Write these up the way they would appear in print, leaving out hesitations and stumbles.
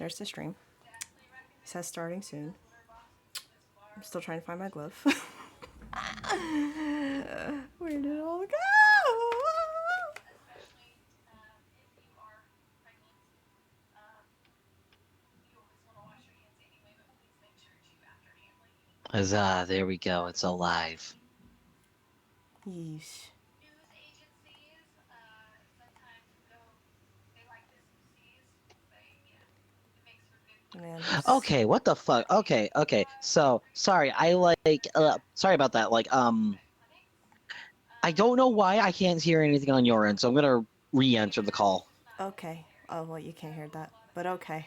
There's the stream. It says starting soon. I'm still trying to find my glove. Where did it all go? Huzzah, there we go. It's alive. Yeesh. Man, Okay, what the fuck? Okay. So, sorry, sorry about that. I don't know why I can't hear anything on your end, so I'm gonna re-enter the call. okay. Oh, well, you can't hear that. But okay.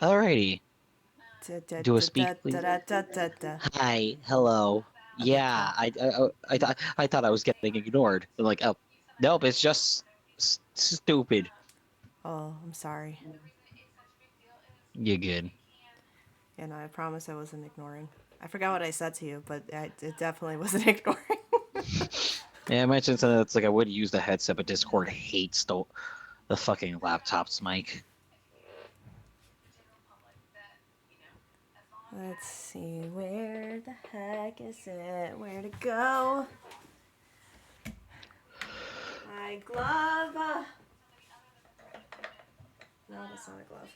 Alrighty. Da, da, Do a da, speak, da, please. da, da, da, da. Hi, hello. Okay, Yeah, cool. I thought I was getting ignored. I'm like, oh, nope, it's just stupid. Oh, I'm sorry. You're good. And I promise I wasn't ignoring. I forgot what I said to you, but it definitely wasn't ignoring. Yeah, I mentioned something that's like I would use the headset, but Discord hates the fucking laptop's mic. Let's see, where the heck is it? Where to go? My glove. No, that's not a glove.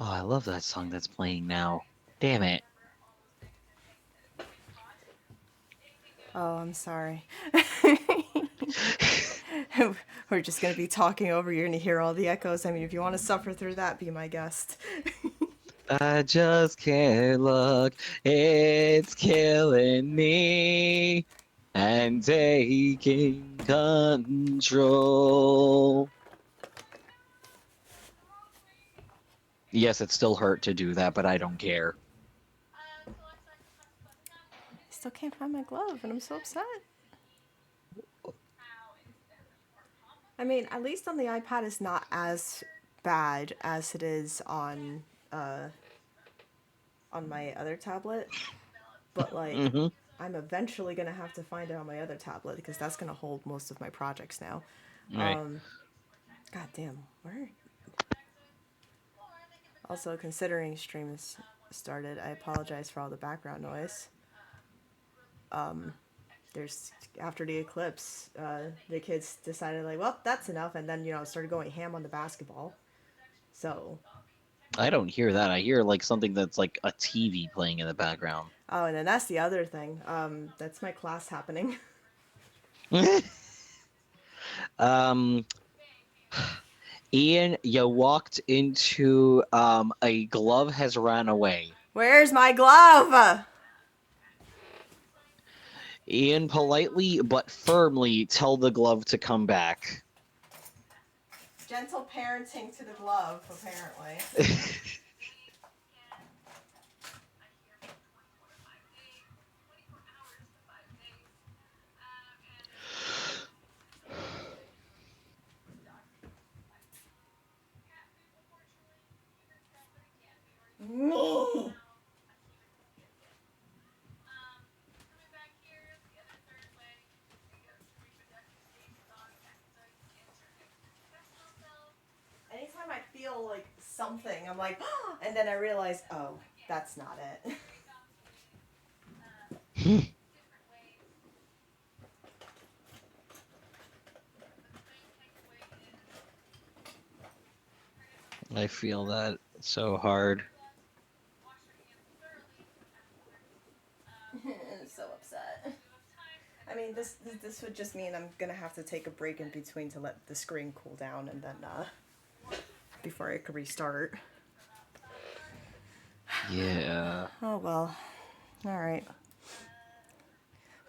Oh, I love that song that's playing now. Damn it. Oh, I'm sorry. We're just gonna be talking over. You're gonna hear all the echoes. I mean, if you want to suffer through that, be my guest. I just can't look. It's killing me and taking control. Yes, it still hurt to do that, but I don't care. I still can't find my glove, and I'm so upset. I mean, at least on the iPad, it's not as bad as it is on my other tablet. But like, Mm-hmm. I'm eventually gonna have to find it on my other tablet because that's gonna hold most of my projects now. Right. God damn, where? Also, considering stream is started, I apologize for all the background noise. There's after the eclipse, the kids decided like, well, that's enough, and then started going ham on the basketball. So, I don't hear that. I hear like something that's like a TV playing in the background. oh, and then that's the other thing. That's my class happening. um, Ian, you walked into a glove has ran away. Where's my glove? Ian, politely but firmly tell the glove to come back. Gentle parenting to the glove, apparently. Me. Anytime I feel like something, I'm like, and then I realize, oh, that's not it. I feel that so hard. I'm so upset. I mean, this would just mean I'm gonna have to take a break in between to let the screen cool down, and then before I could restart. Yeah. Oh well. All right.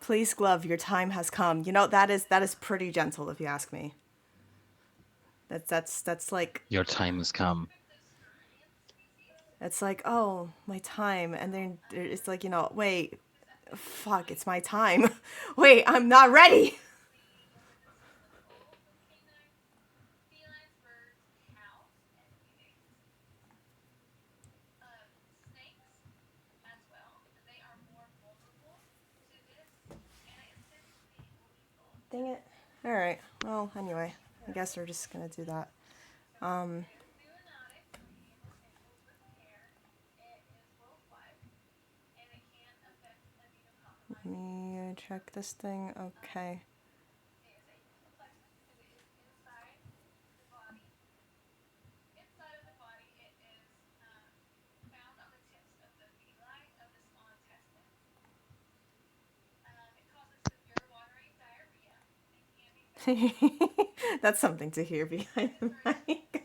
Please, glove, your time has come. You know that is pretty gentle, if you ask me. That's like Your time has come. it's like, oh, my time, and then it's like, wait, fuck, it's my time. Wait, I'm not ready. Dang it. All right. Well, anyway, I guess we're just gonna do that. Um, Let me check this thing. Okay. That's something to hear behind the mic.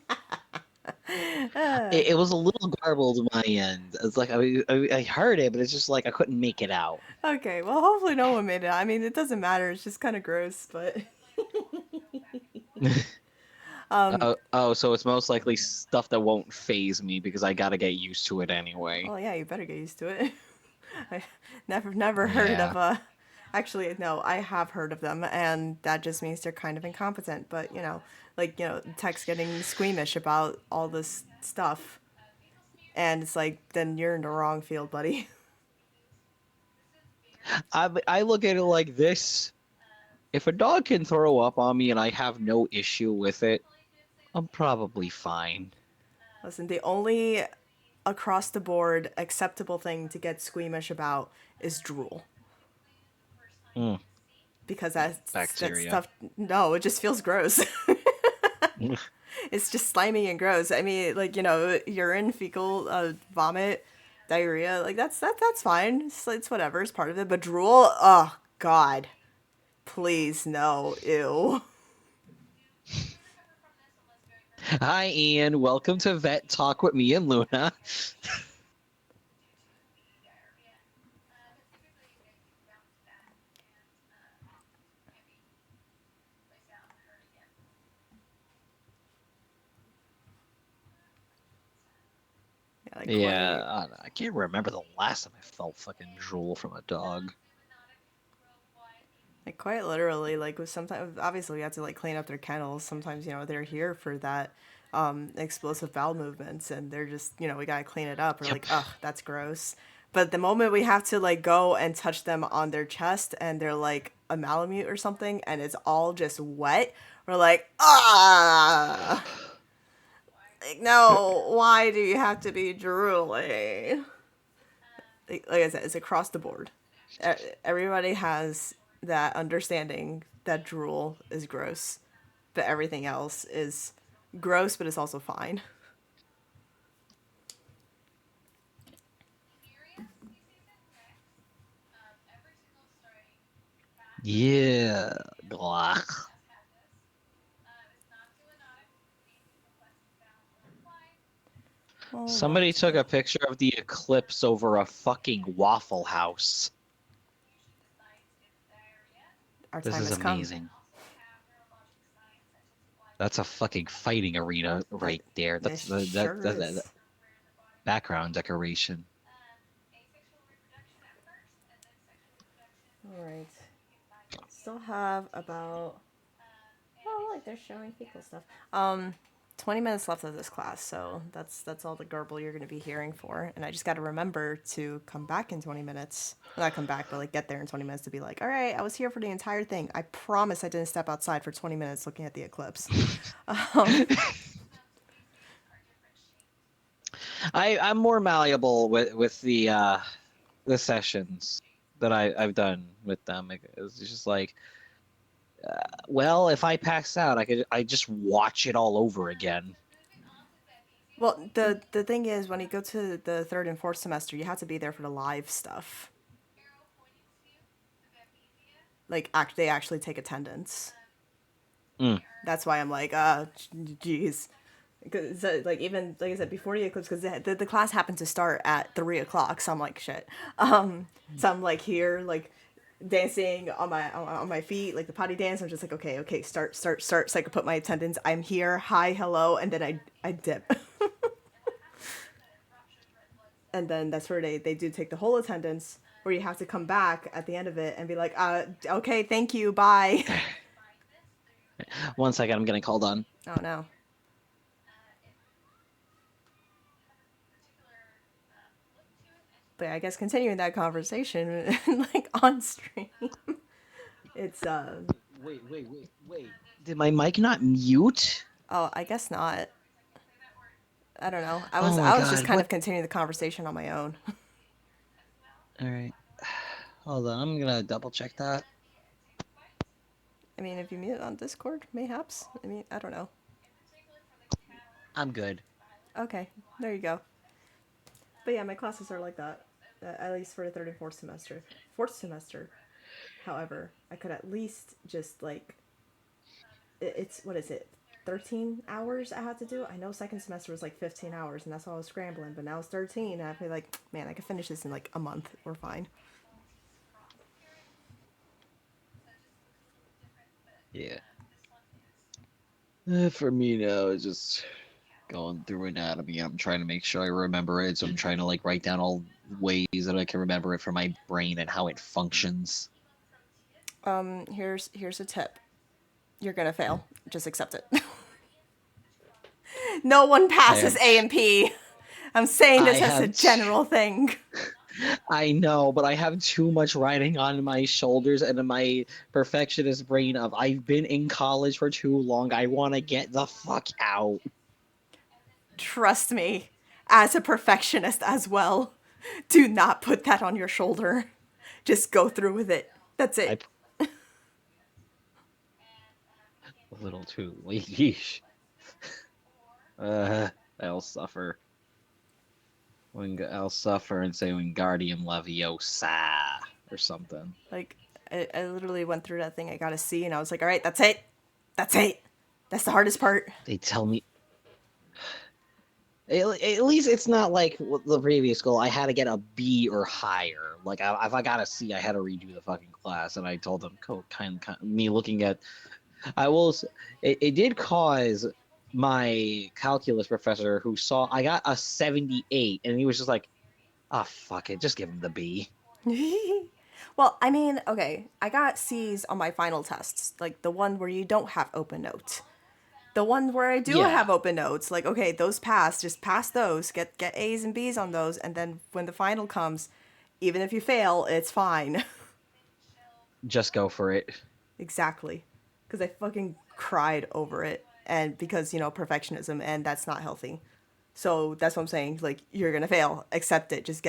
It was a little garbled on my end. It's like I heard it, but it's just like I couldn't make it out. Okay, well, hopefully no one made it. I mean, it doesn't matter. It's just kind of gross, but um, Oh, so it's most likely stuff that won't phase me because I gotta get used to it anyway. well, yeah, you better get used to it. I never heard of Yeah. a. Actually, no, I have heard of them, and that just means they're kind of incompetent. But like techs getting squeamish about all this stuff, and it's like, then you're in the wrong field, buddy. I look at it like this. If a dog can throw up on me and I have no issue with it, I'm probably fine. Listen, the only across the board acceptable thing to get squeamish about is drool, Mm, because that bacteria. stuff. No, it just feels gross. It's just slimy and gross. I mean, like, urine, fecal, vomit, diarrhea, like that's fine. It's whatever. It's part of it. But drool, oh god, please no, ew. Hi, Ian. Welcome to Vet Talk with me and Luna. Yeah, like Yeah, quite. I can't remember the last time I felt fucking drool from a dog. Like quite literally, like with sometimes obviously we have to like clean up their kennels. Sometimes they're here for that explosive bowel movements, and they're just we gotta clean it up. We're like, Yep. ugh, that's gross. But the moment we have to like go and touch them on their chest, and they're like a malamute or something, and it's all just wet, we're like, ah, like, no, why do you have to be drooling? Like I said, it's across the board. Everybody has that understanding that drool is gross, but everything else is gross, but it's also fine. Yeah. Blah. Well, Somebody that's took good. a picture of the eclipse over a fucking Waffle House. Our This time is has come. amazing. That's a fucking fighting arena It, right there. it That's sure that is. background decoration. All right. Still have about. Oh, look, they're showing fecal stuff. 20 minutes left of this class, so that's all the garble you're going to be hearing for. And I just got to remember to come back in 20 minutes. Well, not come back, but like get there in 20 minutes to be like, all right, I was here for the entire thing. I promise I didn't step outside for 20 minutes looking at the eclipse. Um, I'm more malleable with the sessions that I've done with them. It's just like, well, if I pass out, I just watch it all over again. well, the thing is, when you go to the third and fourth semester, you have to be there for the live stuff. Like, they actually take attendance. Mm. That's why I'm like, jeez. Because, like, even, like I said, before the eclipse, because the class happened to start at 3 o'clock, so I'm like, shit. So I'm, like, here, like, dancing on my feet, like the potty dance. I'm just like, okay, start, so I can put my attendance. I'm here, hi, hello, and then I dip. And then that's where they do take the whole attendance, where you have to come back at the end of it and be like, okay, thank you, bye. 1 second, I'm getting called on. Oh no. But I guess continuing that conversation, like on stream, it's Wait. Did my mic not mute? oh, I guess not. I don't know. I was Oh my I was just god, kind what? of continuing the conversation on my own. All right. Hold on, I'm gonna double check that. I mean, if you mute on Discord, mayhaps. I mean, I don't know. I'm good. Okay, there you go. But yeah, my classes are like that, at least for the third and fourth semester. Fourth semester, however, I could at least just like it's what is it, 13 hours I had to do. I know second semester was like 15 hours, and that's why I was scrambling. But now it's 13, and I feel like, man, I could finish this in like a month. We're fine. Yeah. For me now, it's just going through anatomy. I'm trying to make sure I remember it, so I'm trying to like write down all ways that I can remember it from my brain and how it functions. Here's a tip. You're gonna fail. Just accept it. No one I passes have, A and P. I'm saying I this as a have, general thing. I know, but I have too much riding on my shoulders and in my perfectionist brain of I've been in college for too long. I want to get the fuck out. Trust me, as a perfectionist as well. Do not put that on your shoulder. Just go through with it. That's I it. a little too late. Yeesh. Uh, I'll suffer. I'll suffer and say Wingardium Leviosa or something. Like, I literally went through that thing. I got a C, and I was like, all right, that's it. That's it. That's the hardest part. They tell me at least it's not like the previous school. I had to get a B or higher. Like if I got a C, I had to redo the fucking class. And I told them, me looking at. I will. It did cause my calculus professor who saw I got a 78, and he was just like, "Ah, fuck it, just give him the B." Well, I mean, okay, I got C's on my final tests, like the one where you don't have open notes. The one where I do Yeah, have open notes, like, okay, those pass, just pass those, get A's and B's on those, and then when the final comes, even if you fail, it's fine. just go for it. Exactly. Because I fucking cried over it, and because, perfectionism, and that's not healthy. So that's what I'm saying. Like, you're gonna fail. Accept it. Just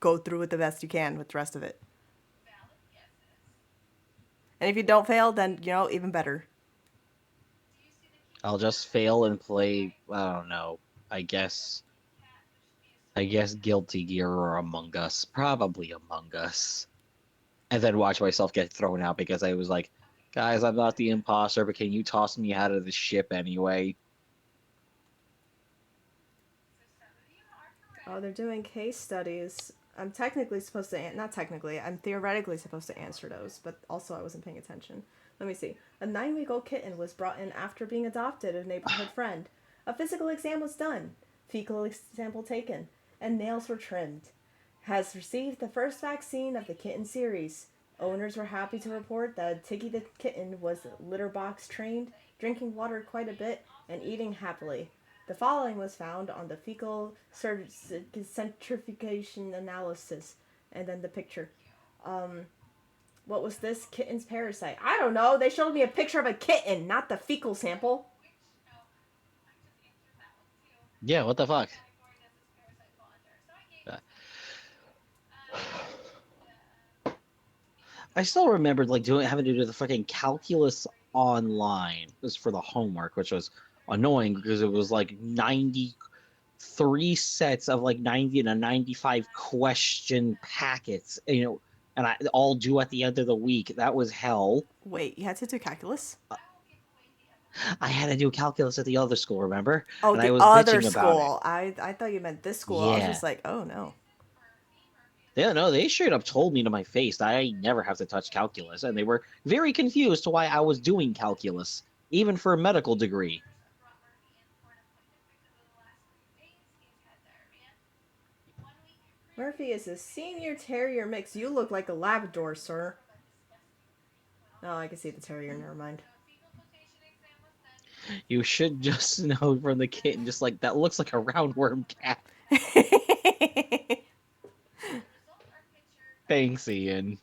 go through it the best you can with the rest of it. And if you don't fail, then even better. I'll just fail and play. I don't know. I guess. I guess Guilty Gear or Among Us. Probably Among Us. And then watch myself get thrown out because I was like, guys, I'm not the imposter, but can you toss me out of the ship anyway? Oh, they're doing case studies. I'm technically supposed to, not technically, I'm theoretically supposed to answer those, but also I wasn't paying attention. Let me see. A 9-week old kitten was brought in after being adopted a neighborhood friend. A physical exam was done, fecal sample taken, and nails were trimmed. Has received the first vaccine of the kitten series. Owners were happy to report that Tiggy the kitten was litter box trained, drinking water quite a bit, and eating happily. The following was found on the fecal centrifugation analysis. And then the picture. What was this kitten's parasite? I don't know. They showed me a picture of a kitten, not the fecal sample. Yeah, what the fuck? I still remembered like having to do the fucking calculus online. It was for the homework, which was annoying because it was like 93 sets of like 90 and a 95 question packets. and I all due at the end of the week. That was hell. Wait, you had to do calculus? I had to do calculus at the other school, remember? Oh, And I the was other bitching about it. school. I thought you meant this school. I was just Yeah. like, oh no. They no, they straight up told me to my face that I never have to touch calculus, and they were very confused to why I was doing calculus, even for a medical degree. Murphy is a senior terrier mix. You look like a Labrador, sir. Oh, I can see the terrier. Never mind. You should just know from the kitten, just like that looks like a roundworm cat. Thanks, Ian.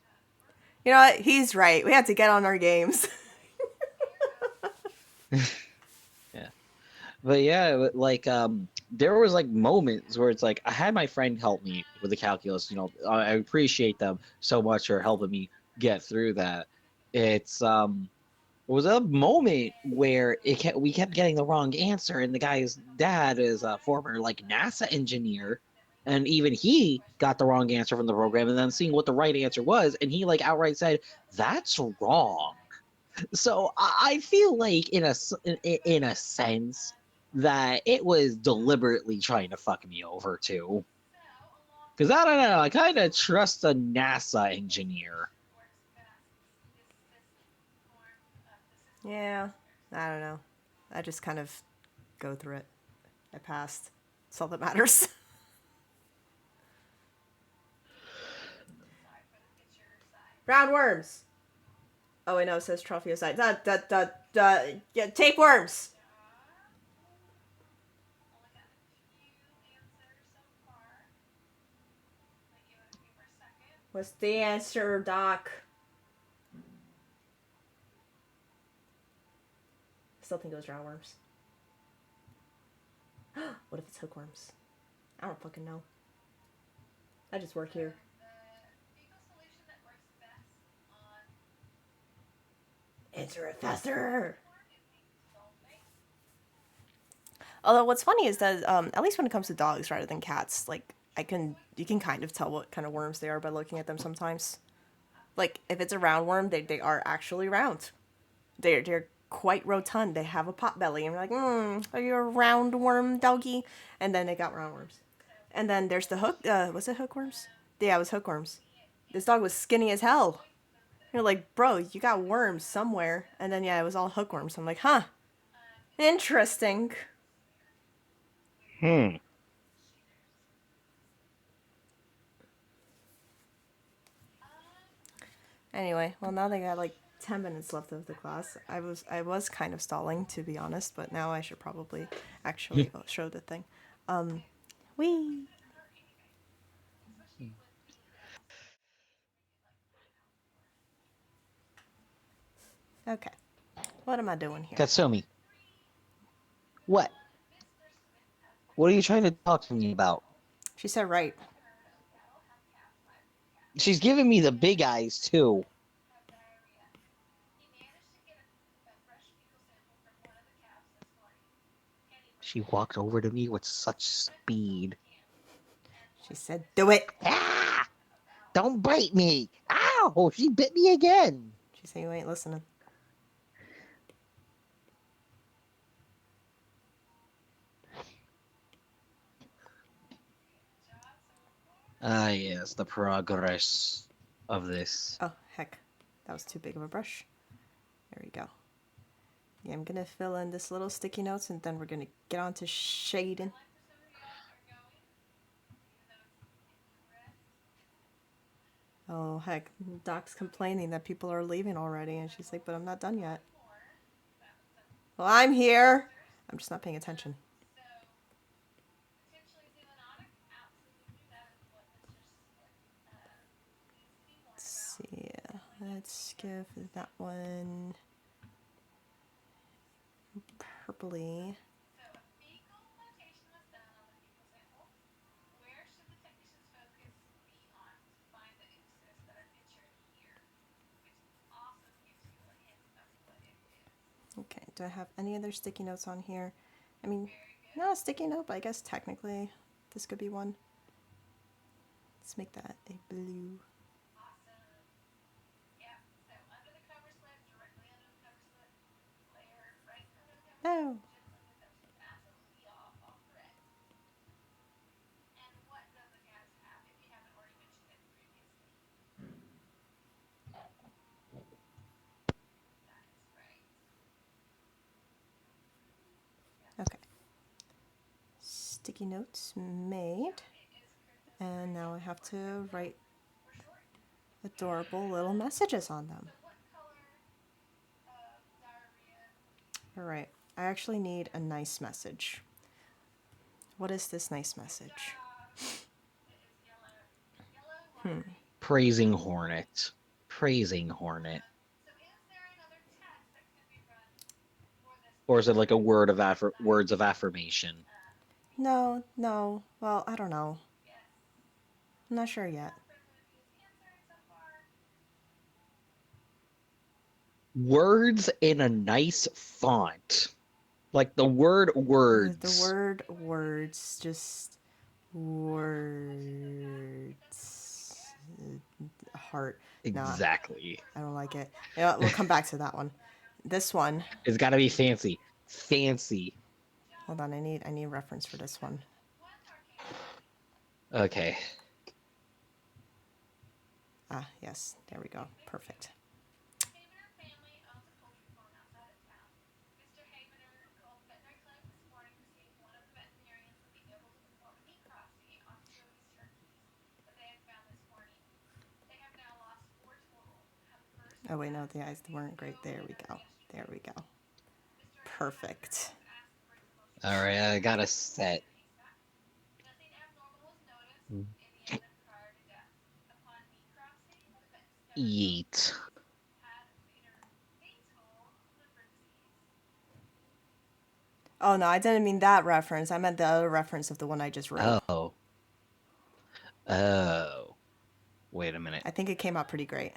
You know what? He's right. We have to get on our games. Yeah. But yeah, like there was like moments where it's like I had my friend help me with the calculus. I appreciate them so much for helping me get through that. It's It was a moment where we kept getting the wrong answer, and the guy's dad is a former like NASA engineer, and even he got the wrong answer from the program, and then seeing what the right answer was, and he like outright said, "That's wrong." So I feel like in a sense that it was deliberately trying to fuck me over too, because I don't know, I kind of trust a NASA engineer. Yeah, I don't know. I just kind of go through it. I passed. That's all that matters. Roundworms. Oh, wait, no, it says tropheosite. Yeah, tapeworms. What's the answer, Doc? Still think it was roundworms. What if it's hookworms? I don't fucking know. I just work here. Answer it faster. Although what's funny is that at least when it comes to dogs rather than cats, like you can kind of tell what kind of worms they are by looking at them sometimes. Like if it's a roundworm, they are actually round. They're quite rotund. They have a pot belly, and you're like, are you a roundworm doggy? And then they got roundworms. And then there's the hook. Was it hookworms? Yeah, it was hookworms. This dog was skinny as hell. You're like, bro, you got worms somewhere. And then yeah, it was all hookworms. I'm like, huh, interesting. Hmm. Anyway, well now they got like 10 minutes left of the class. I was kind of stalling to be honest, but now I should probably actually show the thing. Wee. Okay. What am I doing here? Katsumi, what? What are you trying to talk to me about? She said right. She's giving me the big eyes too. She walked over to me with such speed. She said do it. Ah! Don't bite me! Ow! She bit me again. She said you ain't listening. Ah, yes, the progress of this. Oh heck, that was too big of a brush. There we go. Yeah, I'm gonna fill in this little sticky notes and then we're gonna get on to shading. Oh heck, Doc's complaining that people are leaving already, and she's like, "But I'm not done yet." Well, I'm here. I'm just not paying attention. Let's see. Let's give that one purpley. Okay, do I have any other sticky notes on here? I mean, not a sticky note, but I guess technically this could be one. Let's make that a blue. Sticky notes made. And now I have to write adorable little messages on them. Alright, I actually need a nice message. What is this nice message? Praising Hornet. Praising Hornet. Or is it like a words of affirmation? No, no. Well, I don't know. I'm not sure yet. Words in a nice font. Like the word The words. word words, just words. Heart. Nah, Exactly. I don't like it. You know what, we'll come back to that one. This one. It's got to be fancy. Fancy. Hold on, I need a reference for this one. Okay. Ah, yes. There we go. Perfect. Oh wait, no, the eyes weren't great. There we go. There we go. Perfect. All right, I got a set. Yeet. Oh no, I didn't mean that reference. I meant the other reference of the one I just wrote. Oh. Oh. Wait a minute. I think it came out pretty great.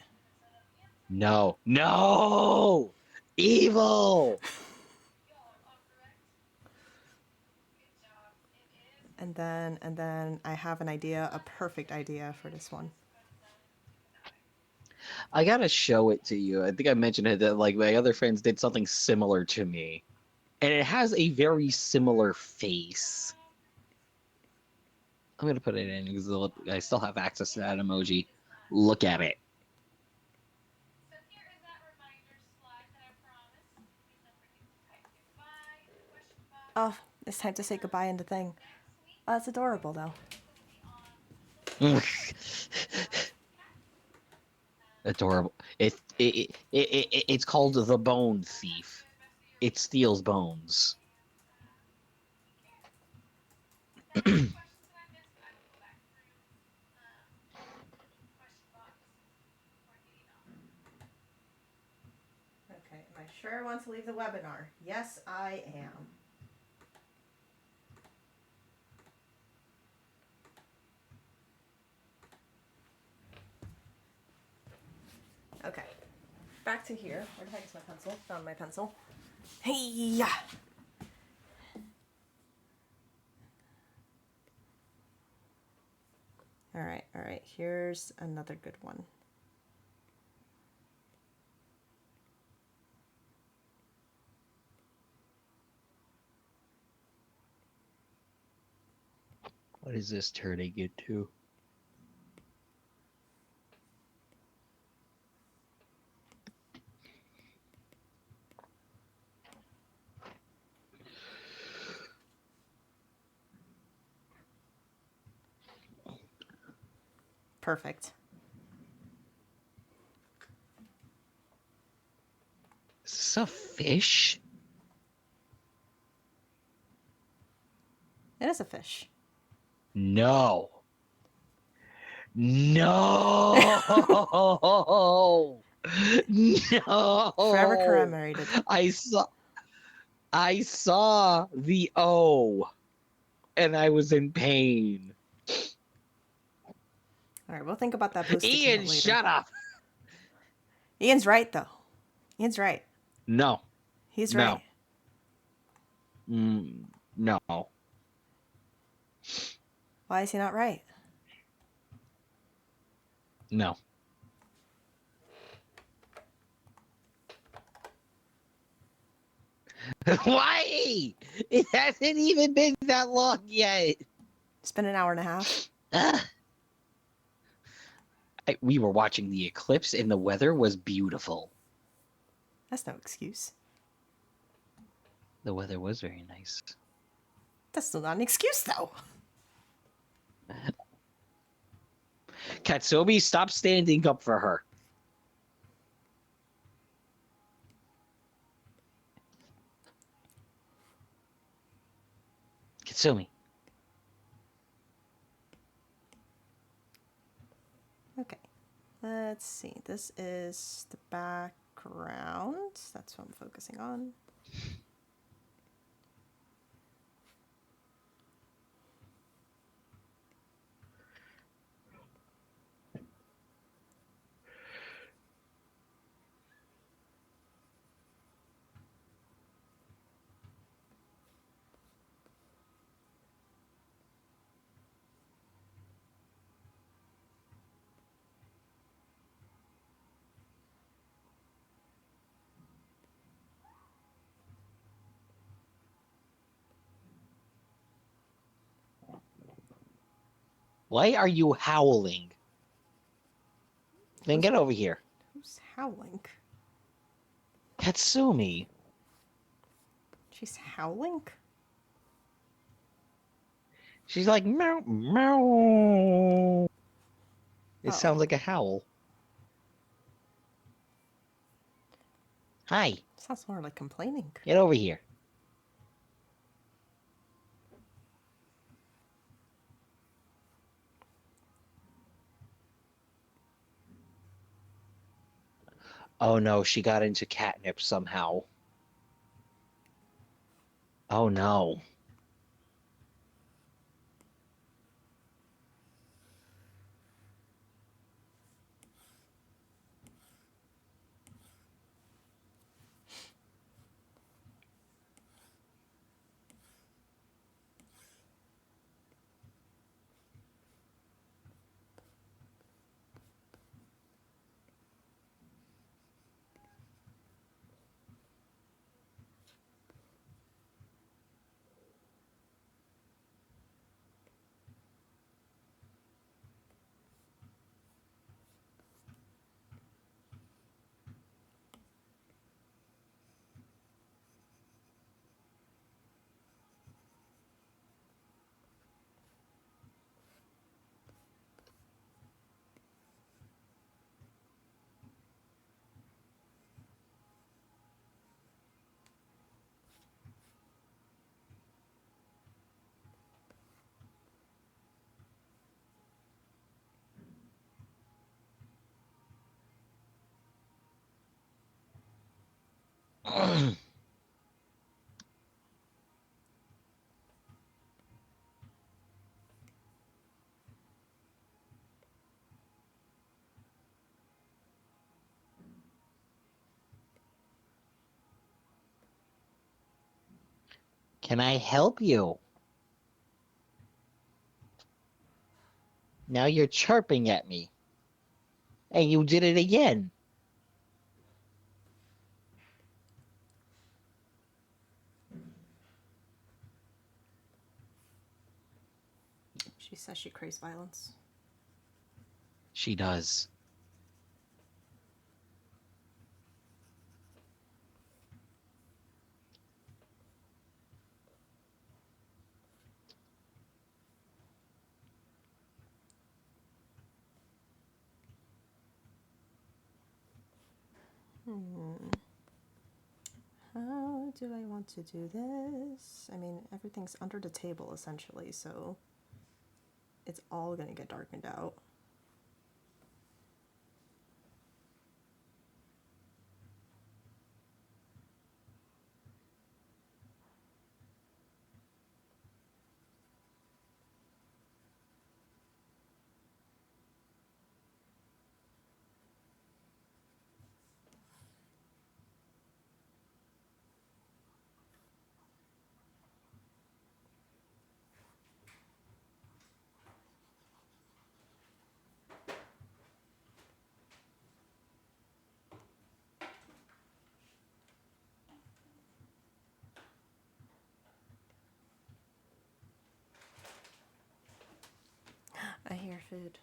No. No! Evil! And then I have an idea, a perfect idea for this one. I gotta show it to you. I think I mentioned it that like my other friends did something similar to me. And it has a very similar face. I'm gonna put it in because I still have access to that emoji. Look at it. Oh, it's time to say goodbye in the thing. Oh, that's adorable though. Adorable. It's called the Bone Thief. It steals bones. Okay, am I sure I want to leave the webinar? Yes, I am. Okay, back to here. Where the heck is my pencil? Found my pencil. Hey, yeah. All right. Here's another good one. What is this turning into? Perfect. Is this a fish? It is a fish. No. No. Forever No. commemorated. I saw I saw the O and I was in pain. All right, we'll think about that blue sticky Ian, note later. shut up. Ian's right though. Ian's right. No. He's right. No. No. Why is he not right? No. Why? It hasn't even been that long yet. It's been an hour and a half. We were watching the eclipse and the weather was beautiful. That's no excuse. The weather was very nice. That's still not an excuse, though. Katsubi, stop standing up for her. Katsumi. Okay. Let's see. This is the background. That's what I'm focusing on. Why are you howling? Then Who's, get over here. who's howling? Katsumi. She's howling? She's like, meow, meow. It Oh. sounds like a howl. Hi, Sounds more like complaining. get over here. Oh no, she got into catnip somehow. Oh no. Can I help you? Now you're chirping at me. And you did it again. She says she craves violence. She does. How do I want to do this? I mean, everything's under the table essentially, so it's all gonna get darkened out. I hear food.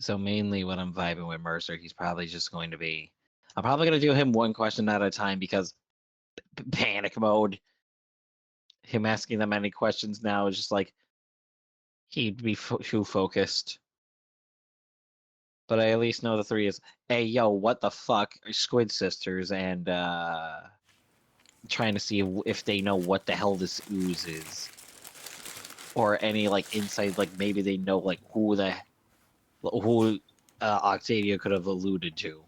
So mainly when I'm vibing with Mercer, he's probably just going to be. I'm probably going to do him one question at a time because panic mode. Him asking them any questions now is just like he'd be too focused. But I at least know the three is, hey, yo, what the fuck are Squid Sisters? And trying to see if they know what the hell this ooze is. Or any, like, insight, like, maybe they know, like, who Octavia could have alluded to.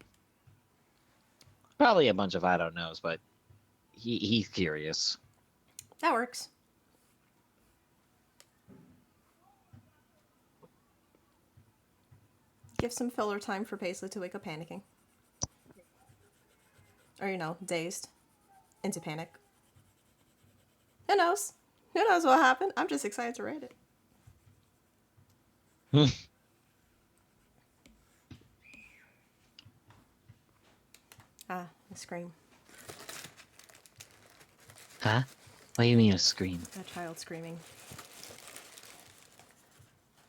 Probably a bunch of I don't knows, but he's curious. That works. Give some filler time for Paisley to wake up panicking. Or, dazed. Into panic. Who knows? Who knows what happened? I'm just excited to read it. Ah, a scream. Huh? What do you mean a scream? A child screaming.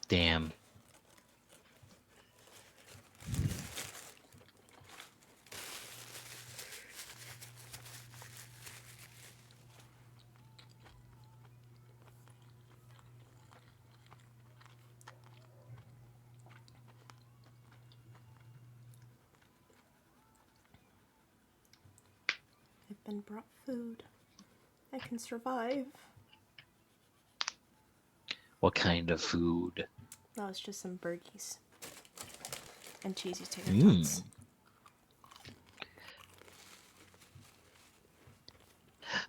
Damn. I've been brought food. I can survive. What kind of food? No, it's just some burgies. And cheesy tater tots. Mm.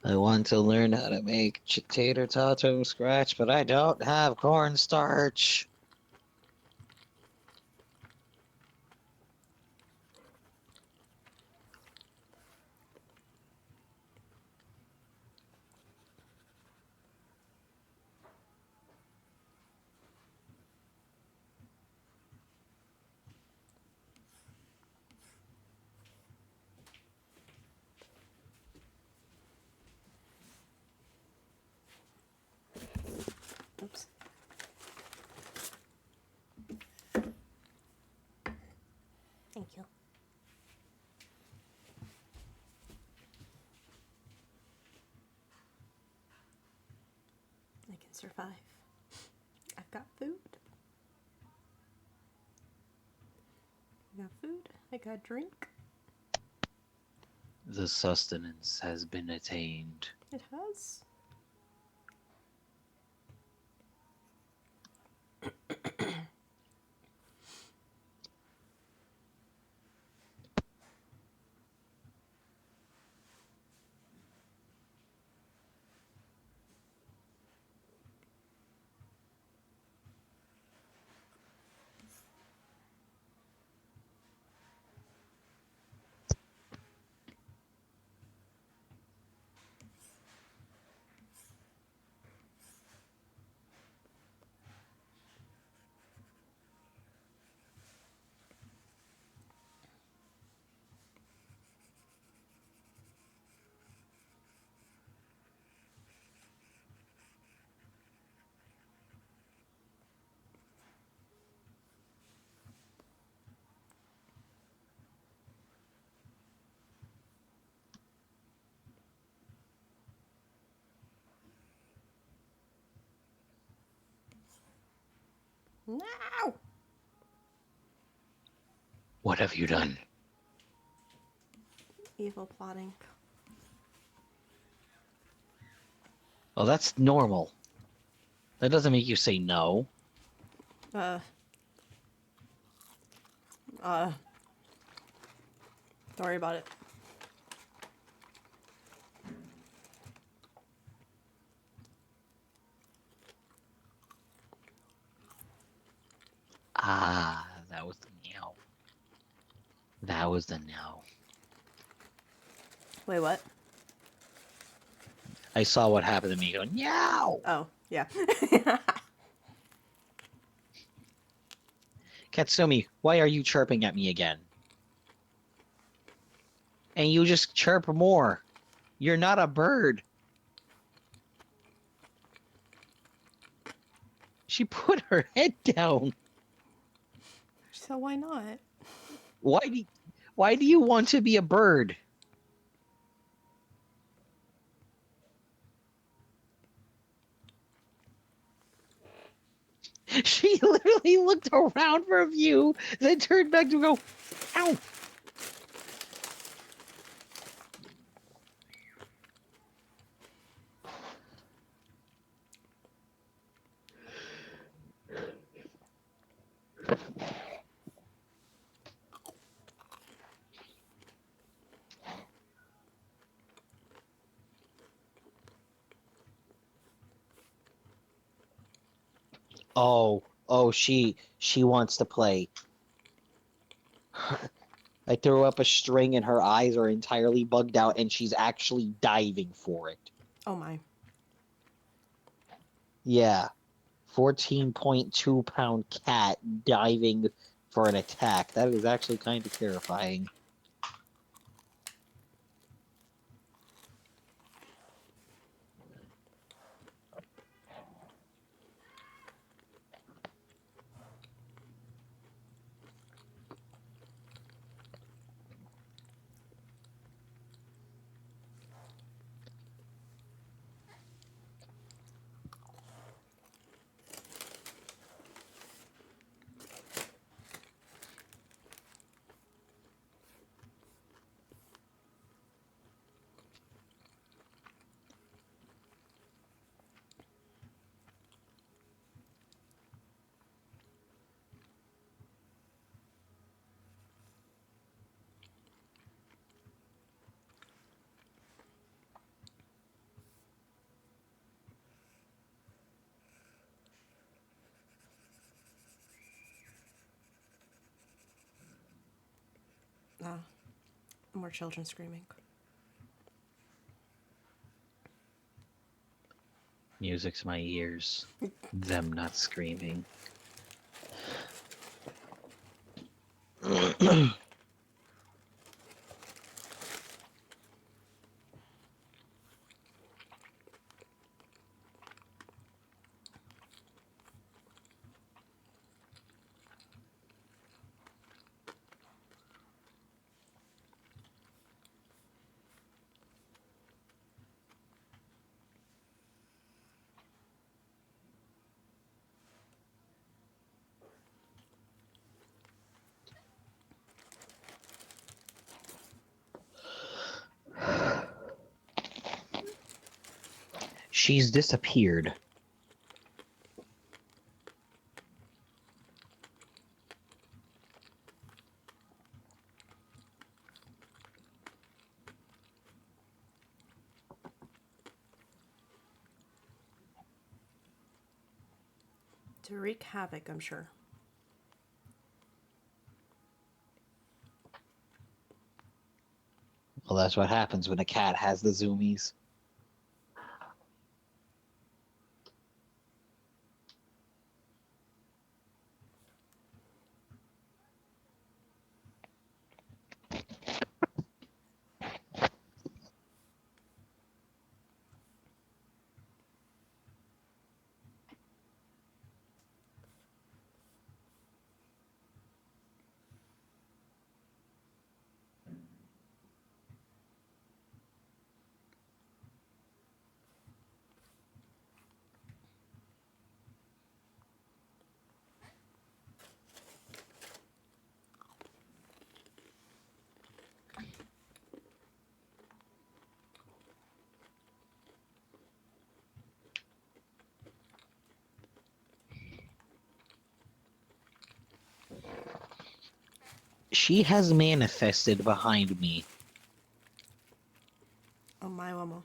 I want to learn how to make tater tots from scratch, but I don't have cornstarch. Oops. Thank you. I can survive. I've got food. I got food. I got drink. The sustenance has been attained. It has. No! What have you done? Evil plotting. Well, that's normal. That doesn't make you say no. Uh. Uh. Don't worry about it. Ah, that was the no. That was the no. Wait, what? I saw what happened to me going, meow! Oh, yeah. Katsumi, why are you chirping at me again? And you just chirp more. You're not a bird. She put her head down. So why not? Why do why do you want to be a bird? She literally looked around for a view, then turned back to go, ow. Oh, she wants to play. I throw up a string and her eyes are entirely bugged out and she's actually diving for it. Oh my. Yeah. 14.2 pound cat diving for an attack. That is actually kind of terrifying. Ah, more children screaming. Music to my ears. Them not screaming. She's disappeared. To wreak havoc, I'm sure. Well, that's what happens when a cat has the zoomies. She has manifested behind me. Oh my mama.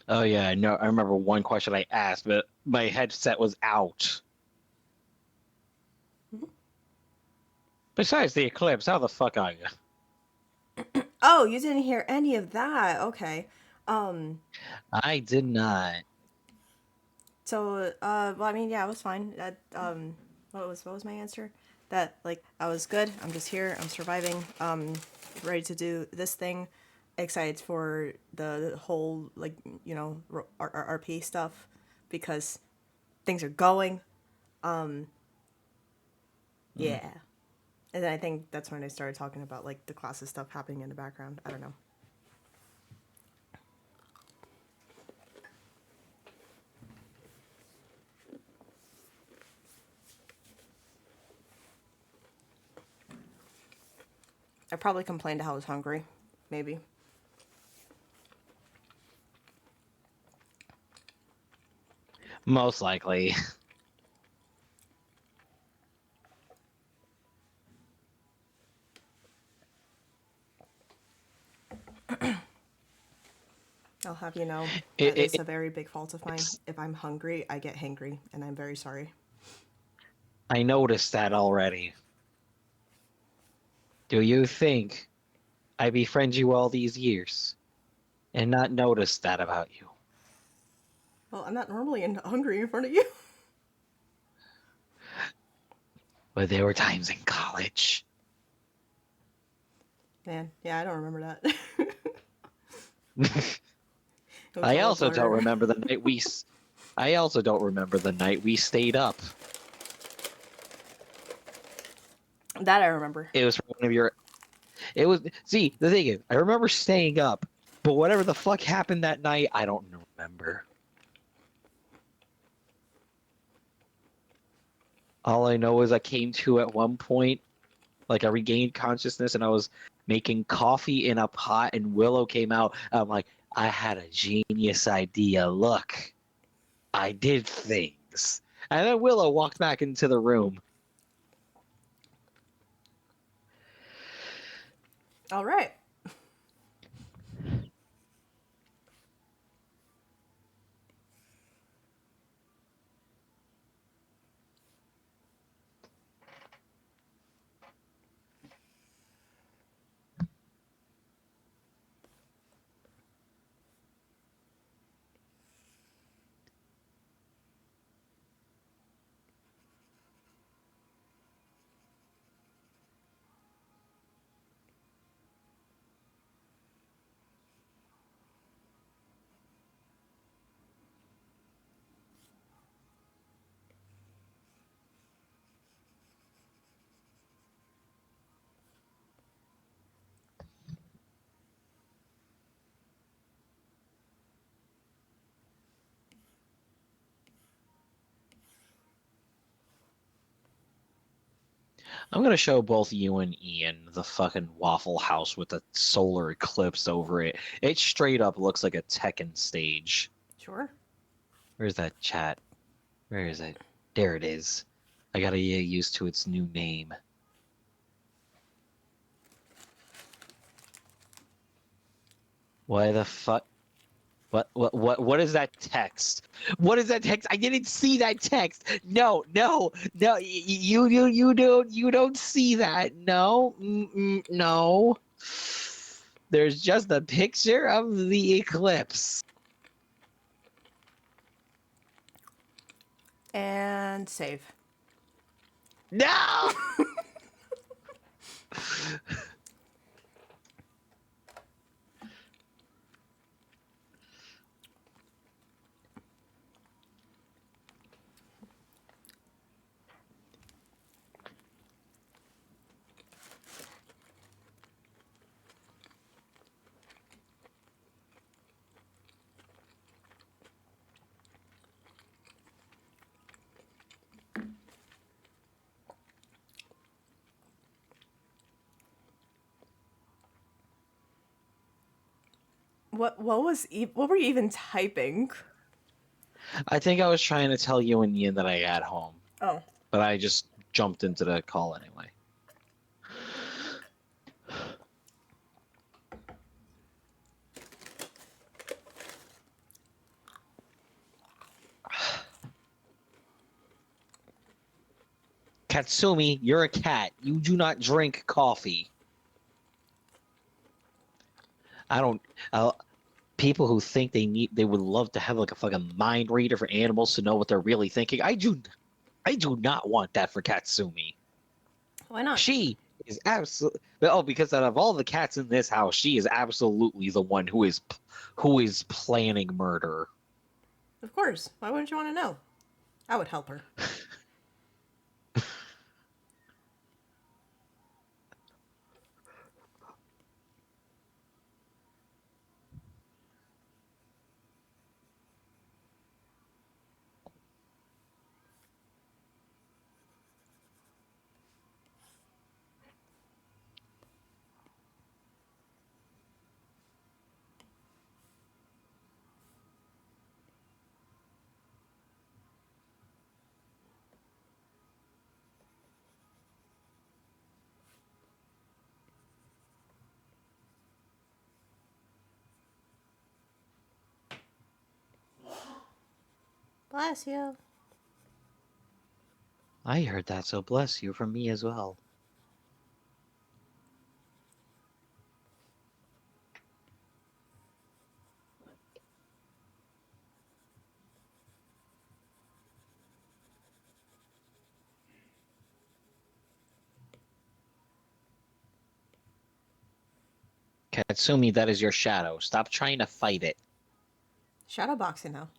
Oh yeah, no, I remember one question I asked, but my headset was out. Besides the eclipse, how the fuck are you? Oh, you didn't hear any of that. Okay. Um, I did not. so well, I mean, yeah, it was fine. That what was my answer? That like I was good. I'm just here. I'm surviving. Ready to do this thing. Excited for the whole like RP stuff because things are going. Mm. Yeah. And then I think that's when I started talking about like the classes stuff happening in the background. I don't know. I probably complained how I was hungry. Maybe. Most likely. I'll have you know It, that it, is a very big fault of mine. it's. If I'm hungry, I get hangry, and I'm very sorry. I noticed that already. Do you think I befriend you all these years and not notice that about you? Well, I'm not normally hungry in front of you. But there were times in college. Man, yeah, I don't remember that. It was I all a also don't blur. remember the night we. I also don't remember the night we stayed up. That I remember. It was for one of your. It was. See, the thing is, I remember staying up, but whatever the fuck happened that night, I don't remember. All I know is I came to at one point, like I regained consciousness, and I was making coffee in a pot, and Willow came out. I'm like, I had a genius idea. Look, I did things. And then Willow walked back into the room. All right. I'm gonna show both you and Ian the fucking Waffle House with a solar eclipse over it. It straight up looks like a Tekken stage. Sure. Where's that chat? Where is it? There it is. I gotta get used to its new name. Why the fuck? What is that text? What is that text? I didn't see that text. No, no, no. You don't see that. No, no. There's just a picture of the eclipse. And save. No. What were you even typing? I think I was trying to tell you and Ian that I got home, Oh. but I just jumped into the call anyway. Katsumi, you're a cat. You do not drink coffee. I don't. Uh, People who think they would love to have like a fucking mind reader for animals to know what they're really thinking. I do not want that for Katsumi. Why not? She is absolutely because out of all the cats in this house, she is absolutely the one who is planning murder. Of course. Why wouldn't you want to know? I would help her. Bless you. I heard that, so bless you from me as well. Katsumi, that is your shadow. Stop trying to fight it. Shadowboxing now.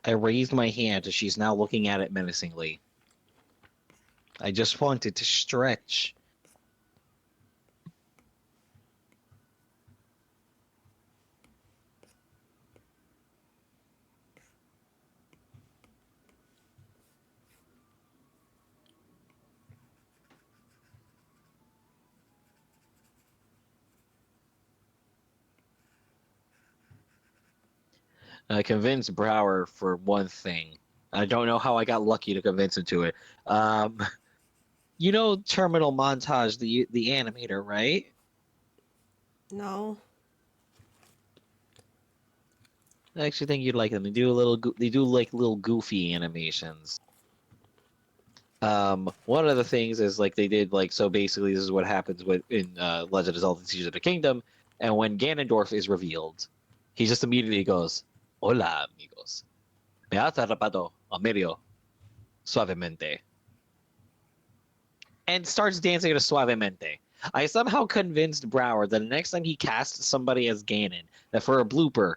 I raised my hand as she's now looking at it menacingly. I just wanted to stretch. I convinced Brower for one thing. I don't know how I got lucky to convince him to it. Um, you know Terminal Montage, the animator, right? No. I actually think you'd like them. They do like little goofy animations. One of the things is like they did like so basically this is what happens with in Legend of Zelda: Tears of the Kingdom, and when Ganondorf is revealed, he just immediately goes, "Hola, amigos. Me has atrapado a Mario suavemente," and starts dancing to Suavemente. I somehow convinced Brower that the next time he casts somebody as Ganon, that for a blooper,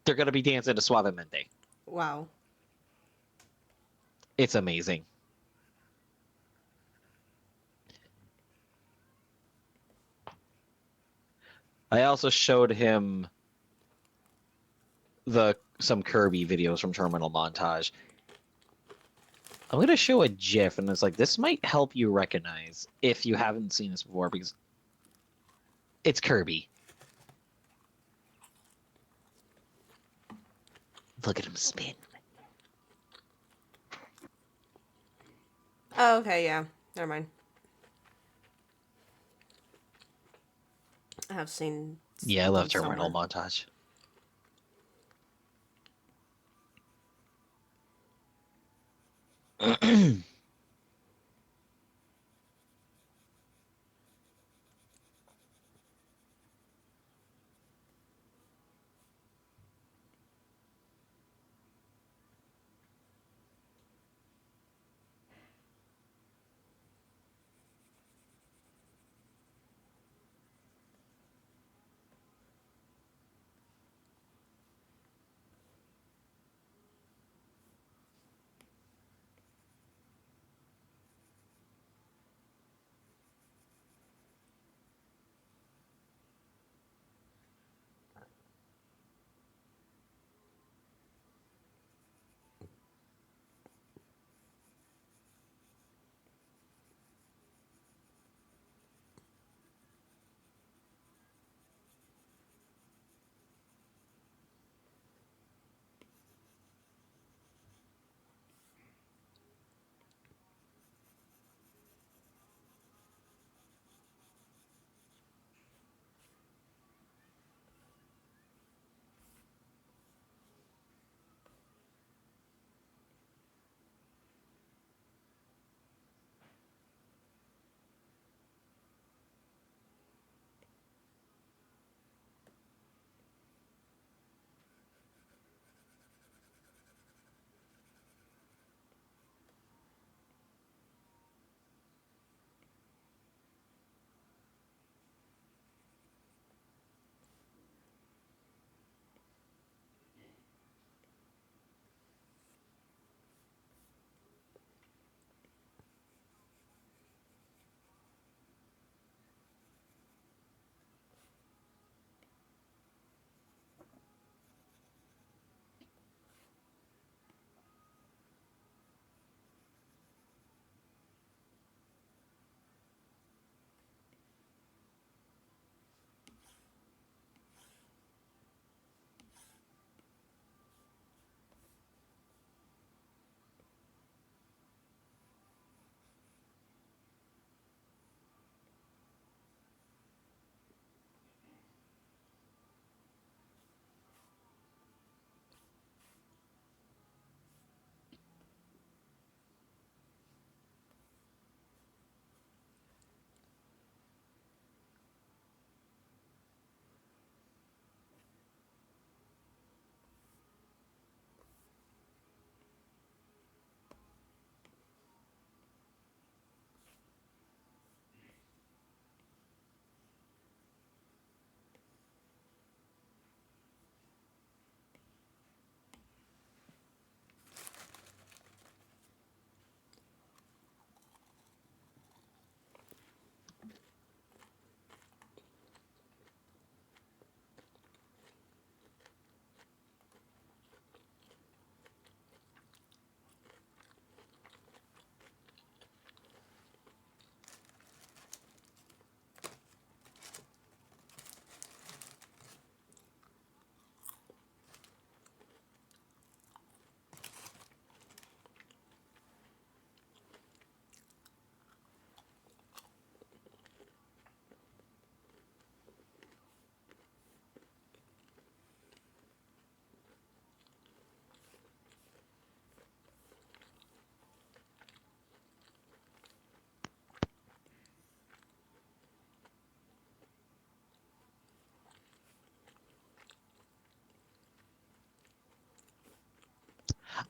they're gonna be dancing to Suavemente. Wow. It's amazing. I also showed him the some Kirby videos from Terminal Montage. I'm gonna show a GIF, and it's like this might help you recognize if you haven't seen this before because it's Kirby. Look at him spin. Oh, okay, yeah. Never mind. I have seen Yeah, I them love terminal somewhere. montage.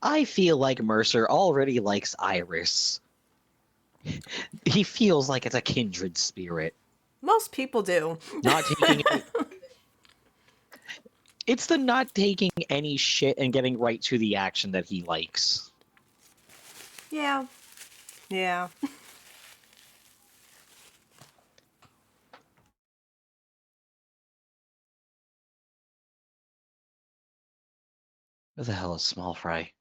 I feel like Mercer already likes Iris. He feels like it's a kindred spirit. Most people do. Not taking any. It's the not taking any shit and getting right to the action that he likes. Yeah. Yeah. Who the hell is Small Fry?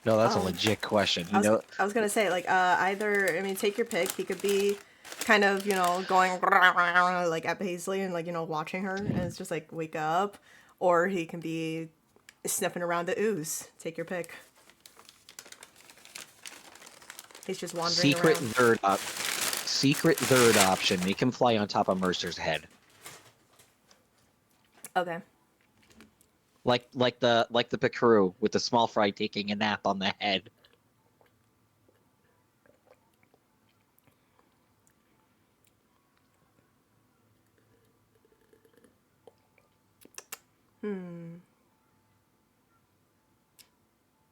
No, that's a Um, legit question. I You was know, I was gonna say like either I mean take your pick. He could be kind of going like at Paisley and like watching her and it's just like wake up, or he can be sniffing around the ooze. Take your pick. He's just wandering secret around. third op secret third option. Make him fly on top of Mercer's head. Okay. Like the Picaro with the small fry taking a nap on the head.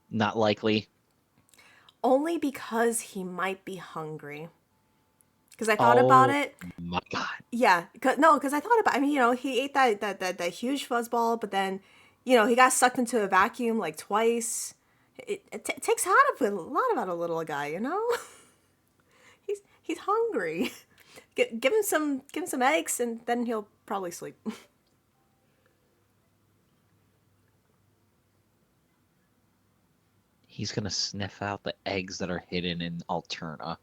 Not likely. Only because he might be hungry. Because I thought about Oh it. my god. Yeah. No, because I thought about. I mean, he ate that huge fuzzball, but then, he got sucked into a vacuum like twice. It takes a lot out of a little guy, you know. He's hungry. Give him some eggs, and then he'll probably sleep. He's gonna sniff out the eggs that are hidden in Alterna.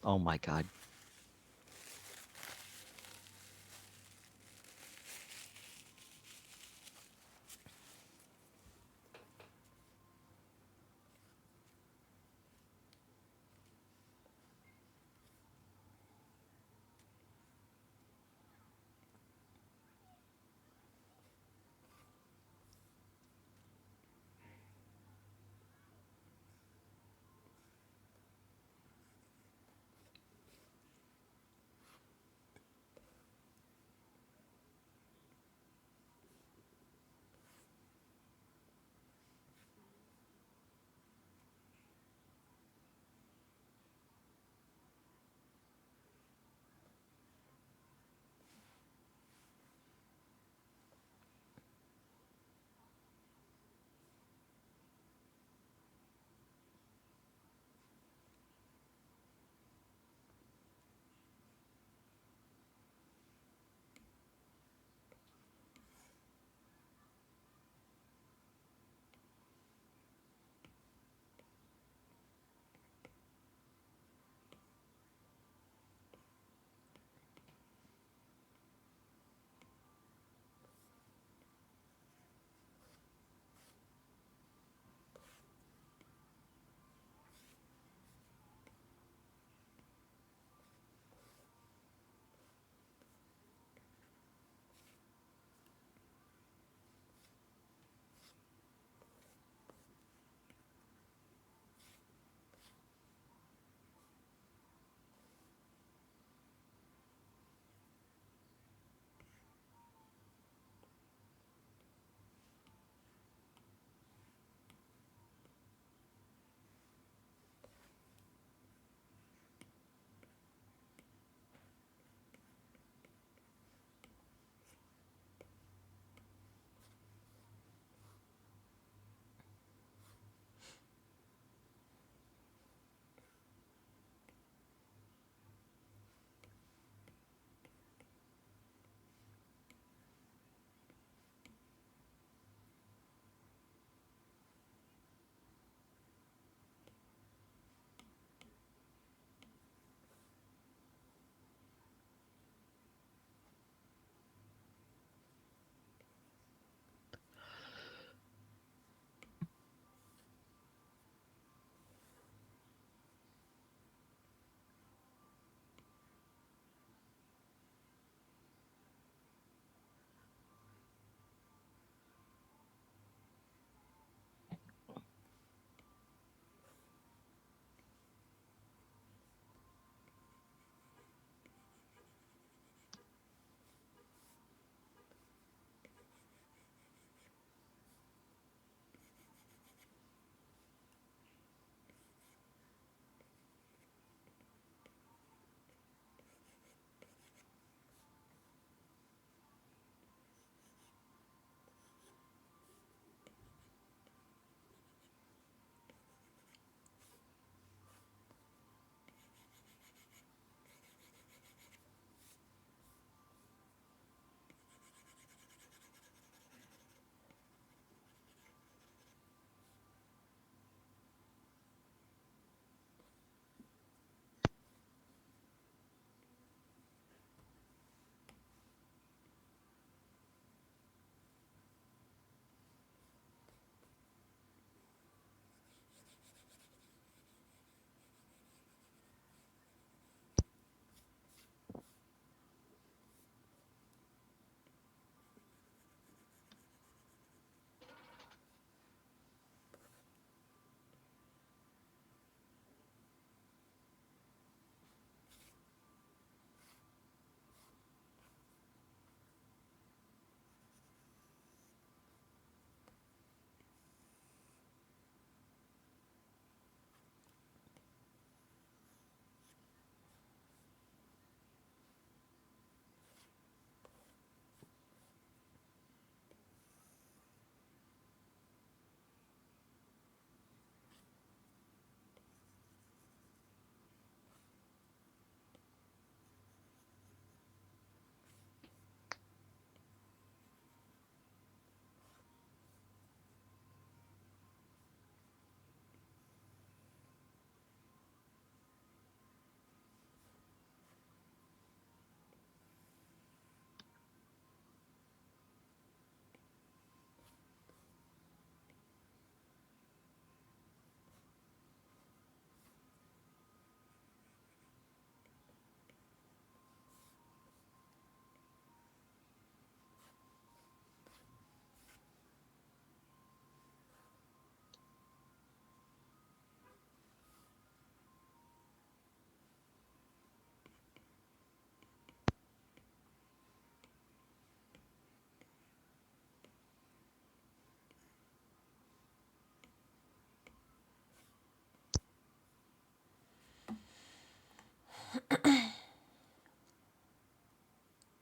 Oh my god.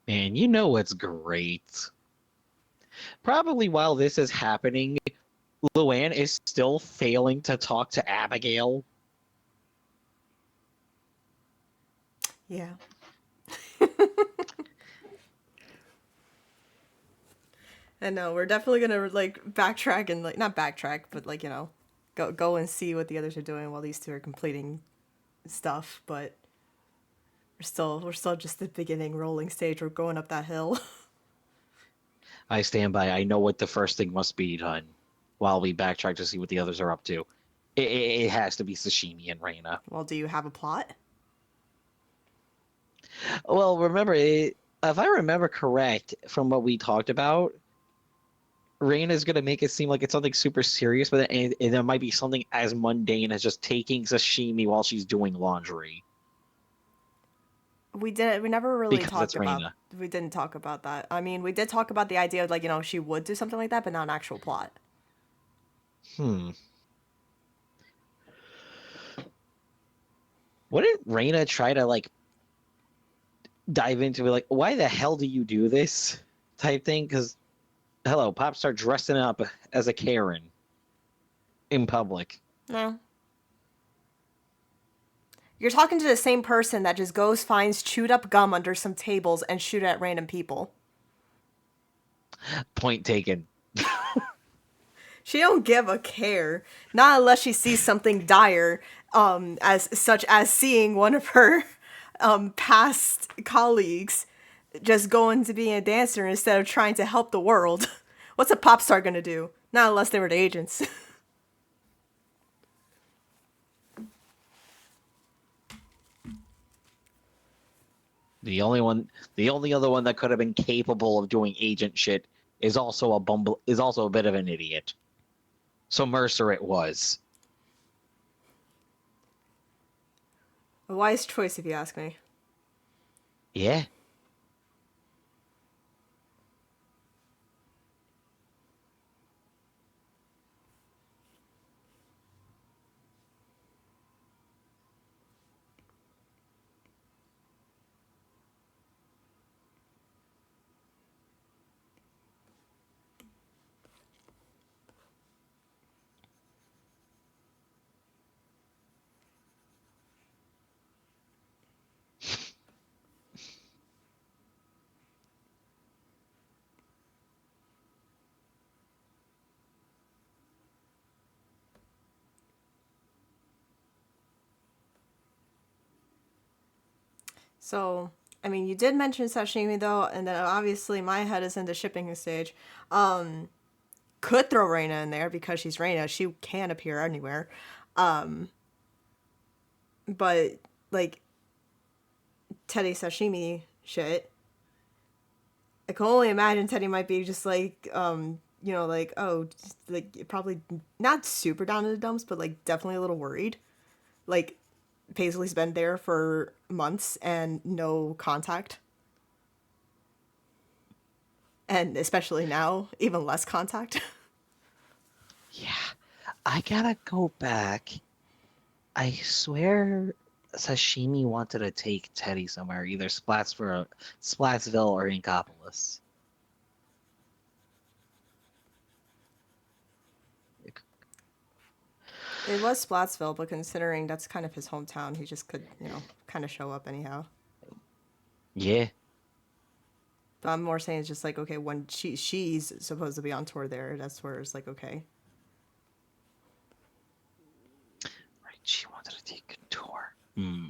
Man, you know what's great? Probably while this is happening, Luann is still failing to talk to Abigail. Yeah. And no, we're definitely gonna like backtrack and like not backtrack, but like go and see what the others are doing while these two are completing stuff. But we're still just the beginning rolling stage. We're going up that hill. I stand by. I know what the first thing must be done while we backtrack to see what the others are up to. It has to be Sashimi and Reina. Well, do you have a plot? Well, remember, if I remember correct from what we talked about, Reina is going to make it seem like it's something super serious, but and there might be something as mundane as just taking sashimi while she's doing laundry We never really because talked it's about. Reina. We didn't talk about that. I mean, we did talk about the idea of like she would do something like that, but not an actual plot. Hmm. Wouldn't Reina try to like dive into it, like, why the hell do you do this type thing? Because hello, Pop start dressing up as a Karen in public. No. You're talking to the same person that just goes, finds chewed up gum under some tables, and shoot at random people. Point taken. She don't give a care. Not unless she sees something dire, as such as seeing one of her past colleagues just going to be a dancer instead of trying to help the world. What's a pop star gonna do? Not unless they were the agents. The only other one that could have been capable of doing agent shit is also a bit of an idiot. So Mercer it was. A wise choice, if you ask me. Yeah. So, I mean, you did mention sashimi though, and then obviously my head is in the shipping stage. Um, could throw Reina in there because she's Reina. She can appear anywhere. Um, but like Teddy sashimi shit, I can only imagine Teddy might be just like, like, oh, just, like probably not super down in the dumps, but like definitely a little worried. Like Paisley's been there for months and no contact, and especially now, even less contact. Yeah. I gotta go back. I swear Sashimi wanted to take Teddy somewhere, either Splatsville or Inkopolis. It was Splatsville, but considering that's kind of his hometown, he just could, kind of show up anyhow. Yeah. But I'm more saying it's just like, okay, when she's supposed to be on tour there, that's where it's like, okay. Right. She wanted to take a tour. Hmm.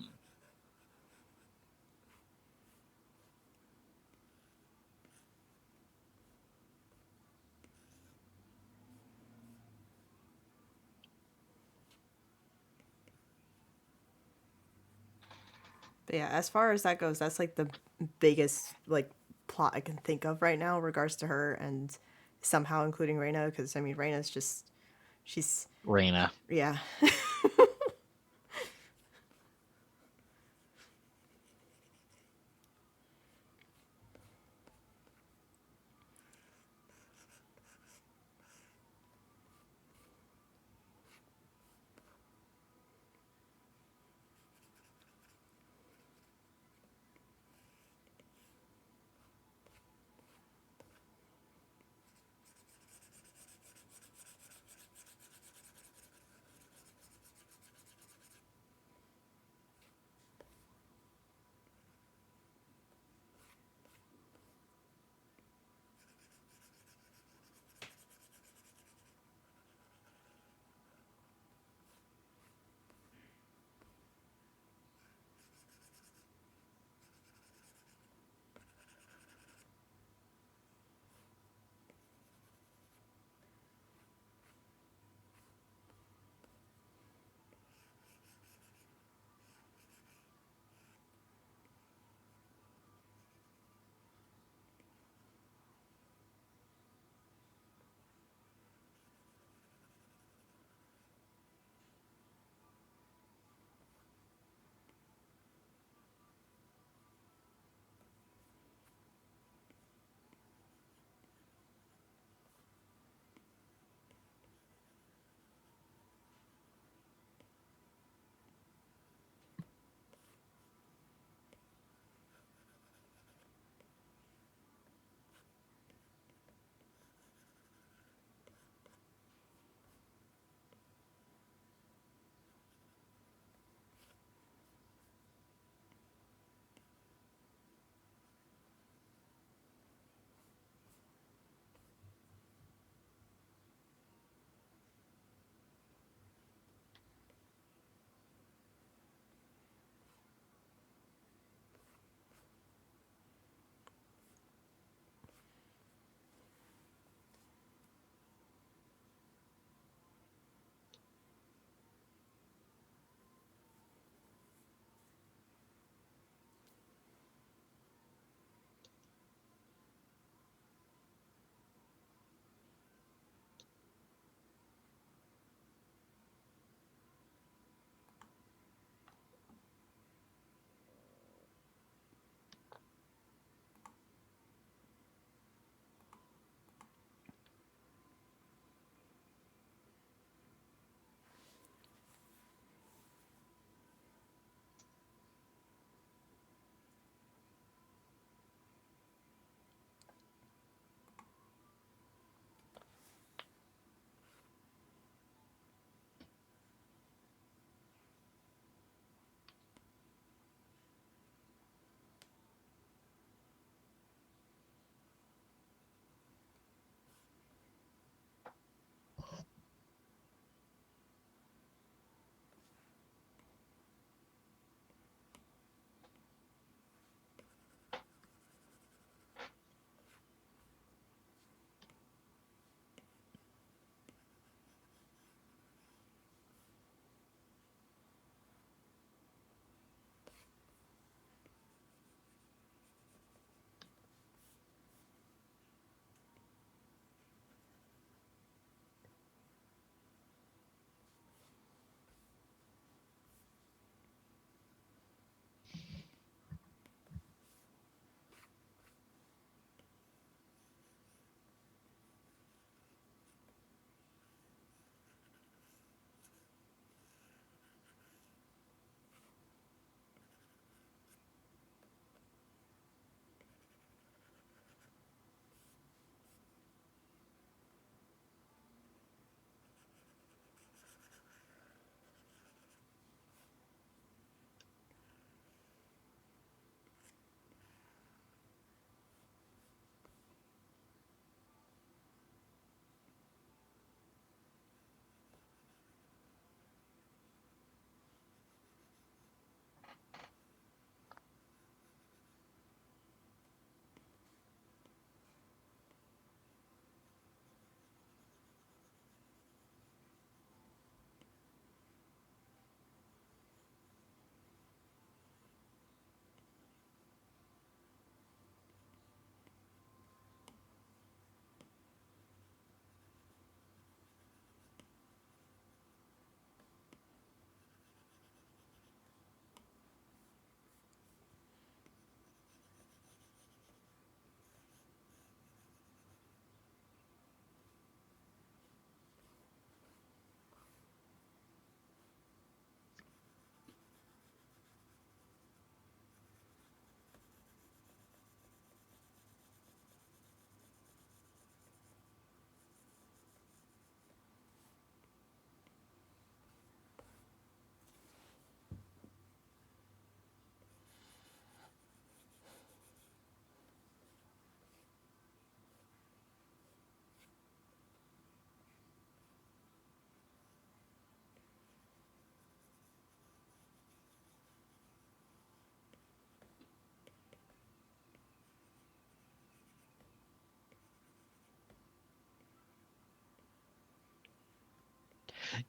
But yeah, as far as that goes, that's like the biggest like plot I can think of right now in regards to her and somehow including Reina, because I mean Reina's just she's Reina. yeah.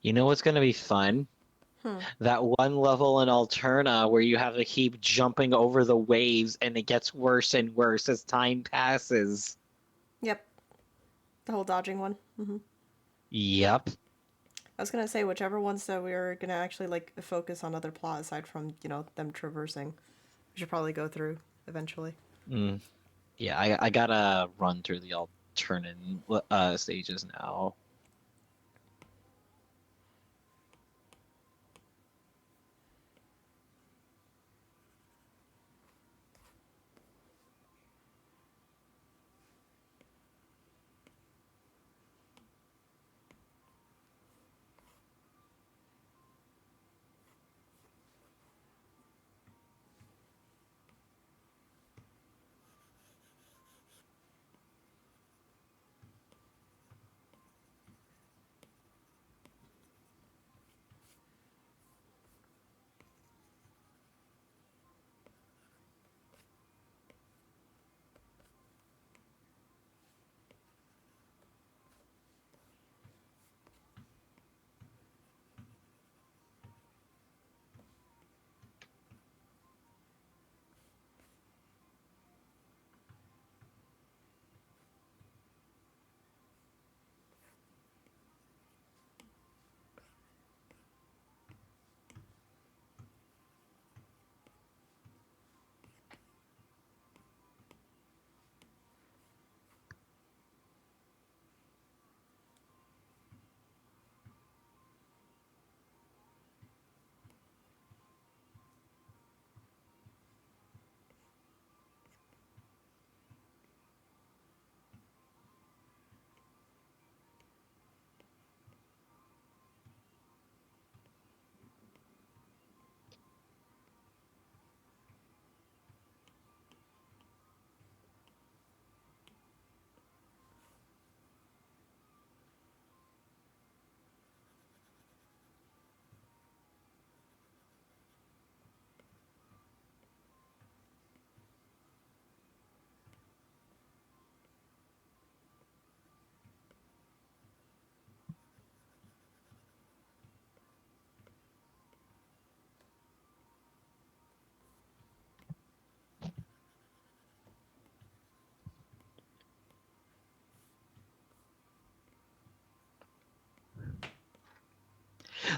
You know what's gonna be fun? Hmm. That one level in Alterna where you have to keep jumping over the waves and it gets worse and worse as time passes. Yep. The whole dodging one. Yep. I was gonna say whichever ones that we are gonna actually like focus on other plot aside from them traversing, we should probably go through eventually. Mm. Yeah, I gotta run through the alternate stages now.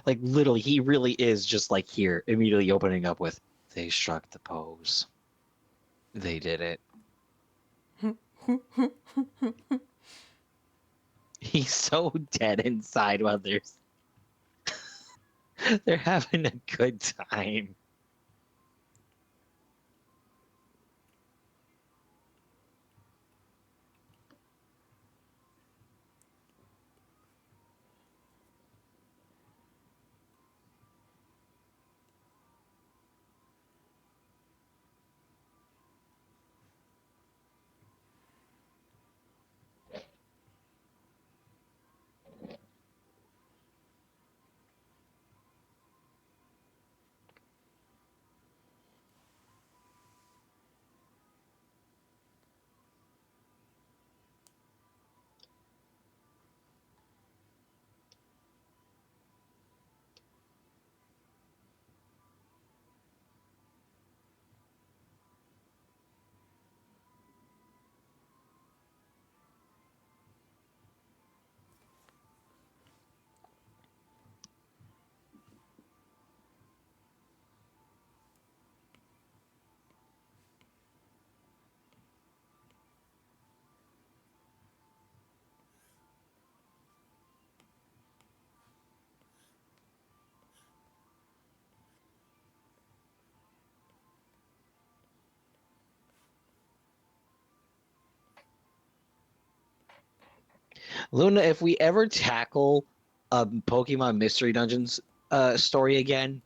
Like literally, he really is just like here, immediately opening up with, "They struck the pose. They did it." He's so dead inside while they're having a good time. Luna, if we ever tackle a Pokemon Mystery Dungeons story again,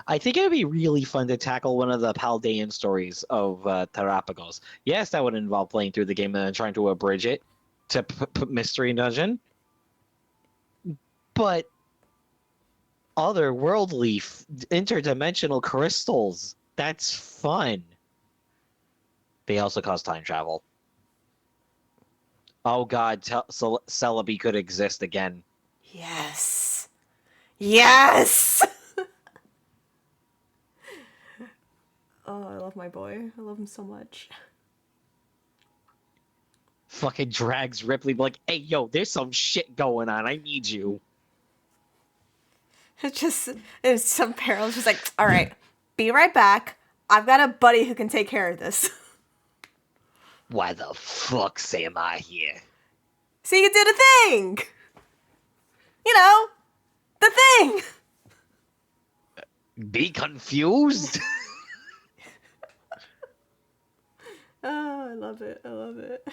I think it would be really fun to tackle one of the Paldean stories of Terrapagos. Yes, that would involve playing through the game and then trying to abridge it to Mystery Dungeon, but otherworldly, interdimensional crystals. That's fun. They also cause time travel. Oh God, Celebi could exist again. Yes. Yes! Oh, I love my boy. I love him so much. Fucking drags Ripley, like, hey, yo, there's some shit going on. I need you. It's just, it's some parallels. Just like, all right, be right back. I've got a buddy who can take care of this. Why the fuck am I here? So you did a thing! You know, the thing! Be confused? Oh, I love it. I love it.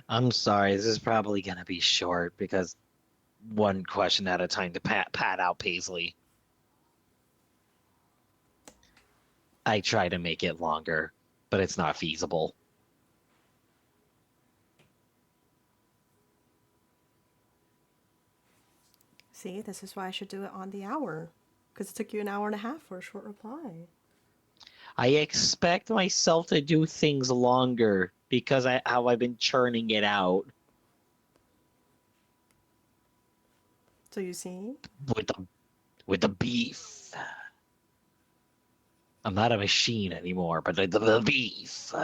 I'm sorry, this is probably gonna be short because one question at a time to pat out Paisley. I try to make it longer, but it's not feasible. See, this is why I should do it on the hour. Because it took you an hour and a half for a short reply. I expect myself to do things longer because I how I've been churning it out So you see? with the beef. I'm not a machine anymore, but the beef.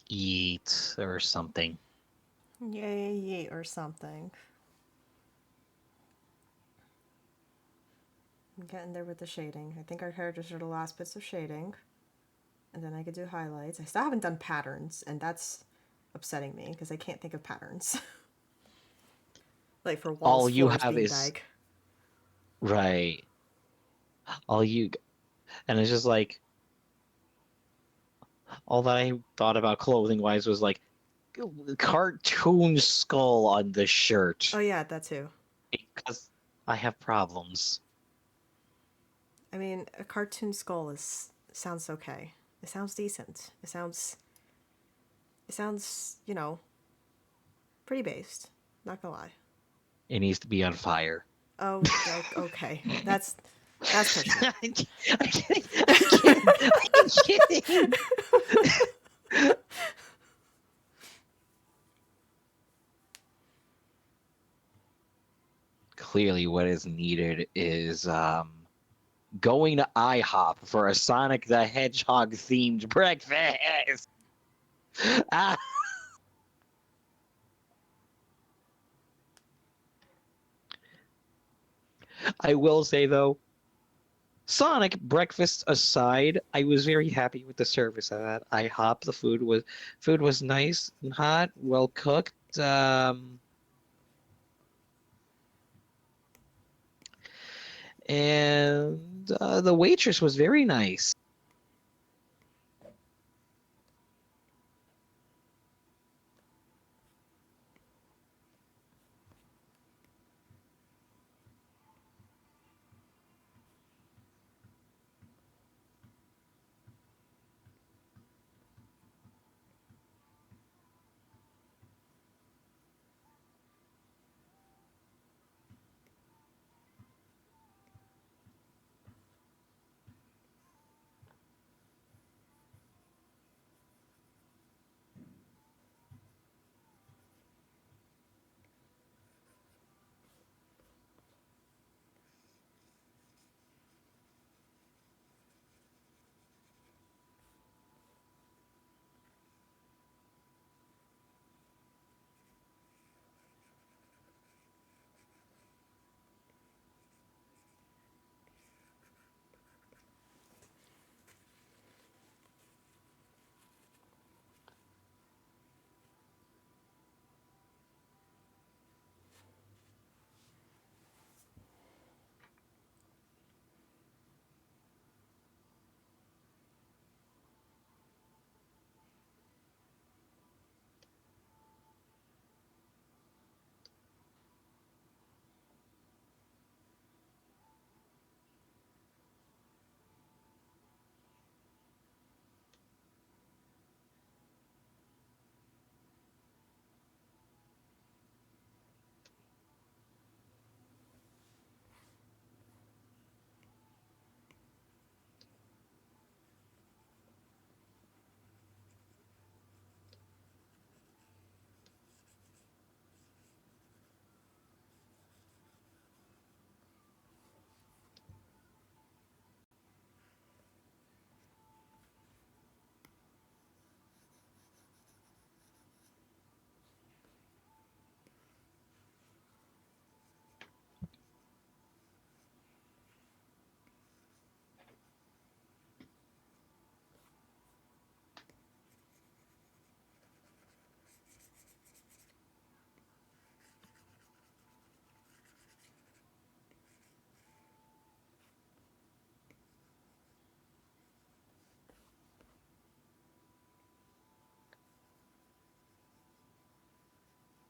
eat or something. Yay, or something. I'm getting there with the shading. I think our characters are the last bits of shading. And then I could do highlights. I still haven't done patterns, and that's upsetting me because I can't think of patterns. Like for walls, All you floors, have is beanbag. right. All you and it's just like all that I thought about clothing wise was like cartoon skull on the Oh shirt yeah, that too. because I have problems. I mean, a cartoon skull is sounds okay. It sounds decent. It sounds, pretty based. Not gonna lie. It needs to be on fire. Oh, okay. That's pushing it. I'm kidding. I'm kidding. I'm kidding. Clearly, what is needed is going to IHOP for a Sonic the Hedgehog themed breakfast. Ah, I will say though, Sonic breakfast aside, I was very happy with the service at IHOP. The food was nice and hot, well cooked. And the waitress was very nice.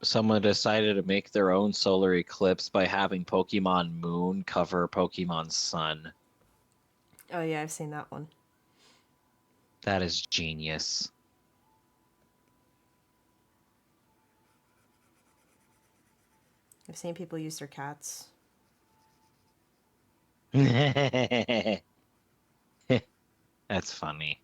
Someone decided to make their own solar eclipse by having Pokemon Moon cover Pokemon Sun. Oh yeah, I've seen that one. That is genius. I've seen people use their cats. That's funny.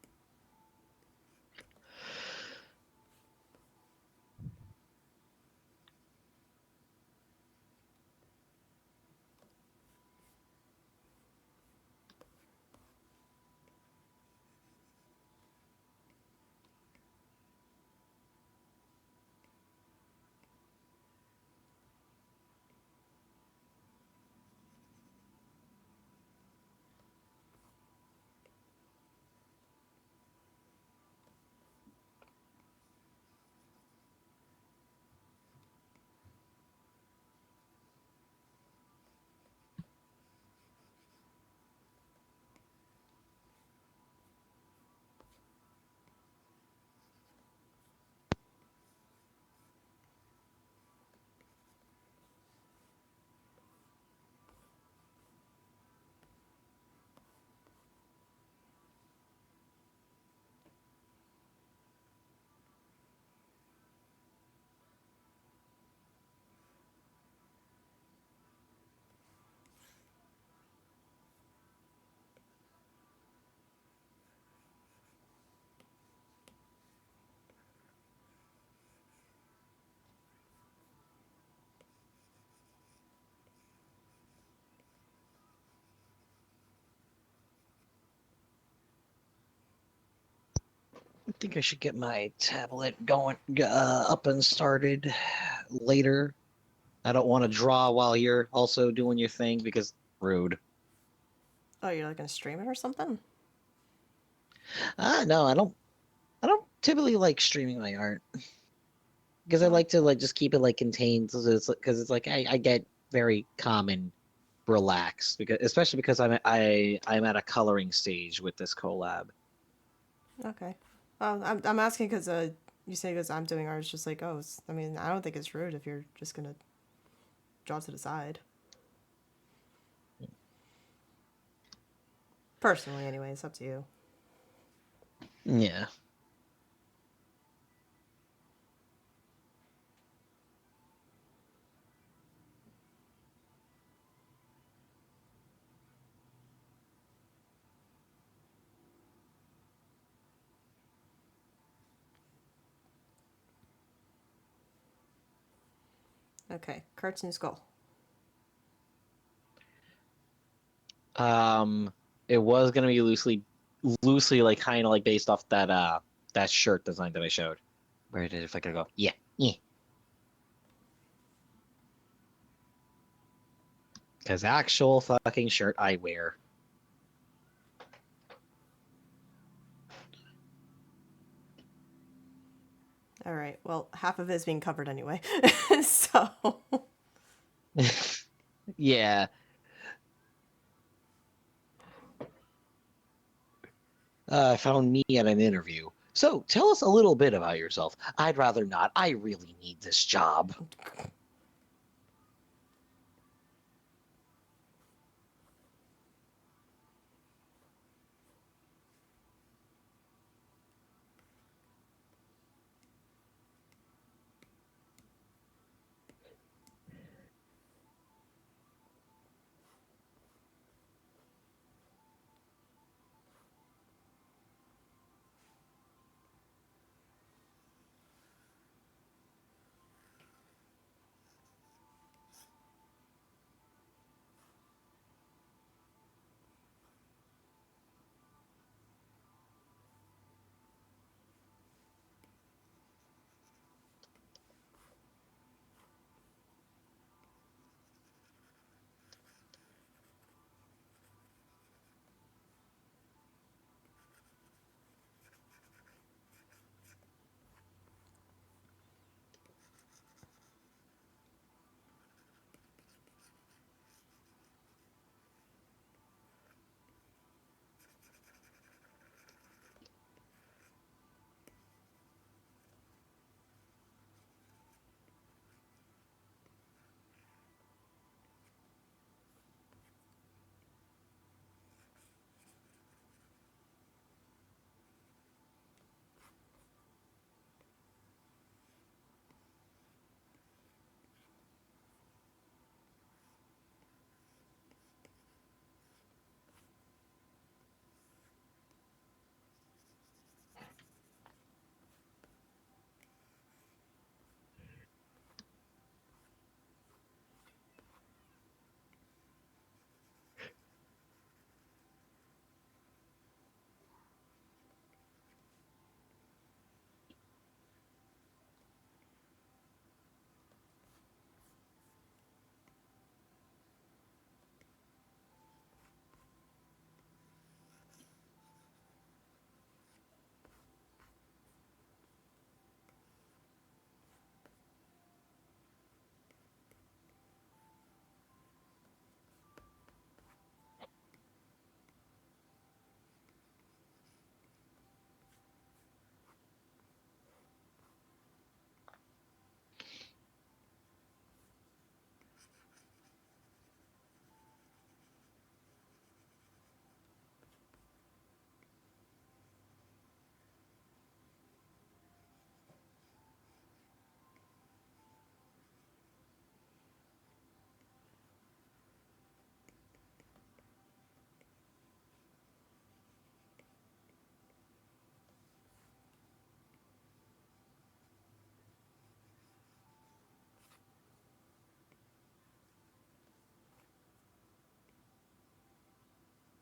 I think I should get my tablet going up and started later. I don't want to draw while you're also doing your thing because rude. Oh, you're like gonna stream it or something? No, I don't. I don't typically like streaming my art because I Oh, like to like just keep it like contained. So it's because it's like I get very calm and relaxed because especially because I'm at a coloring stage with this collab. okay. I'm asking because you say because I'm doing art. It's just like, oh, I mean, I don't think it's rude if you're just gonna draw to the side. Personally, anyway, it's up to you. Yeah. Okay, cartoon skull. Um, it was gonna be loosely like kind of like based off that shirt design that I showed. Where did if I could go? Yeah, yeah. Because actual fucking shirt I wear. All right. Well, half of it is being covered anyway. So, Yeah. I found me at an interview. So tell us a little bit about yourself. I'd rather not. I really need this job.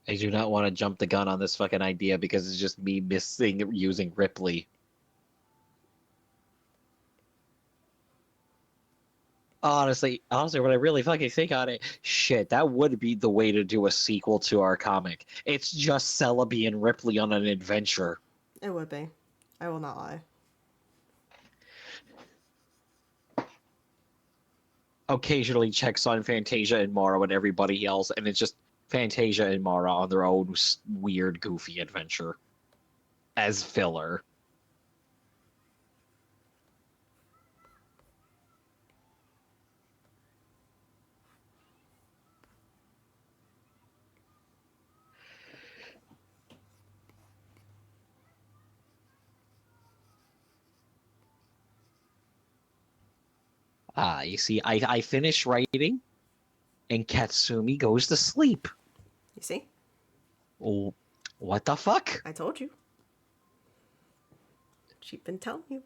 I do not want to jump the gun on this fucking idea because it's just me missing using Ripley. Honestly, when I really fucking think on it, shit, that would be the way to do a sequel to our comic. It's just Celebi and Ripley on an adventure. It would be. I will not lie. Occasionally checks on Fantasia and Mara and everybody else, and it's just Fantasia and Mara on their own weird, goofy adventure as filler. You see, I finish writing, and Katsumi goes to sleep. You see? Oh, what the fuck? I told you. She's been telling you.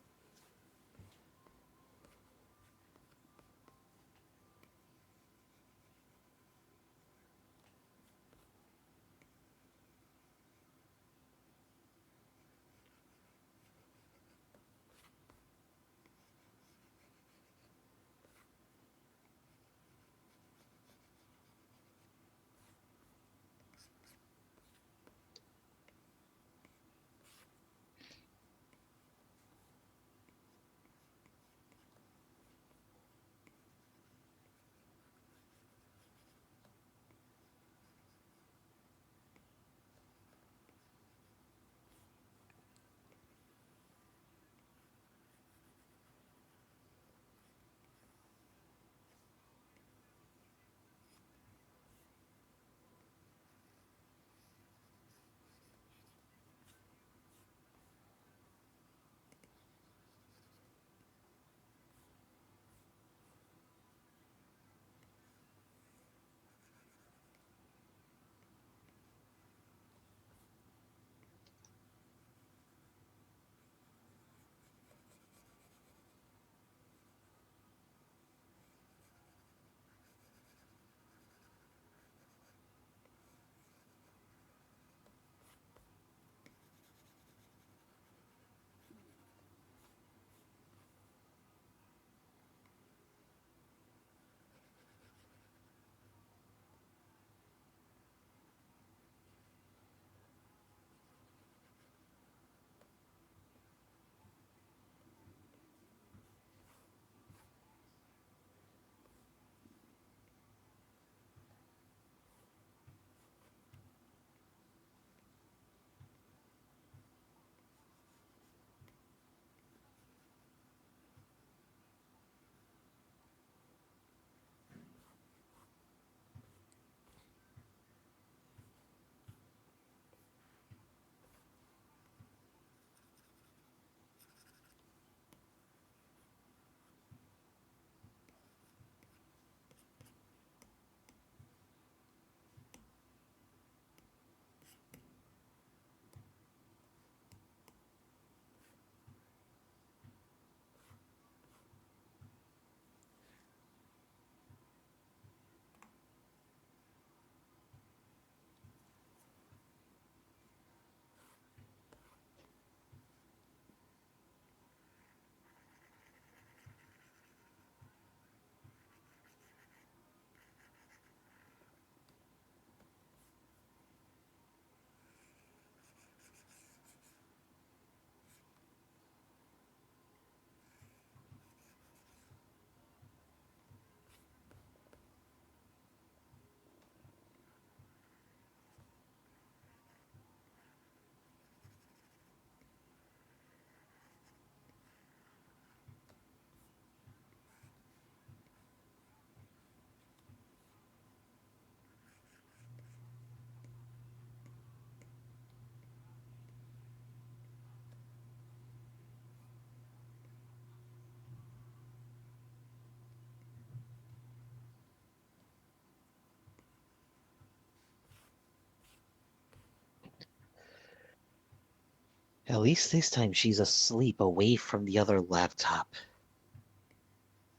At least this time she's asleep away from the other laptop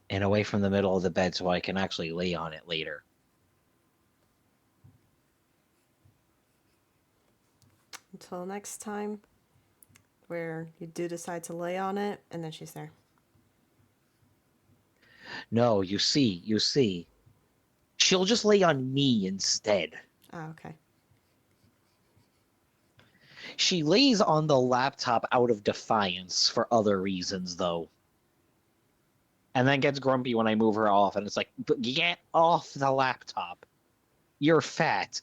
and away from the middle of the bed so I can actually lay on it later. until next time, where you do decide to lay on it, and then she's there. No, you see. She'll just lay on me instead. Oh, okay. She lays on the laptop out of defiance for other reasons, though. And then gets grumpy when I move her off, and it's like, but get off the laptop. You're fat.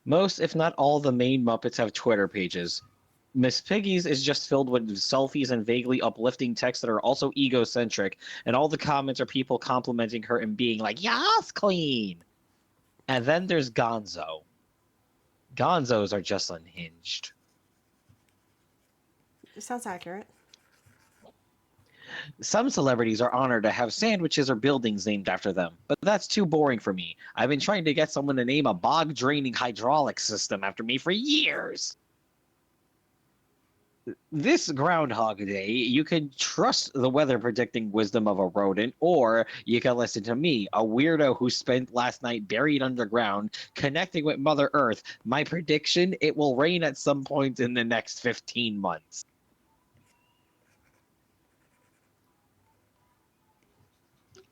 Most, if not all, the main Muppets have Twitter pages. Miss Piggy's is just filled with selfies and vaguely uplifting texts that are also egocentric, and all the comments are people complimenting her and being like, "Yas, queen!" And then there's Gonzo. Gonzos are just unhinged. It sounds accurate. Some celebrities are honored to have sandwiches or buildings named after them, but that's too boring for me. I've been trying to get someone to name a bog draining hydraulic system after me for years. This Groundhog Day, you can trust the weather predicting wisdom of a rodent, or you can listen to me, a weirdo who spent last night buried underground, connecting with Mother Earth. My prediction, it will rain at some point in the next 15 months.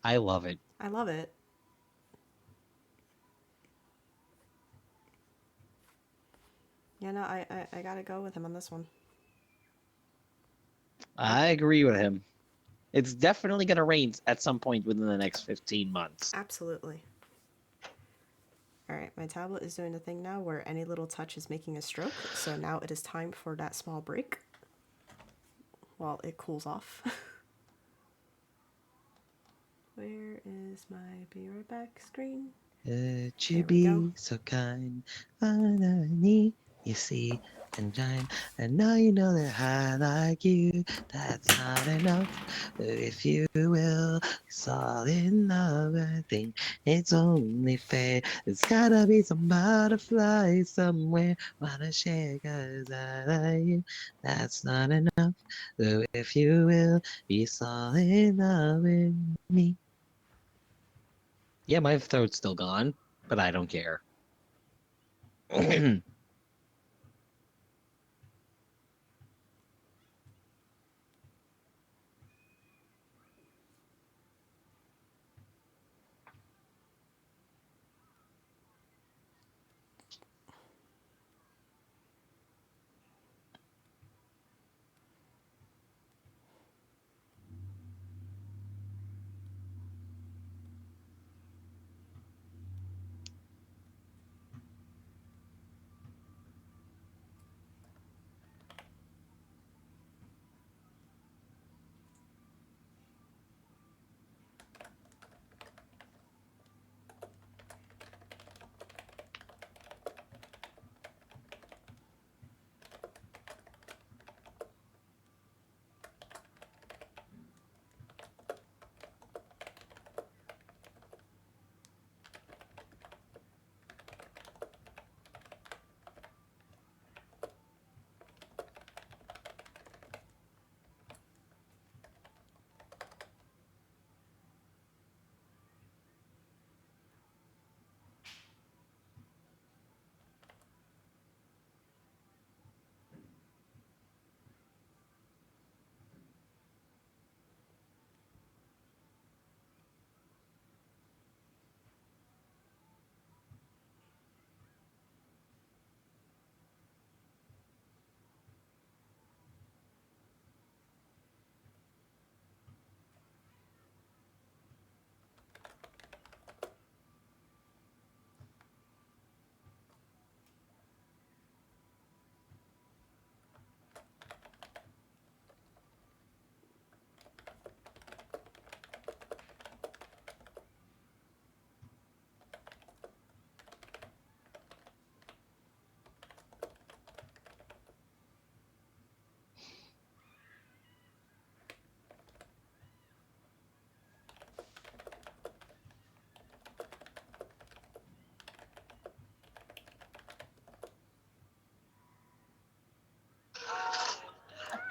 I love it. I love it. Yeah, no, I gotta go with him on this one. Yep, I agree with him. It's definitely going to rain at some point within the next 15 months. absolutely. All right, my tablet is doing the thing now where any little touch is making a stroke, so now it is time for that small break while it cools off. Where is my be right back screen? Could you There we go. be so kind? Underneath, you see, and shine. And now you know that I like you. That's not enough. If you will, it's all in love. I think it's only fair. There's gotta be some butterfly somewhere. Wanna share, cause I like you. That's not enough. So if you will, it's all in love with me. Yeah, my throat's still gone, but I don't care.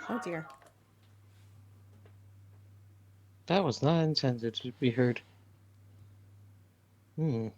Oh dear. That was not intended to be heard. Hmm.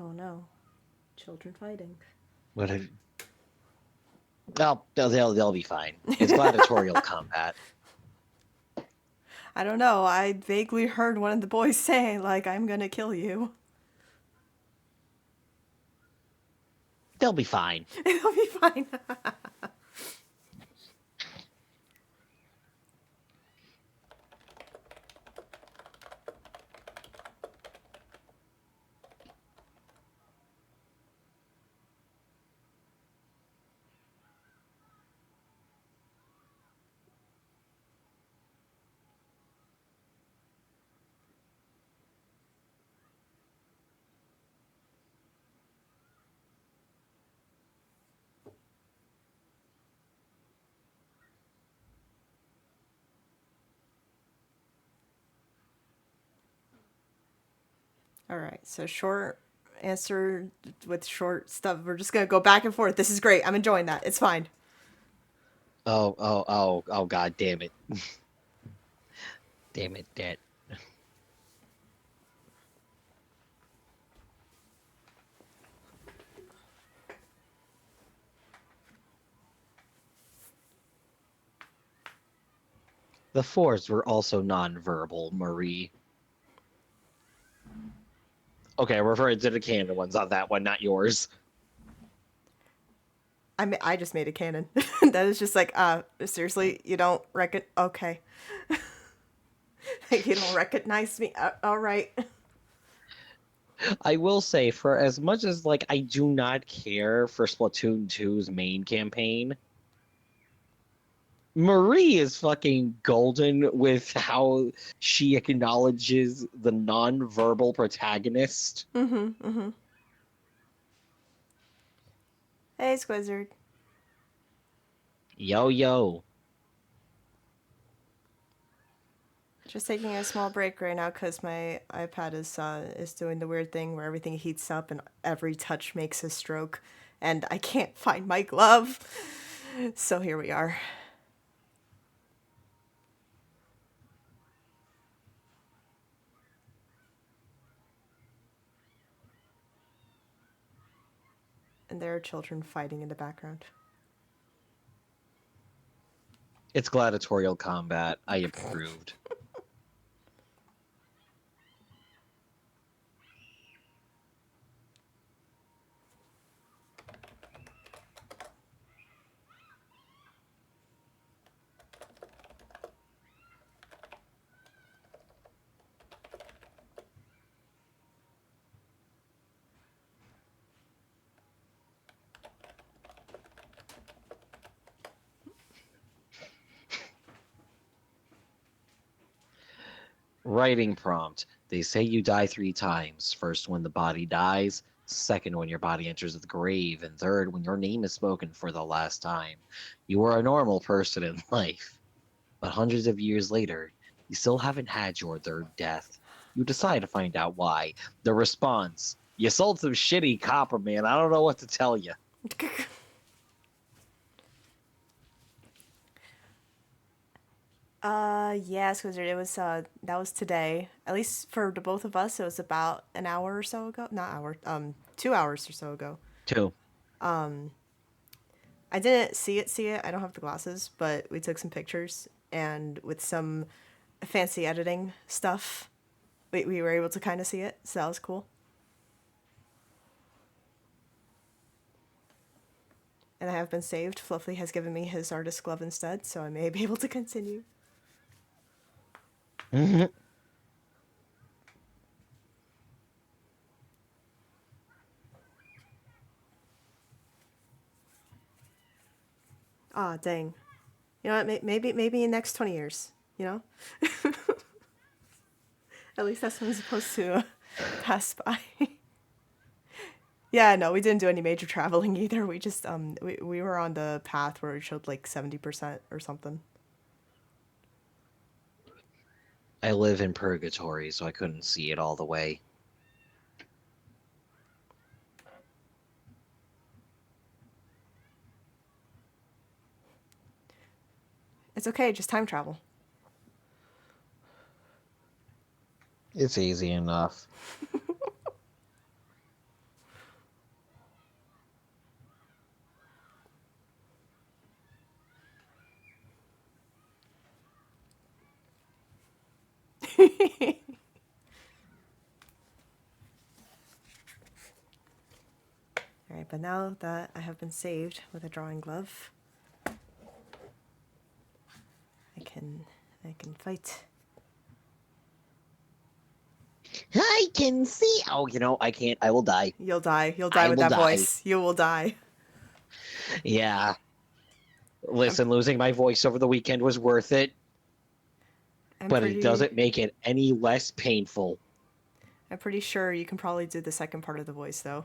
Oh no. Children fighting. What have? Well, they'll be fine. It's gladiatorial combat. I don't know. I vaguely heard one of the boys say, like, I'm gonna kill you. They'll be fine. It'll be fine. All right. So short answer with short stuff. We're just gonna go back and forth. This is great. I'm enjoying that. It's fine. Oh, God damn it. Damn it, Dad. The fours were also non-verbal, Marie. Okay, I'm referring to the canon ones on that one, not yours. I just made a canon. That is just like, seriously, you don't reckon? Okay. You don't recognize me? All right. I will say, for as much as like I do not care for Splatoon 2's main campaign, Marie is fucking golden with how she acknowledges the non-verbal protagonist. Mm-hmm. Mm-hmm. Hey, Squizzard. Yo yo. Just taking a small break right now because my iPad is doing the weird thing where everything heats up and every touch makes a stroke, and I can't find my glove. So here we are. And there are children fighting in the background. It's gladiatorial combat. I approved. Writing prompt. They say you die 3 times. First, when the body dies. Second, when your body enters the grave. And third, when your name is spoken for the last time. You are a normal person in life. But hundreds of years later, you still haven't had your third death. You decide to find out why. The response. You sold some shitty copper, man. I don't know what to tell you. Yes, because it was that was today. At least for the both of us, it was about an hour or so ago. Not hour, 2 hours or so ago. Two. I didn't see it. I don't have the glasses, but we took some pictures, and with some fancy editing stuff, we were able to kind of see it. So that was cool. And I have been saved. Fluffy has given me his artist glove instead, so I may be able to continue. Ah, dang. You know what? Maybe in the next 20 years. You know. At least that's when it's supposed to pass by. Yeah, no, we didn't do any major traveling either. We just we were on the path where it showed like 70% or something. I live in purgatory, so I couldn't see it all the way. It's okay, just time travel. It's easy enough. All right, but now that I have been saved with a drawing glove, I can I can fight. I can see. Oh, I can't. I will die. You'll die. You'll die I with will that die. voice. You will die. Yeah. I'm Listen, losing my voice over the weekend was worth it, I'm but it pretty doesn't make it any less painful. I'm pretty sure you can probably do the second part of the voice though.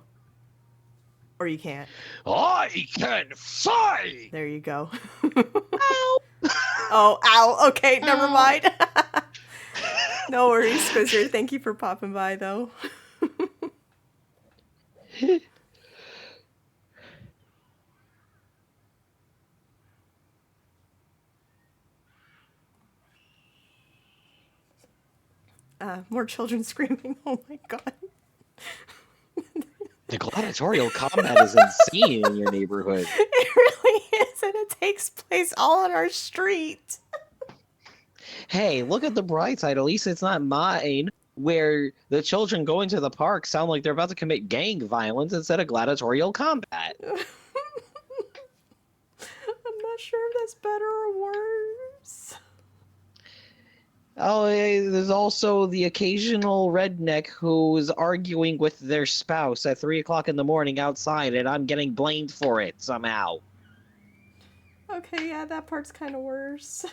Or you can't. I can fight! There you go. Ow! Oh, ow. Okay, never Ow! mind. No worries, Squizzer. Thank you for popping by though. More children screaming. Oh my god. The gladiatorial combat is insane in your neighborhood. It really is, and it takes place all on our street. Hey, look at the bright side. At least it's not mine, where the children going to the park sound like they're about to commit gang violence instead of gladiatorial combat. I'm not sure if that's better or worse. Oh, there's also the occasional redneck who's arguing with their spouse at 3 o'clock in the morning outside, and I'm getting blamed for it somehow. Okay, yeah, that part's kind of worse.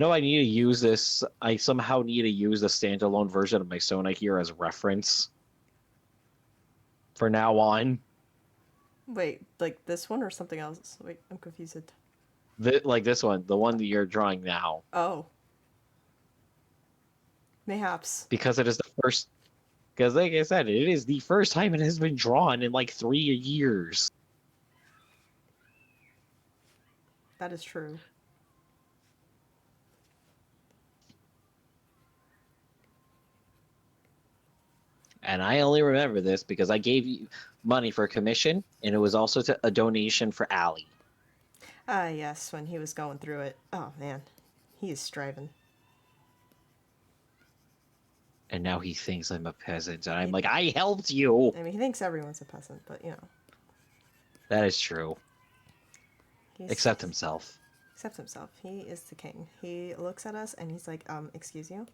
I need to use this. I somehow need to use the standalone version of my Sona here as reference for now on. Wait, like this one or something else? Wait, I'm confused. Like this one, the one that you're drawing now, Oh, mayhaps. because it is the first. Because, like I said, it is the first time it has been drawn in like 3 years. That is true. And I only remember this because I gave you money for a commission, and it was also a donation for Allie. Ah, yes, when he was going through it. Oh, man. He is striving. And now he thinks I'm a peasant, and I'm He, like, I helped you. I mean, he thinks everyone's a peasant, but, you know. That is true. He's, Except himself. Except himself. He is the king. He looks at us and he's like, excuse you?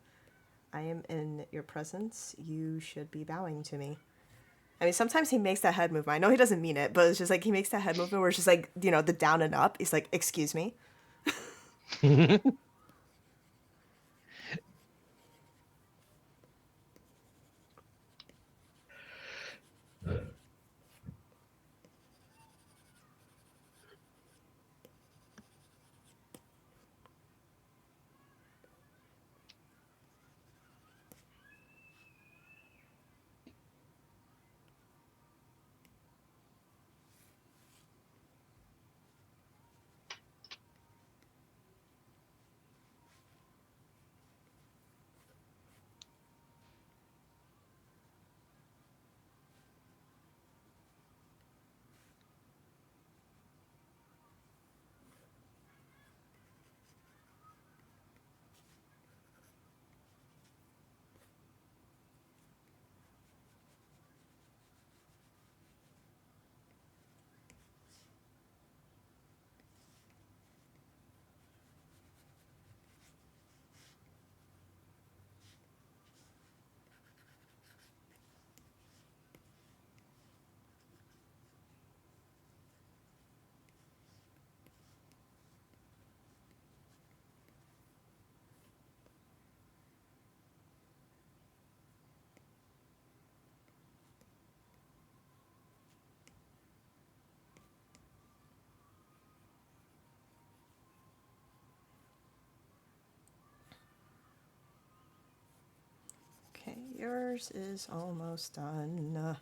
I am in your presence. You should be bowing to me. I mean, sometimes he makes that head movement. I know he doesn't mean it, but it's just like he makes that head movement where it's just like, the down and up. He's like, excuse me. yours is almost done.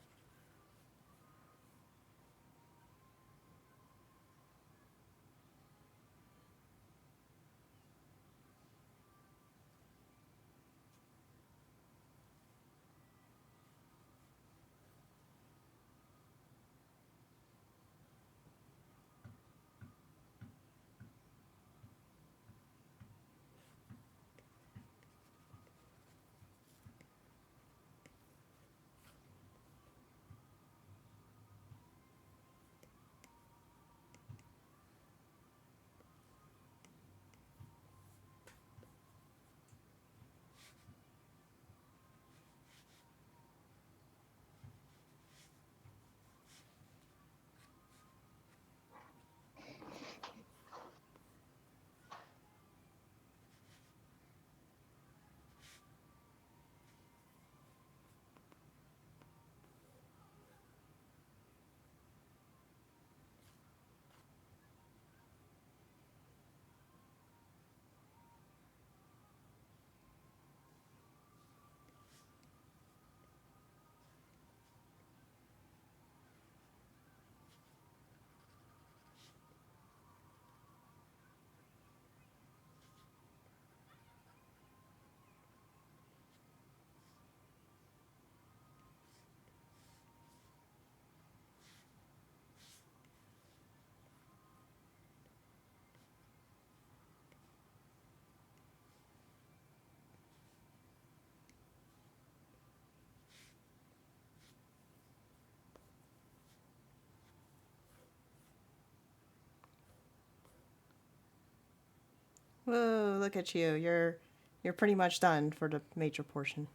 Whoa, look at you. You're pretty much done for the major portion.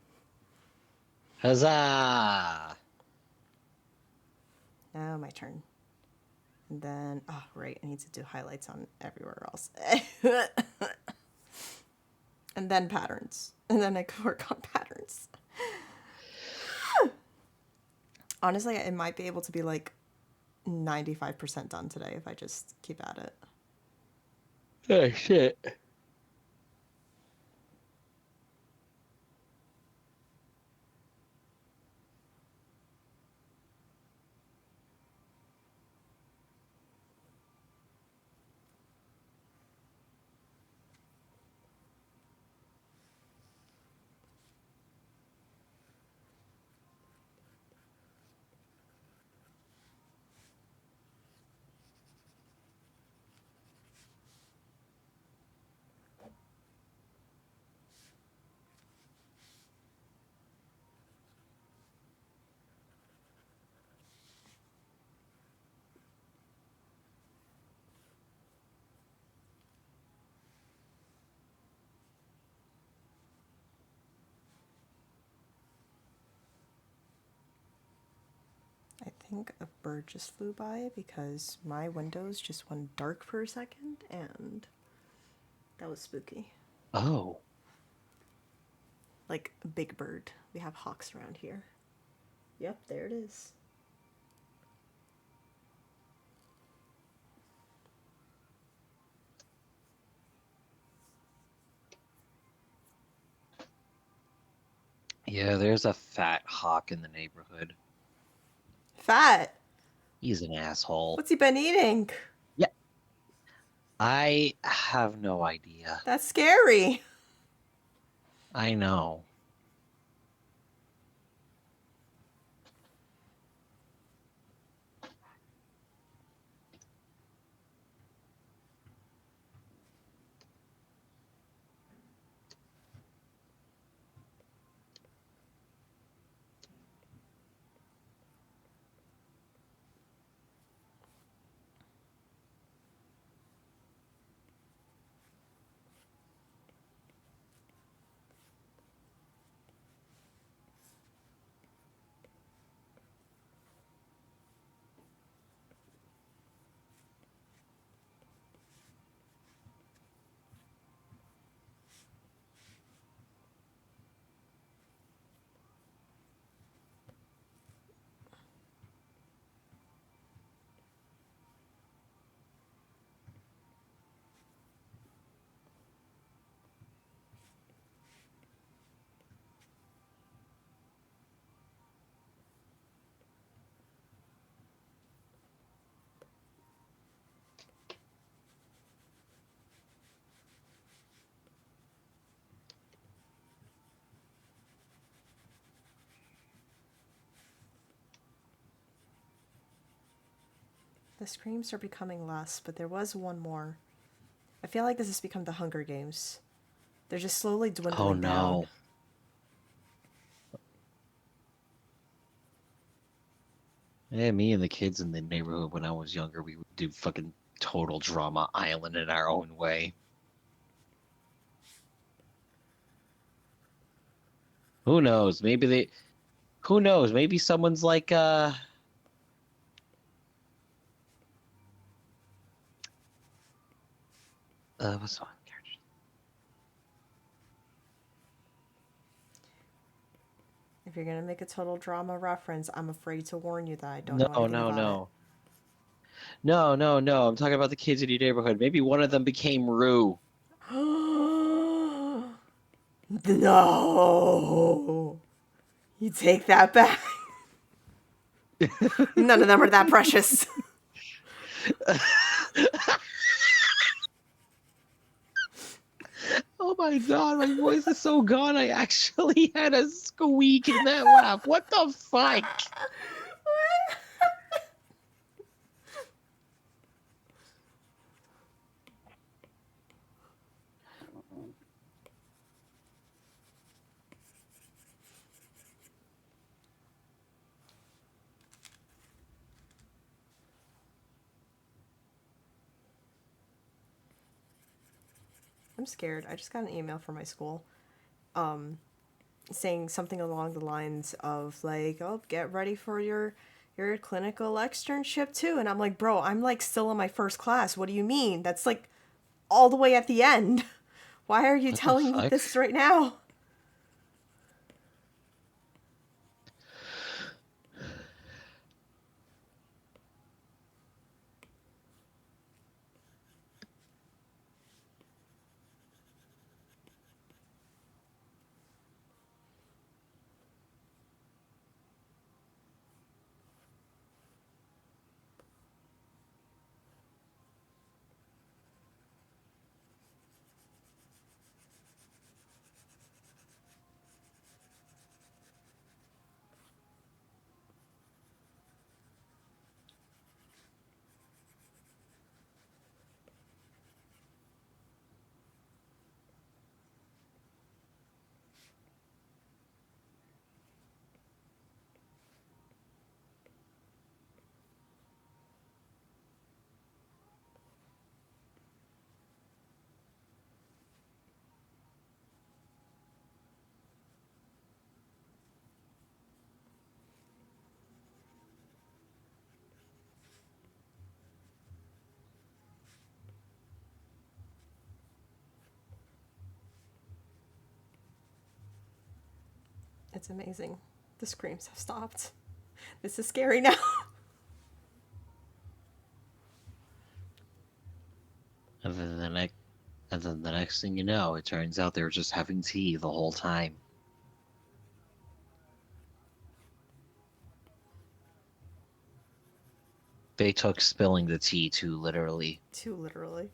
Huzzah! Now my turn. And then, oh, right, I need to do highlights on everywhere else. And then patterns. And then I could work on patterns. Honestly, it might be able to be like 95% done today if I just keep at it. Oh shit. I think a bird just flew by because my windows just went dark for a second and that was spooky. Oh. Like a big bird. We have hawks around here. Yep, there it is. Yeah, there's a fat hawk in the neighborhood. Fat! He's an asshole. What's he been eating? Yeah, I have no idea. That's scary. I know. The screams are becoming less, but there was one more. I feel like this has become the Hunger Games. They're just slowly Oh dwindling down. no. Yeah, me and the kids in the neighborhood when I was younger, we would do fucking total drama island in our own way. Who knows? Who knows? Maybe someone's like, what's the one character? If you're gonna make a total drama reference, I'm afraid to warn you that I don't No, know anything no, about it. no. No, no, no. I'm talking about the kids in your neighborhood. Maybe one of them became Rue. No! You take that back. None of them are that precious. Oh my God, my voice is so gone. I actually had a squeak in that laugh. What the fuck? I'm scared. I just got an email from my school saying something along the lines of like, "Oh, get ready for your clinical externship too." And I'm like, "Bro, I'm like still in my first class. What do you mean? That's like all the way at the end. Why are you What the telling me fuck? this right now?" It's amazing. The screams have stopped. This is scary now. And then the next thing you know, it turns out they were just having tea the whole time. They took spilling the tea too literally. Too literally.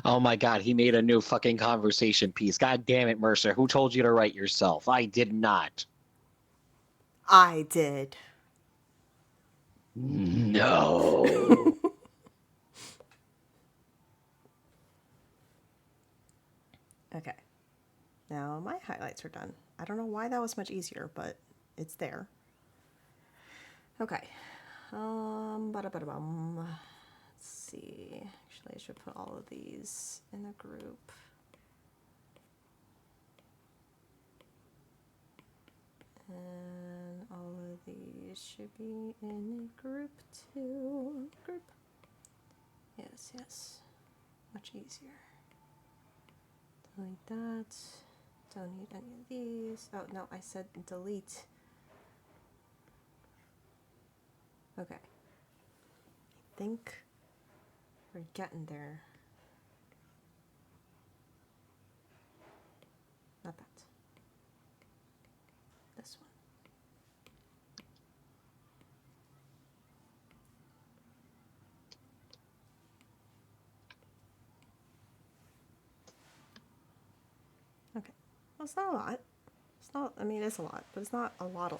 Oh my God, he made a new fucking conversation piece. God damn it, Mercer. Who told you to write yourself? I did not. I did. No. Okay. Now my highlights are done. I don't know why that was much easier, but it's there. Okay. Ba-da-ba-da-bum. Let's see. Actually, I should put all of these in a group. And all of these should be in a group too. Group. Yes, yes. Much easier. Delete that. Don't need any of these. Oh, no, I said delete. Okay. I think we're getting there. Not that. This one. Okay. Well, it's not a lot. It's not, I mean, it's a lot, but it's not a lot.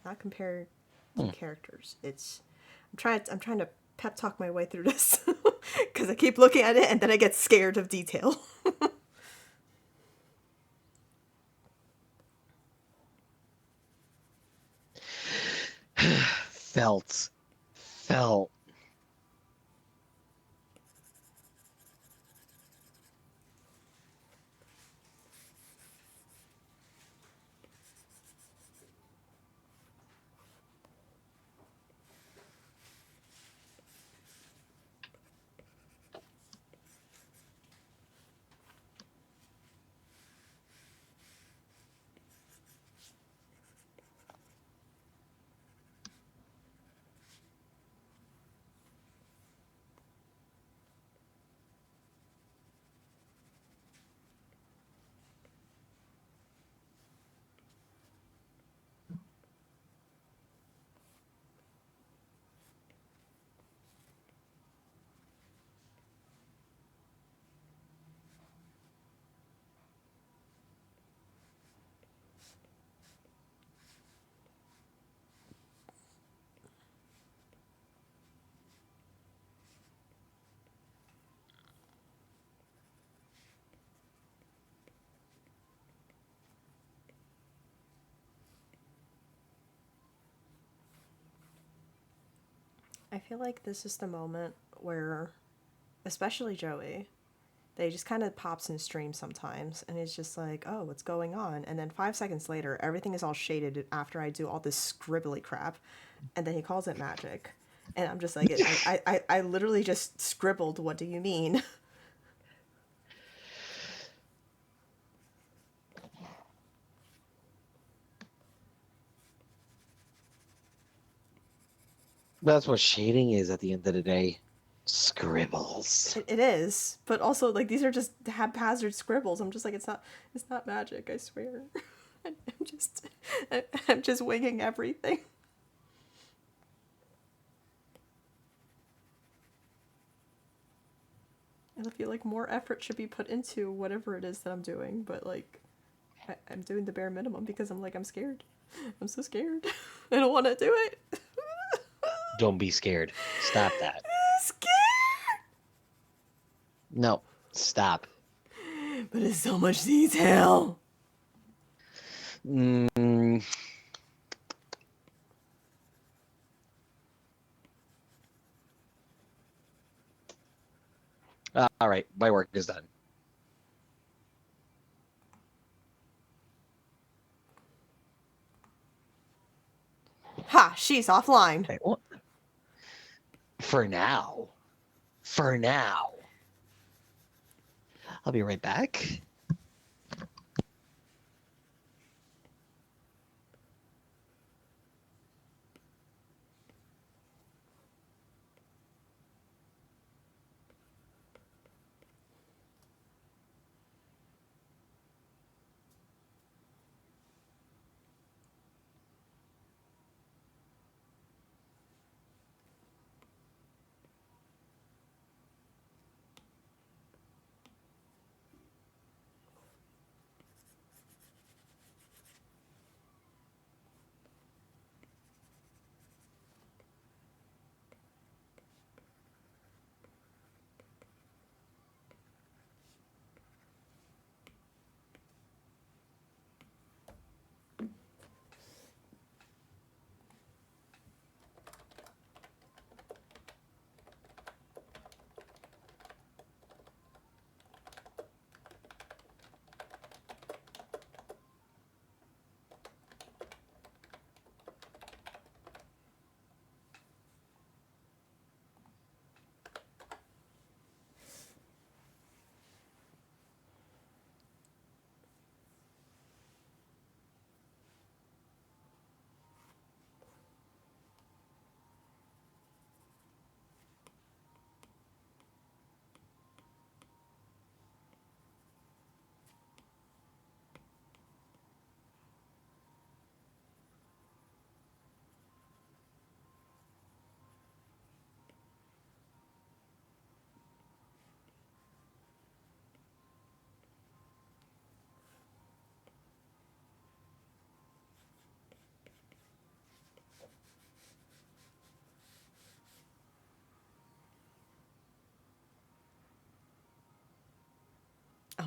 Not compared to Hmm. characters. I'm trying to pep talk my way through this because I keep looking at it and then I get scared of detail. Felt. Felt. I feel like this is the moment where, especially Joey, they just kind of pops in stream sometimes and it's just like, oh, what's going on? And then 5 seconds later, everything is all shaded after I do all this scribbly crap. And then he calls it magic. And I'm just like, I literally just scribbled, what do you mean? That's what shading is at the end of the day. Scribbles. It is. But also, like, these are just haphazard scribbles. I'm just like, it's not magic, I swear. I'm just, I'm just winging everything. And I feel like more effort should be put into whatever it is that I'm doing, but like I'm doing the bare minimum because I'm like I'm scared. I'm so scared. I don't want to do it. Don't be scared. Stop that. Scared. No. Stop. But it's so much detail. Mm. All right. My work is done. Ha, she's offline. Okay, well, for now. For now. I'll be right back.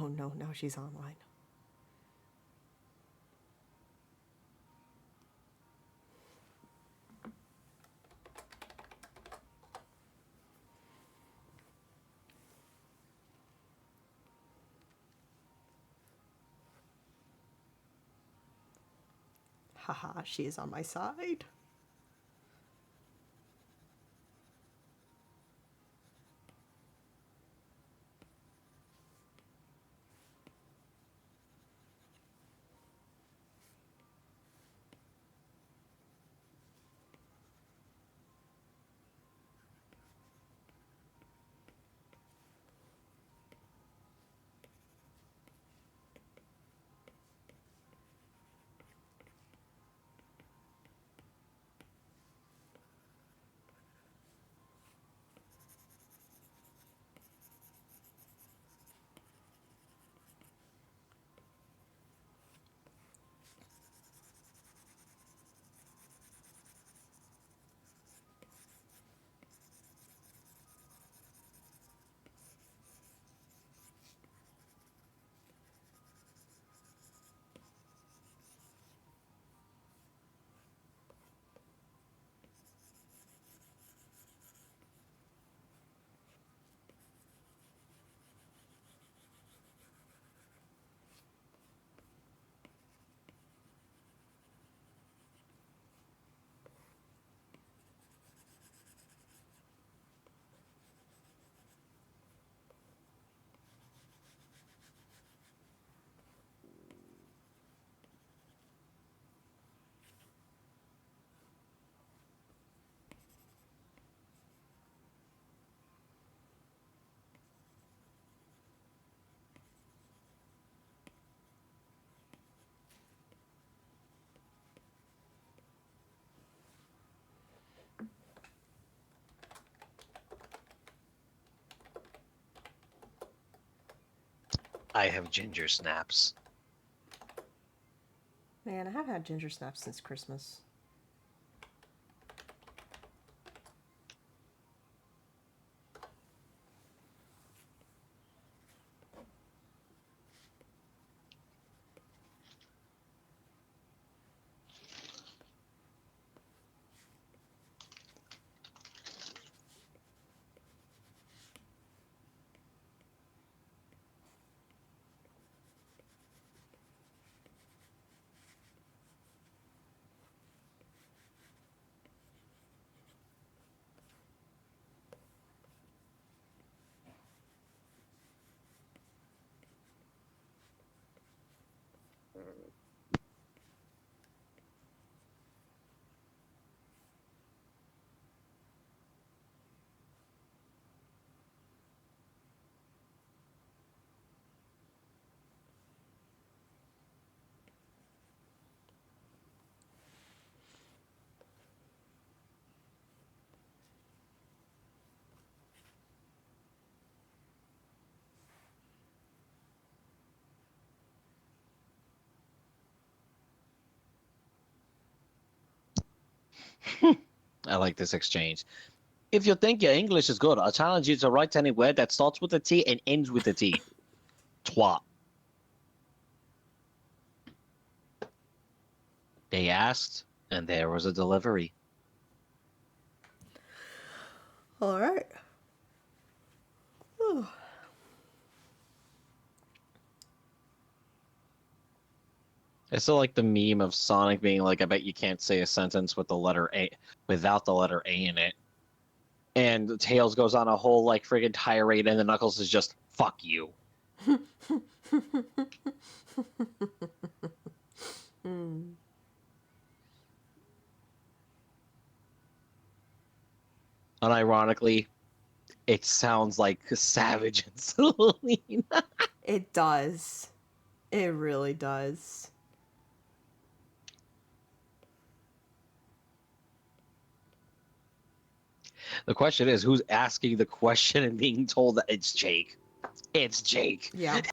Oh no, now she's online. Haha, she is on my side. I have ginger snaps. Man, I have had ginger snaps since Christmas. I like this exchange. If you think your English is good, I challenge you to write any word that starts with a T and ends with a T. Twat. They asked, and there was a delivery. All right. Whew. It's still like the meme of Sonic being like, I bet you can't say a sentence with the letter A without the letter A in it. And Tails goes on a whole like friggin' tirade, and the Knuckles is just fuck you. Mm. Unironically, it sounds like Savage and Celine. It does. It really does. The question is, who's asking the question and being told that it's Jake? It's Jake. Yeah. Let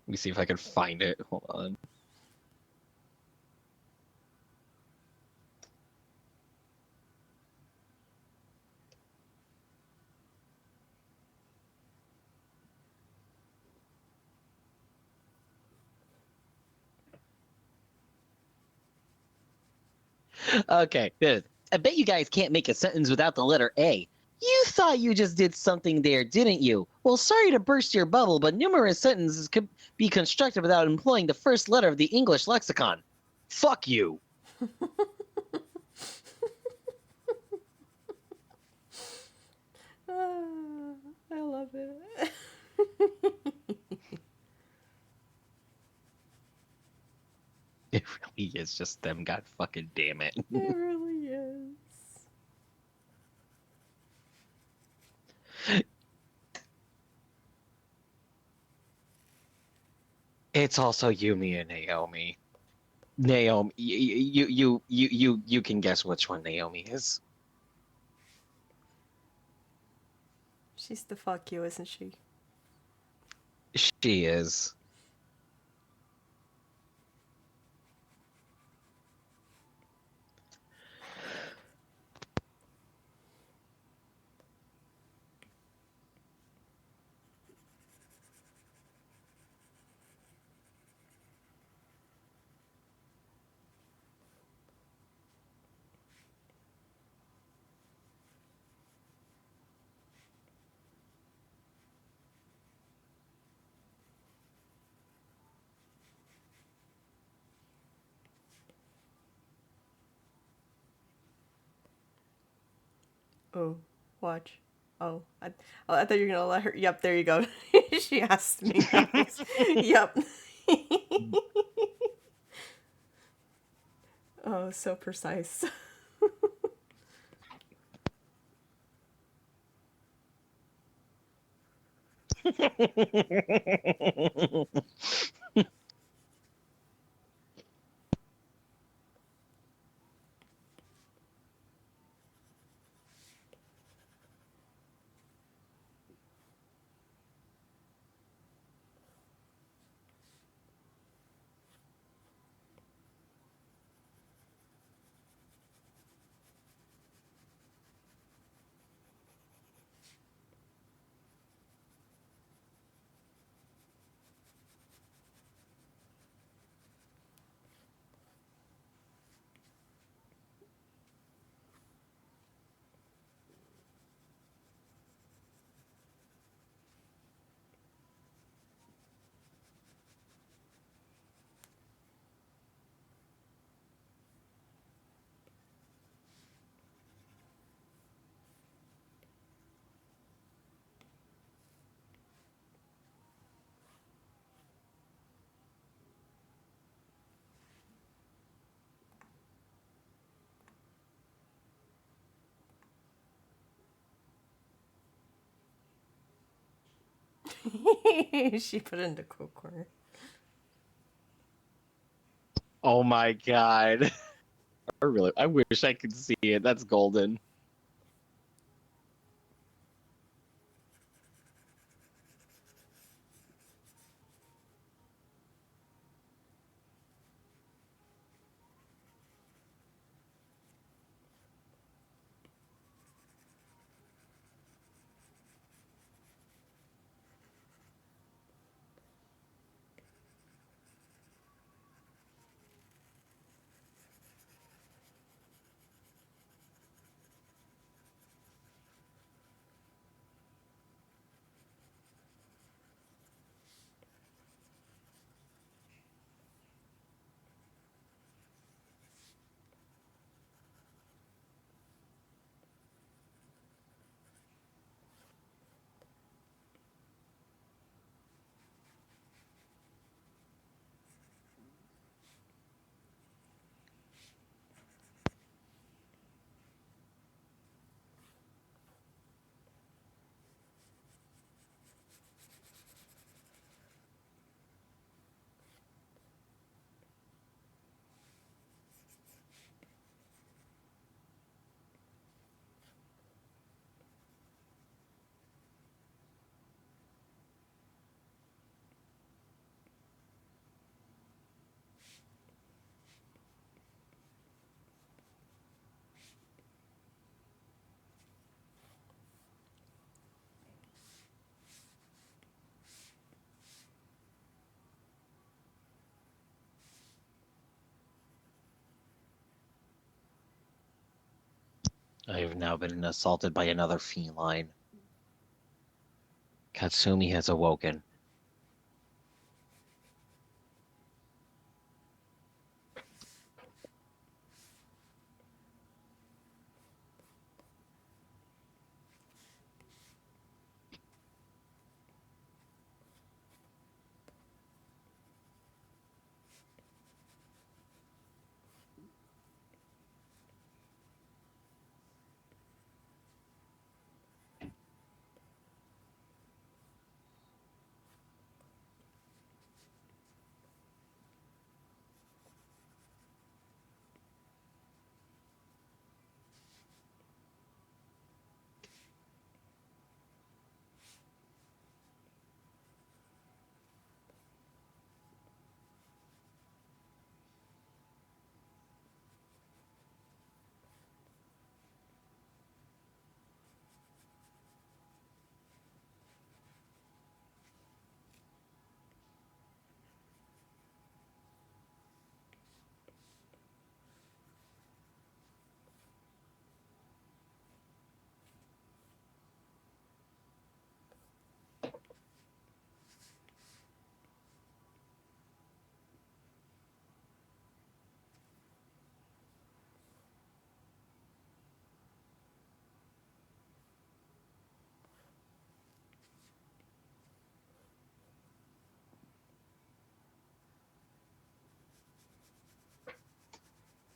me see if I can find it. Hold on. Okay, good. I bet you guys can't make a sentence without the letter A. You thought you just did something there, didn't you? Well, sorry to burst your bubble, but numerous sentences could be constructed without employing the first letter of the English lexicon. Fuck you. Ah, I love it. It really is just them, god fucking damn it. It really is. It's also Yumi and Naomi. Naomi, you can guess which one Naomi is. She's the fuck you, isn't she? She is. Oh, watch. I thought you were gonna let her. Yep, there you go. She asked me. Nice. Yep. Oh, so precise. She put it in the quote corner. Oh my god. I wish I could see it. That's golden. I have now been assaulted by another feline. Katsumi has awoken.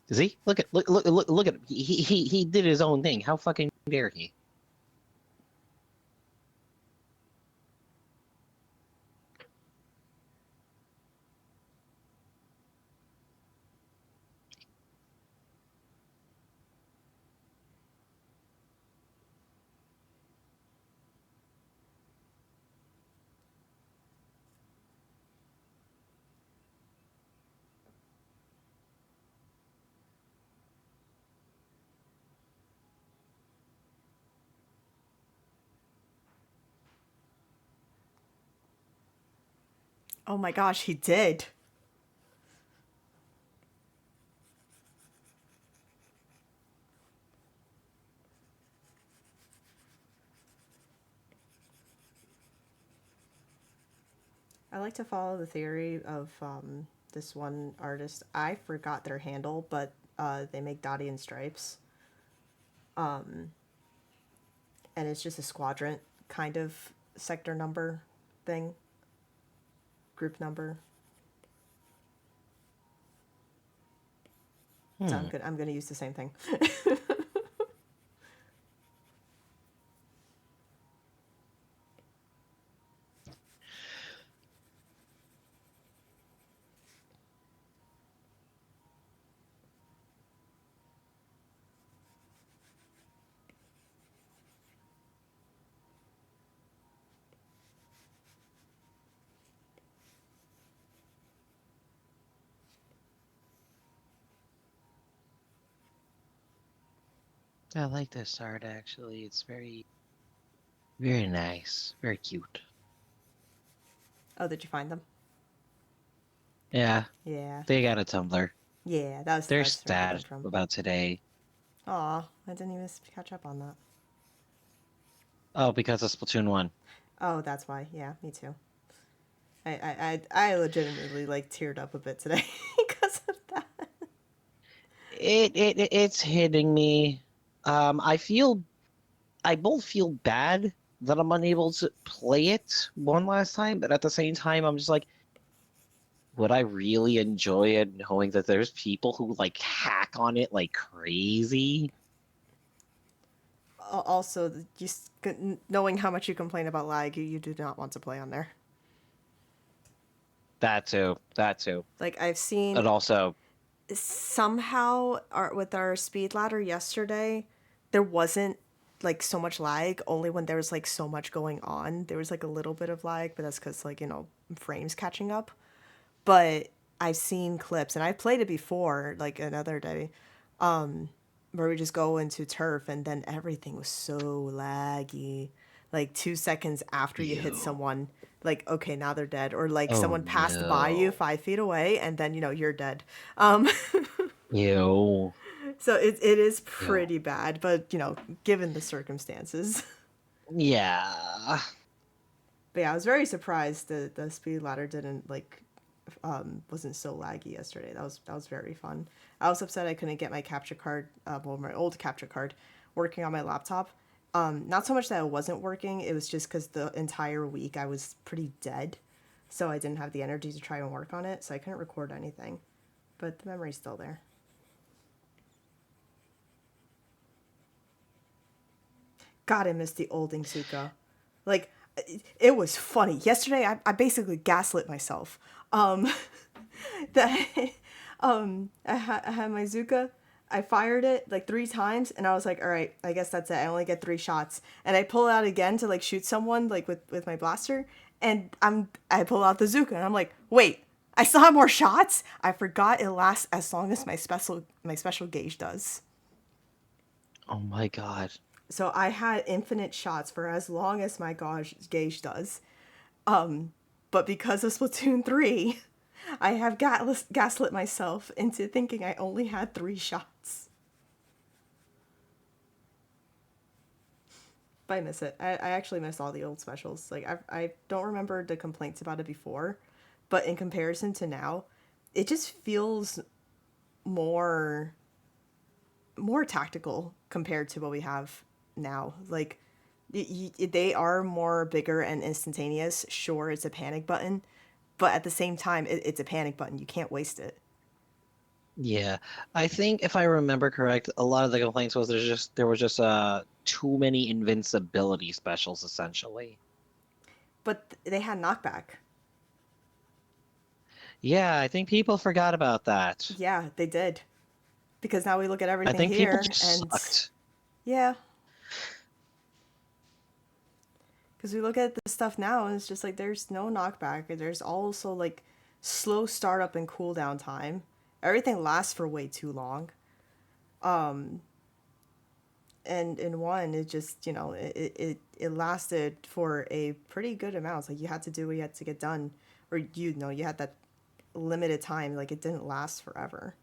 Does he? Look at him. He did his own thing. How fucking dare he? Oh my gosh, he did. I like to follow the theory of this one artist. I forgot their handle, but they make Dottie and Stripes. And it's just a squadron kind of sector number thing, group number. So Hmm. I'm gonna use the same thing. I like this art actually. It's very nice, very cute. Oh, did you find them? Yeah, Yeah, they got a Tumblr. yeah. They're That's where I get them sad from. about today. Aw, I didn't even catch up on that. Oh, because of Splatoon 1. Oh, that's why. Yeah, me too. I legitimately like teared up a bit today because of that. It's hitting me. I feel I both feel bad that I'm unable to play it one last time, but at the same time, I'm just like, would I really enjoy it knowing that there's people who like hack on it like crazy? Also, just knowing how much you complain about lag, you do not want to play on there. That too, that too. Like I've seen And also, somehow with our speed ladder yesterday, there wasn't like so much lag. Only when there was like so much going on, there was like a little bit of lag, but that's because like frames catching up. But I've seen clips and I've played it before, like another day, where we just go into turf and then everything was so laggy. Like 2 seconds after you hit ew. someone, like okay, now they're dead, or like Oh someone passed by you no. 5 feet away and then you're dead. Um, Ew. So it is Yeah. pretty bad, but given the circumstances. Yeah. But yeah, I was very surprised the speed ladder didn't wasn't so laggy yesterday. That was very fun. I was upset I couldn't get my capture card, well, my old capture card, working on my laptop. Not so much that it wasn't working. It was just because the entire week I was pretty dead, so I didn't have the energy to try and work on it. So I couldn't record anything. But the memory's still there. God, I miss the old Ingsuka. Like, it was funny. Yesterday, I basically gaslit myself. Um, that I had my Zuka. I fired it like 3 times, and I was like, all right, I guess that's it. I only get 3 shots, and I pull it out again to like shoot someone like with my blaster, and I pull out the Zuka, and I'm like, wait, I still have more shots. I forgot it lasts as long as my special gauge does. Oh my God. So I had infinite shots for as long as my gauge does. But because of Splatoon 3, I have gaslit myself into thinking I only had 3 shots. But I miss it. I actually miss all the old specials. Like, I don't remember the complaints about it before, but in comparison to now, it just feels more more tactical compared to what we have now. Like, they are more bigger and instantaneous. Sure, it's a panic button, but at the same time, it's a panic button. You can't waste it. Yeah. I think if I remember correct, a lot of the complaints was there was just too many invincibility specials essentially. But they had knockback. Yeah, I think people forgot about that. Yeah, they did. Because now we look at I everything think people here, just and sucked. yeah, because we look at the stuff now, and it's just like there's no knockback. There's also like slow startup and cooldown time. Everything lasts for way too long. And in one, it just it lasted for a pretty good amount. Like, you had to do what you had to get done, or you had that limited time. Like, it didn't last forever.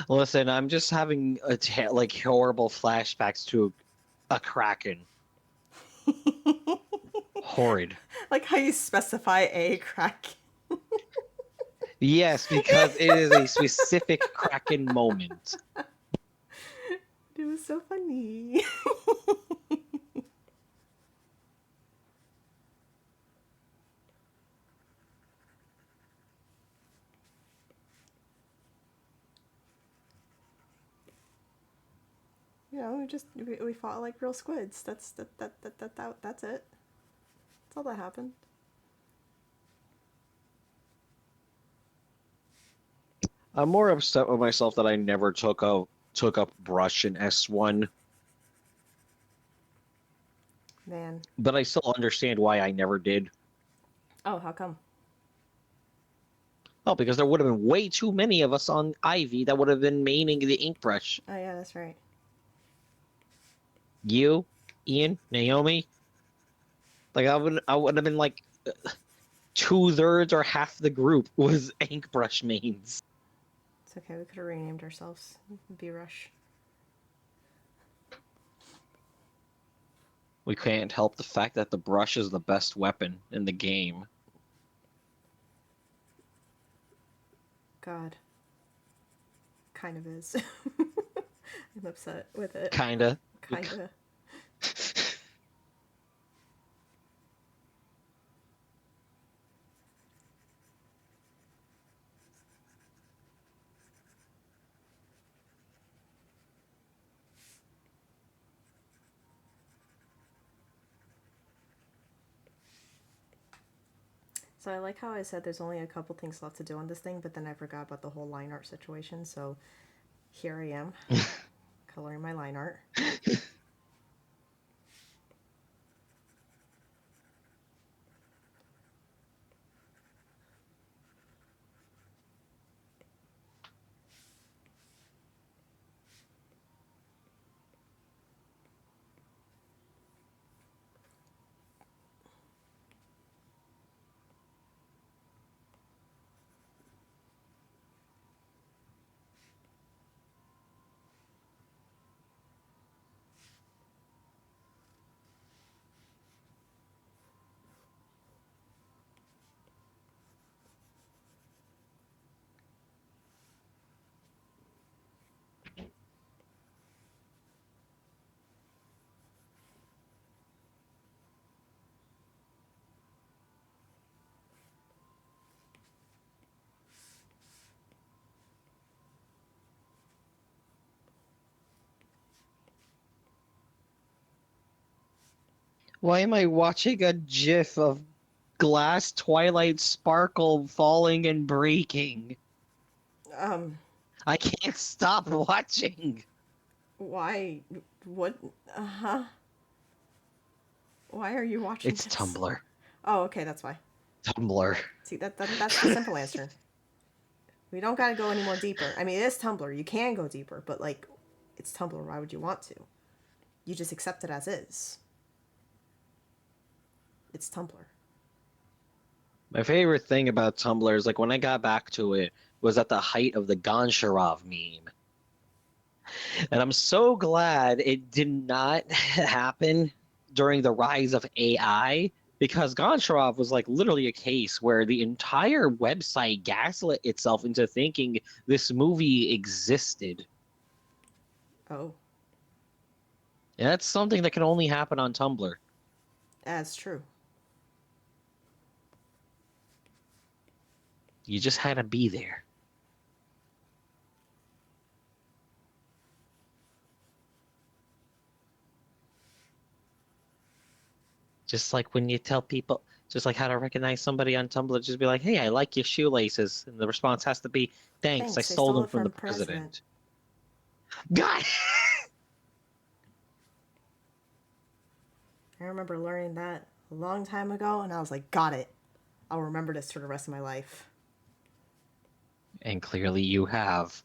Listen, I'm just having like horrible flashbacks to a Kraken. Horrid. Like how you specify a crack. Yes, because it is a specific Kraken moment. It was so funny. We fought like real squids. That's it. That's all that happened. I'm more upset with myself that I never took up brush in S1, Man. but I still understand why I never did. Oh, how come? Oh, because there would have been way too many of us on Ivy that would have been maining the ink brush. Oh yeah, that's right. You, Ian, Naomi, like I would have been like 2/3 or half the group was ink brush mains. It's okay. We could have renamed ourselves. B Rush. We can't help the fact that the brush is the best weapon in the game. God, kind of is. I'm upset with it. Kinda. Kinda. So I like how I said there's only a couple things left to do on this thing, but then I forgot about the whole line art situation. So here I am, coloring my line art. Why am I watching a GIF of glass Twilight sparkle falling and breaking? Um, I can't stop watching. why? What? Uh huh. Why are you watching It's this? Tumblr. Oh, okay, that's why. Tumblr. See, that's the simple answer. We don't gotta go any more deeper. I mean, it is Tumblr. You can go deeper, but like, it's Tumblr. Why would you want to? You just accept it as is. It's Tumblr. My favorite thing about Tumblr is like when I got back to it was at the height of the Goncharov meme. And I'm so glad it did not happen during the rise of AI because Goncharov was like literally a case where the entire website gaslit itself into thinking this movie existed. Oh, And that's something that can only happen on Tumblr. that's true. You just had to be there. Just like when you tell people, just like how to recognize somebody on Tumblr, just be like, hey, I like your shoelaces. And the response has to be, thanks, I Thanks. I stole stole them it from the from President. president. God! I remember learning that a long time ago, and I was like, got it. I'll remember this for the rest of my life. And clearly you have.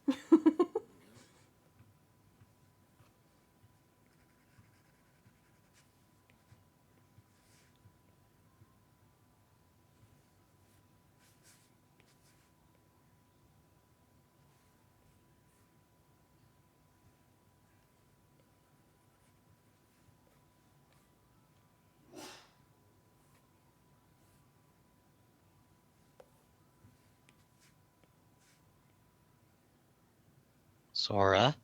Sora.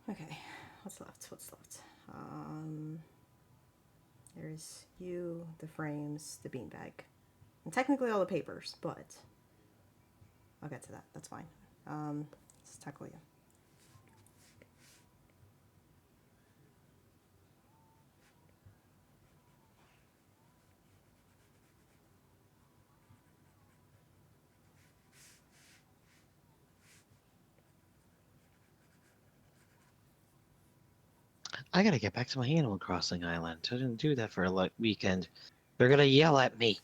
Okay, what's left? What's left? Um, there's you, the frames, the beanbag, and technically all the papers, but I'll get to that. That's fine. Let's tackle you. I gotta get back to my Animal Crossing island. I didn't do that for a weekend. They're gonna yell at me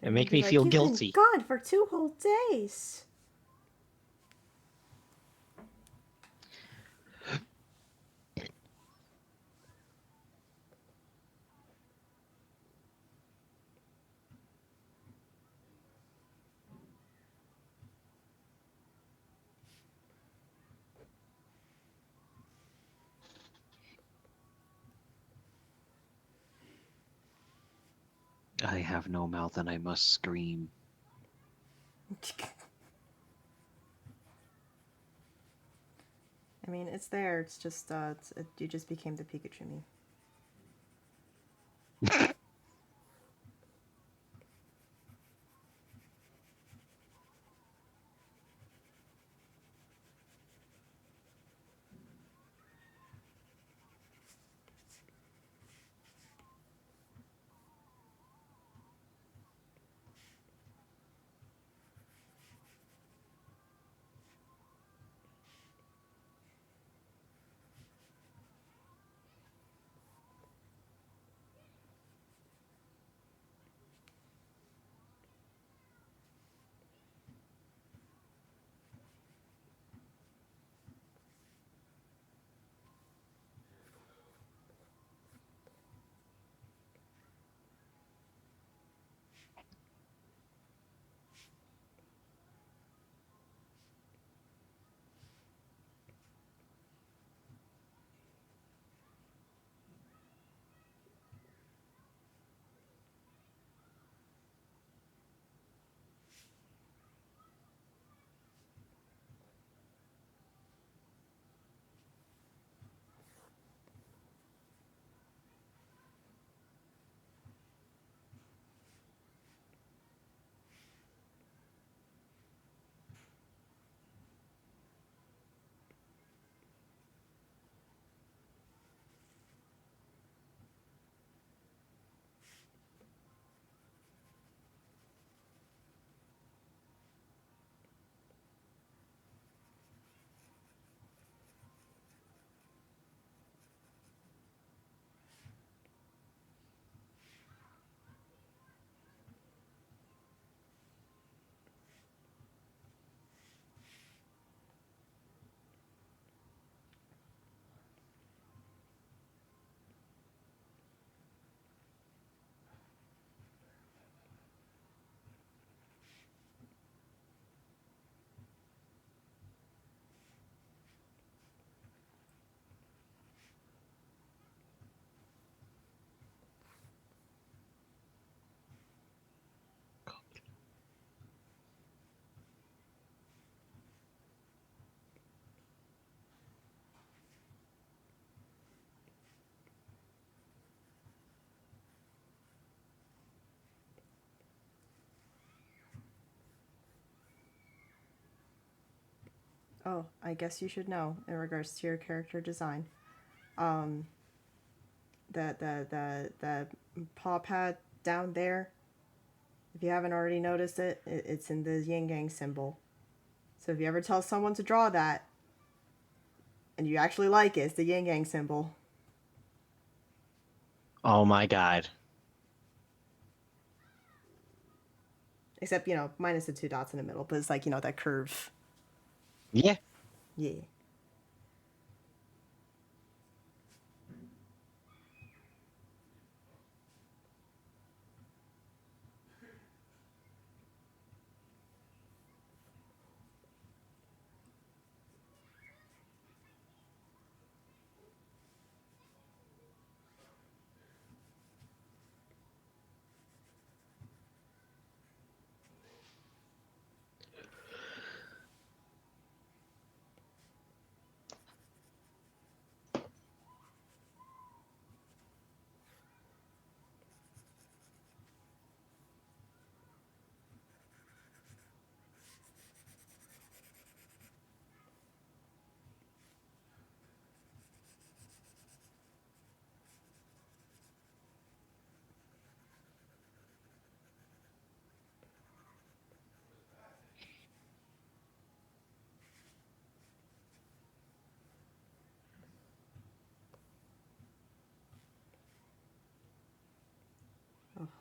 They're and gonna make be me like, feel "You've been guilty. gone for 2 whole days." I have no mouth and I must scream. mean, it's there. It's just you just became the Pikachu me. Oh, I guess you should know in regards to your character design. Um, the paw pad down there. If you haven't already noticed it's in the yin yang symbol. So if you ever tell someone to draw that, and you actually like it, it's the yin yang symbol. Oh my god. Except, minus the two dots in the middle, but it's like, that curve. Yeah. Yeah.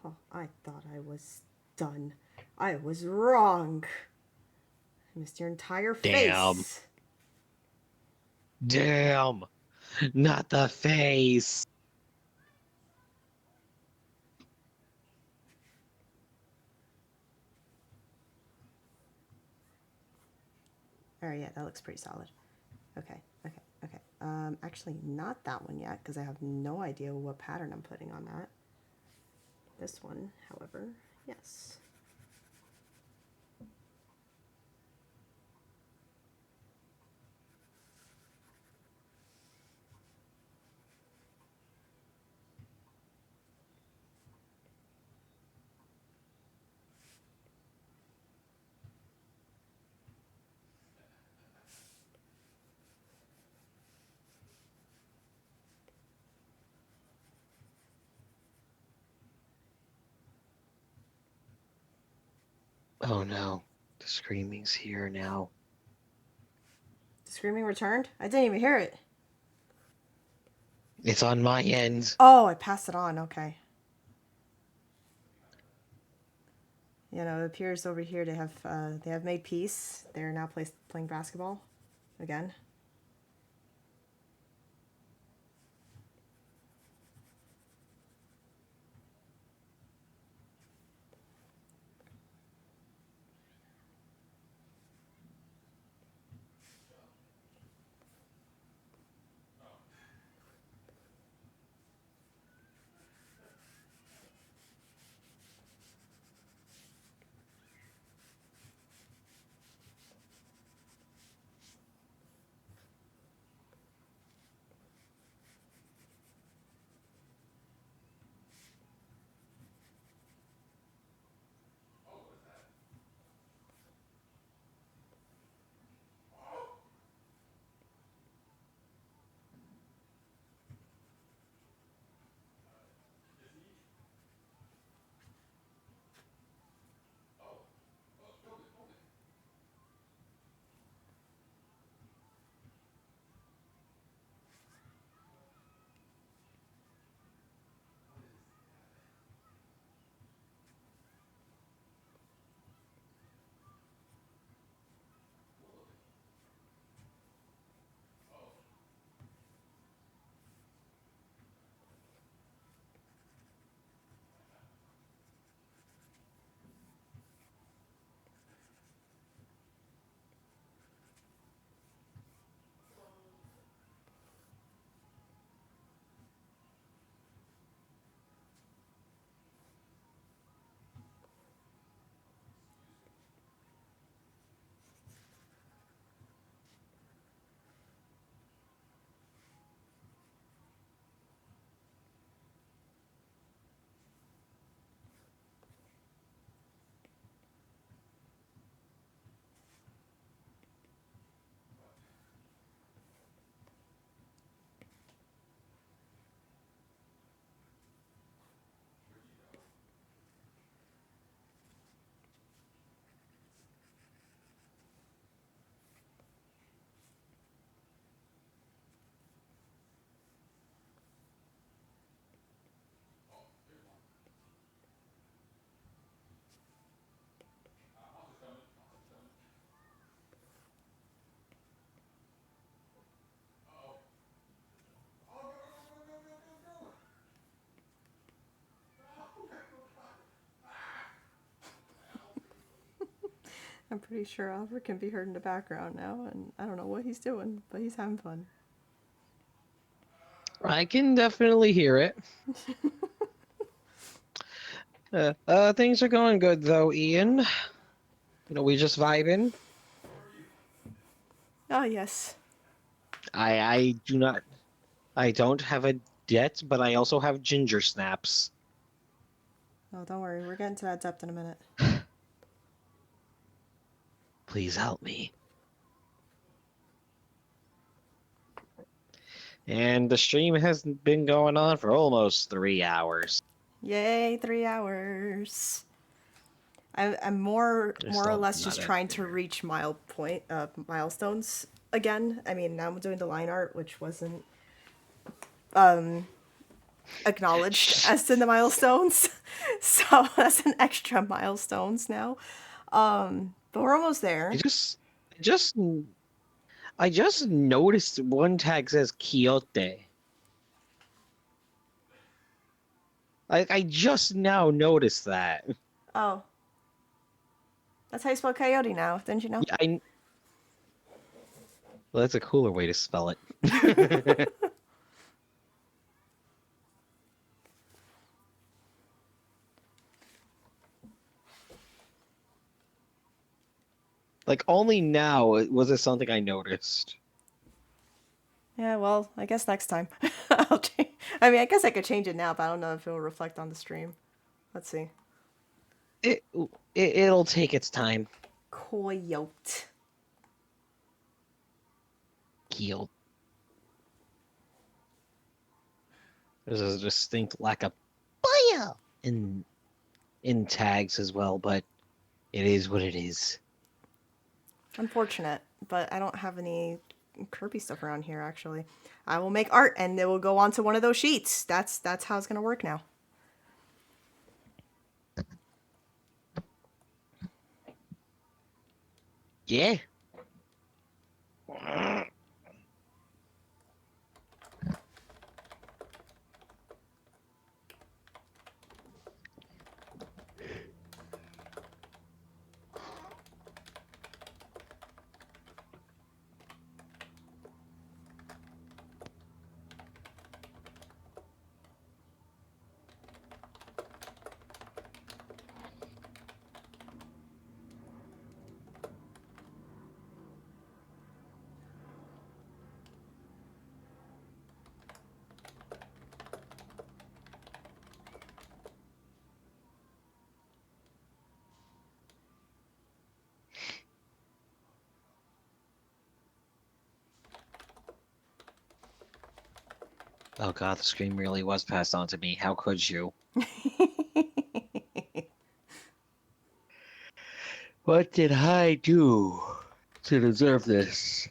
Oh, I thought I was done. I was wrong. I missed your entire Damn. face. Damn. Not the face. Alright, yeah, that looks pretty solid. Okay, okay, okay. Actually, not that one yet, because I have no idea what pattern I'm putting on that. This one, however, yes. Oh no, the screaming's here now. The screaming returned? I didn't even hear it. It's on my end. Oh, I passed it on. Okay. You know, it appears over here they have made peace. They're now playing basketball again. I'm pretty sure Oliver can be heard in the background now, and I don't know what he's doing, but he's having fun. I can definitely hear it. Things are going good though, Ian. We just vibing. Oh, yes. I do not. I don't have a debt, but I also have ginger snaps. Oh, don't worry. We're getting to that depth in a minute. Please help me. And the stream has been going on for almost 3 hours. Yay, 3 hours. I'm There's more or still less not just a trying to dinner. reach milestones again. I mean, now I'm doing the line art, which wasn't um acknowledged as in the milestones, so that's an extra milestones now. But we're almost I there. just, I just, I just noticed one tag says Quixote. I just now noticed that. Oh, that's how you spell coyote now, didn't you know? Yeah, well, that's a cooler way to spell it. Like only now was it something I noticed. Yeah, well, I guess next time. I'll change. I mean, I guess I could change it now, but I don't know if it'll reflect on the stream. Let's see. It, it'll take its time. Coyote. Keel. There's a distinct lack of fire in tags as well, but It is what it is. Unfortunate, but I don't have any Kirby stuff around here actually. I will make art and it will go onto one of those sheets. That's how it's gonna work now. Yeah. Oh god, the scream really was passed on to me. How could you? What did I do to deserve this?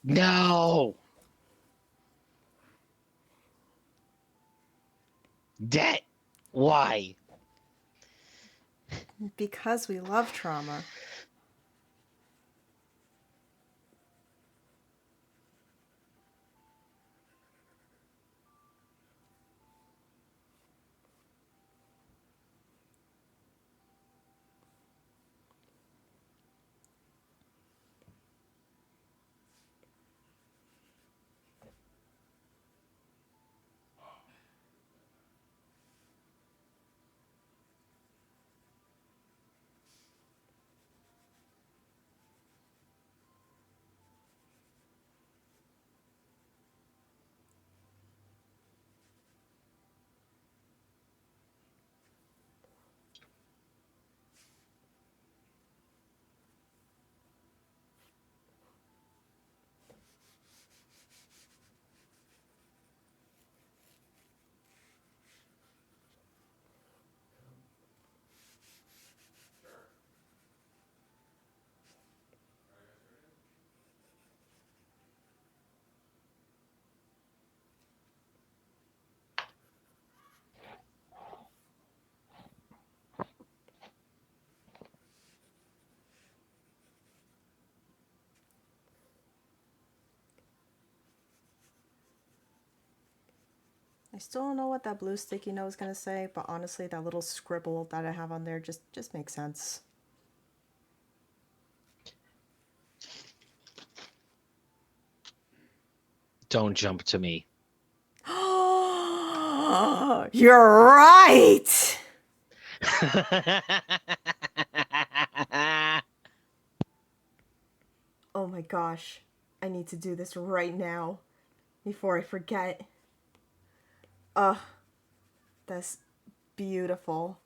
No. Debt. Why? Because we love trauma. I still don't know what that blue sticky note is gonna say, but honestly, that little scribble that I have on there just makes sense. Don't jump to me. You're right! Oh my gosh. I need to do this right now before I forget. Ugh, that's beautiful.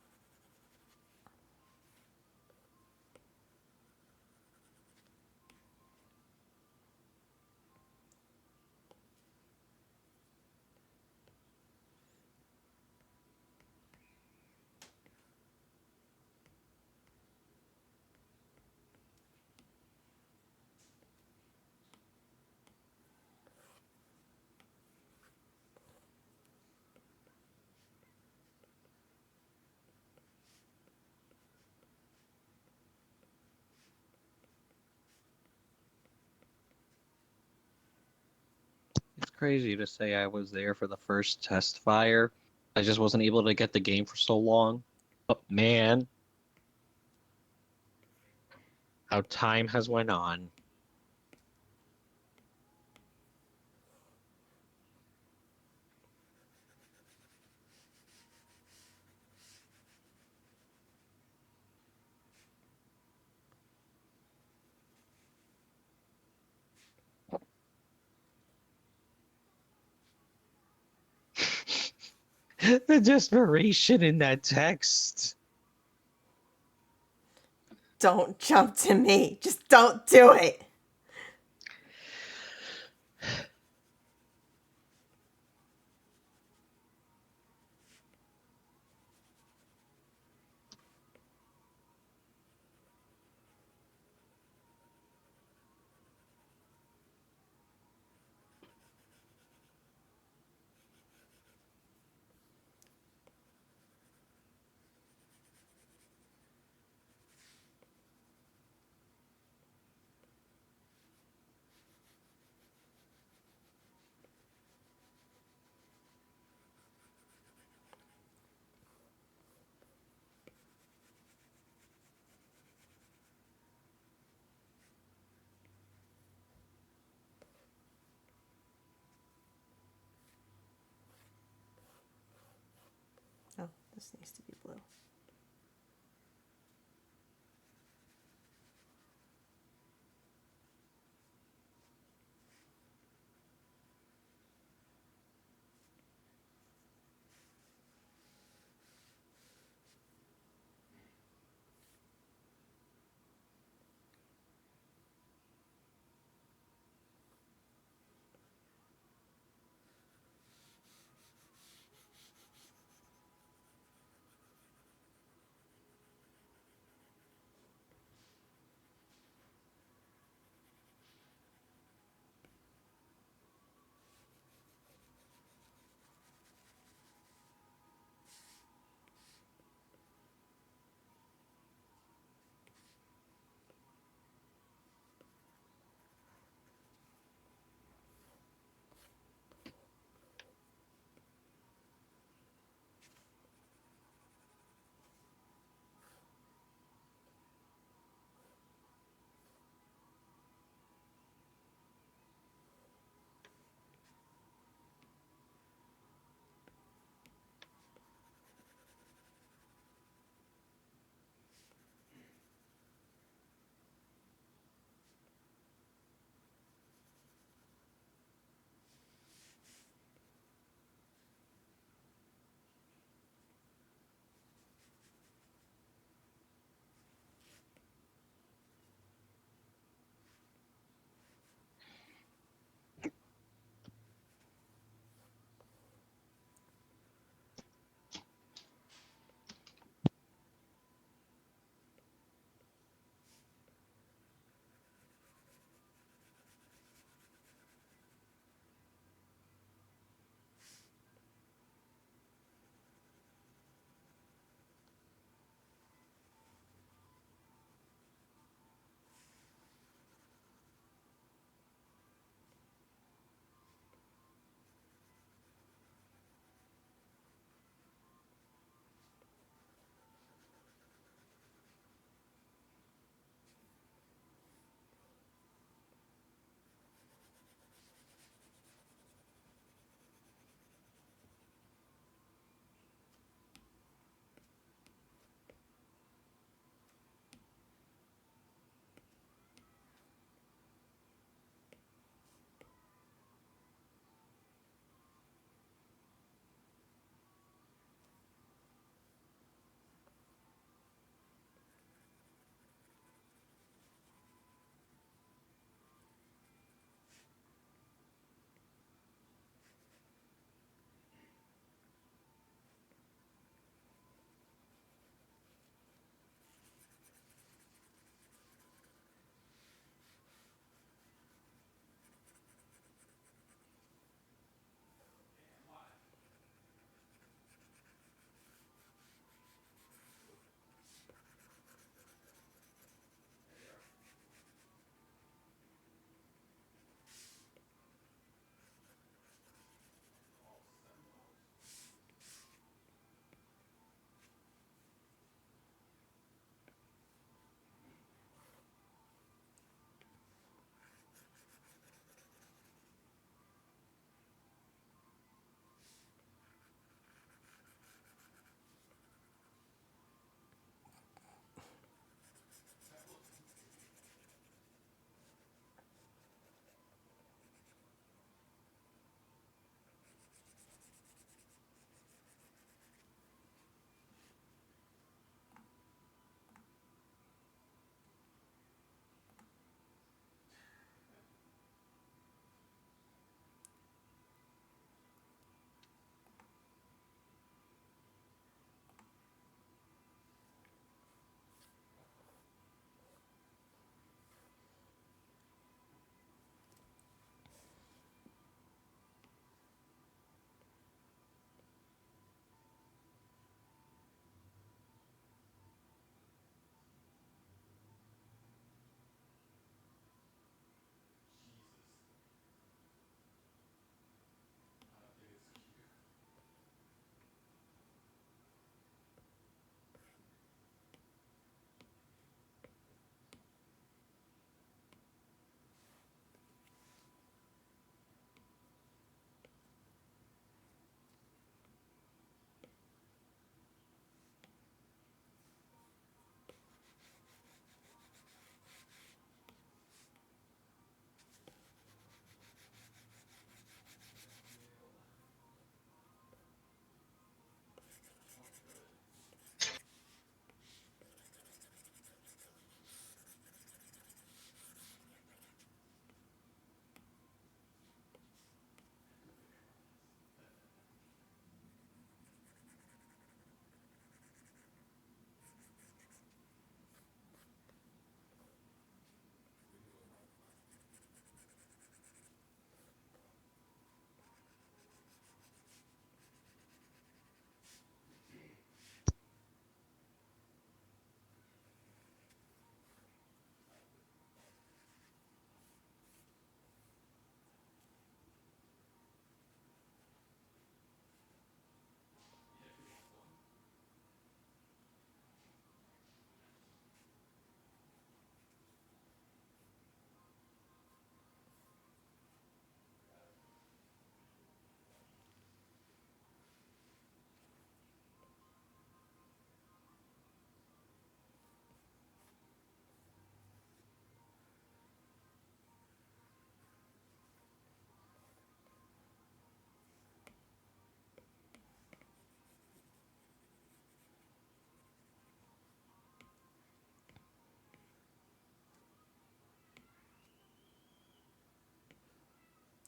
It's crazy to say I was there for the first test fire. I just wasn't able to get the game for so long. But man, how time has went on. The desperation in that text. Don't jump to me. Just don't do it. Oh, this needs to be blue.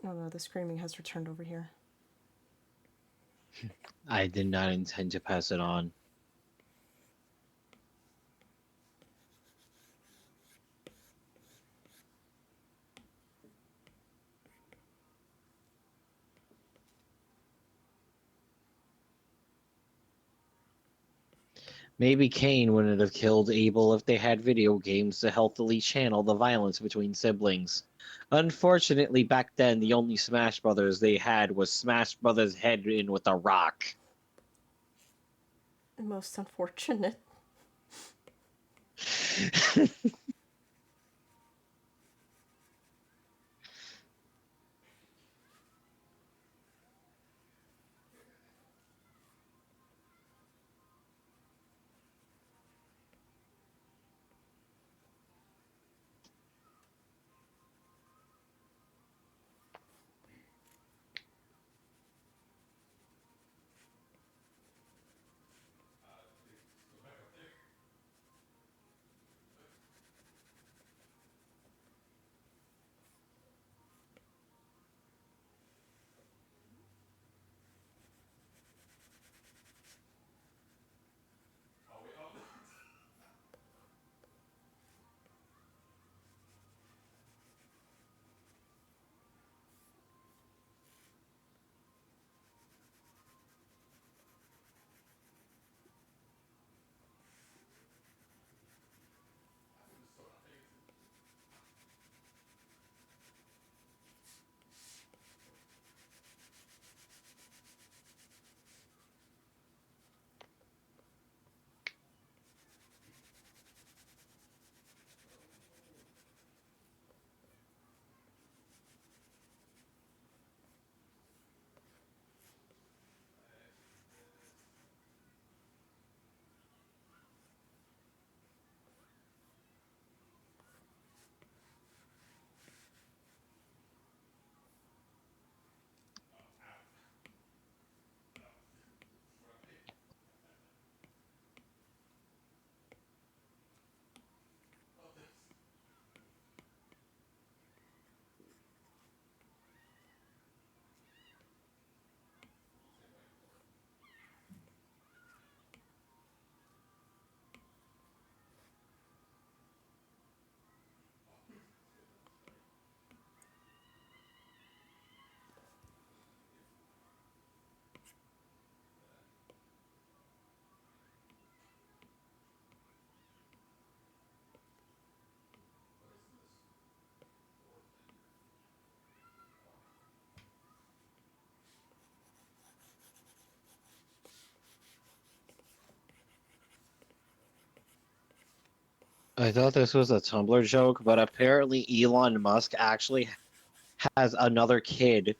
Oh no, the screaming has returned over here. I did not intend to pass it on. Maybe Cain wouldn't have killed Abel if they had video games to healthily channel the violence between siblings. Unfortunately, back then, the only Smash Brothers they had was Smash Brothers Head in with a rock. Most unfortunate. I thought this was a Tumblr joke, but apparently Elon Musk actually has another kid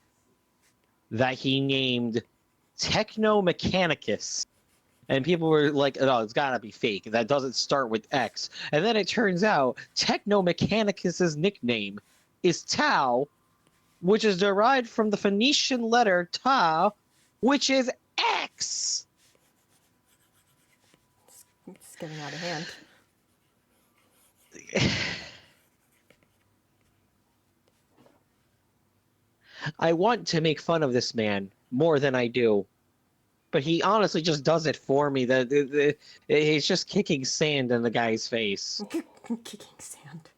that he named Techno Mechanicus. And people were like, "Oh, it's gotta be fake. That doesn't start with X." And then it turns out Techno Mechanicus's nickname is Tau, which is derived from the Phoenician letter Tau, which is X. It's getting out of hand. I want to make fun of this man more than I do, but he honestly just does it for me. He's just kicking sand in the guy's face. Kicking sand.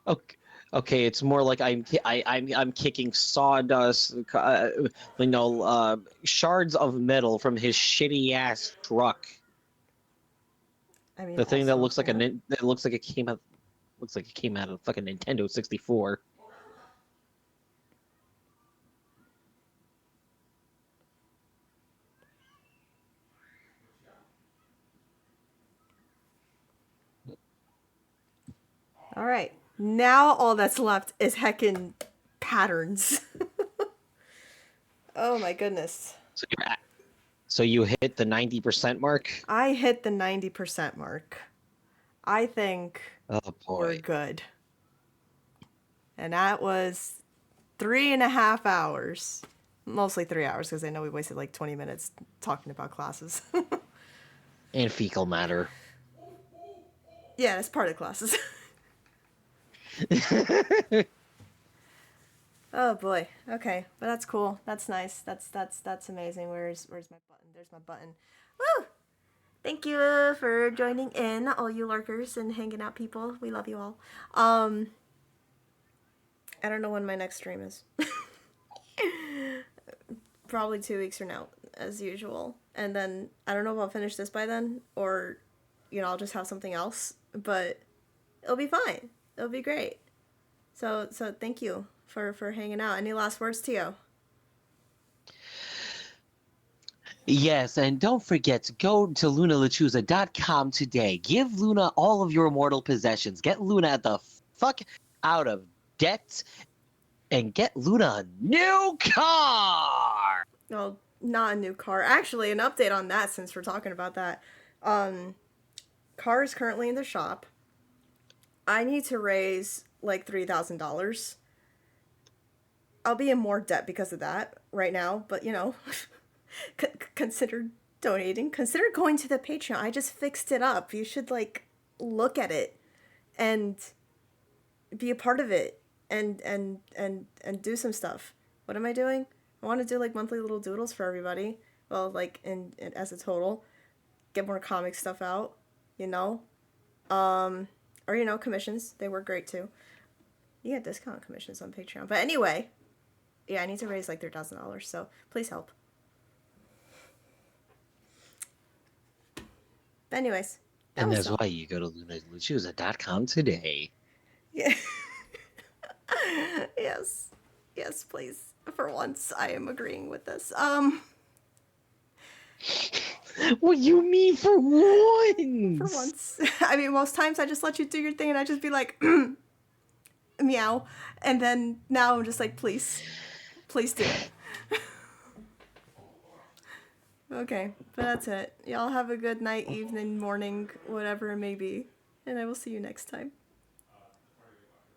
Okay, okay, it's more like I'm kicking sawdust, shards of metal from his shitty ass truck. I mean, The thing that also, looks like yeah. that looks like it came out of fucking Nintendo 64. All right. Now all that's left is heckin' patterns. Oh my goodness. So so you hit the 90% mark. I hit the 90% mark. I think Oh we're boy. good. And that was 3.5 hours. Mostly 3 hours because I know we wasted like 20 minutes talking about classes. And fecal matter. Yeah, that's part of classes. Oh boy. Okay, but that's cool. That's nice. That's amazing. Where's my button? There's my button. Woo! Thank you for joining in, all you lurkers and hanging out people. We love you all. Um, I don't know when my next stream is. Probably 2 weeks from now, as usual. And then I don't know if I'll finish this by then, or I'll just have something else. But it'll be fine. It'll be great. So thank you for hanging out. Any last words, Tio? Yes, and don't forget to go to lunalachusa.com today. Give Luna all of your immortal possessions. Get Luna the fuck out of debt and get Luna a new car. Well, not a new car. Actually, an update on that since we're talking about that. Um, Car is currently in the shop. I need to raise like $3,000. I'll be in more debt because of that right now, but consider donating. Consider going to the Patreon. I just fixed it up. You should like look at it and be a part of it and do some stuff. What am I doing? I want to do like monthly little doodles for everybody. Well, like in as a total, get more comic stuff out, you know. Or commissions. They work great too. You get discount commissions on Patreon. But anyway, yeah, I need to raise like $3,000. So please help. But anyways, that And was that's fun. why you go to lunalachusa.com today. Yeah. Yes. Yes, please. For once, I am agreeing with this. What you mean for For once? once. I mean, most times I just let you do your thing and I just be like, meow. And then now I'm just like, please. Please do it. Okay, but that's it. Y'all have a good night, evening, morning, whatever it may be. And I will see you next time.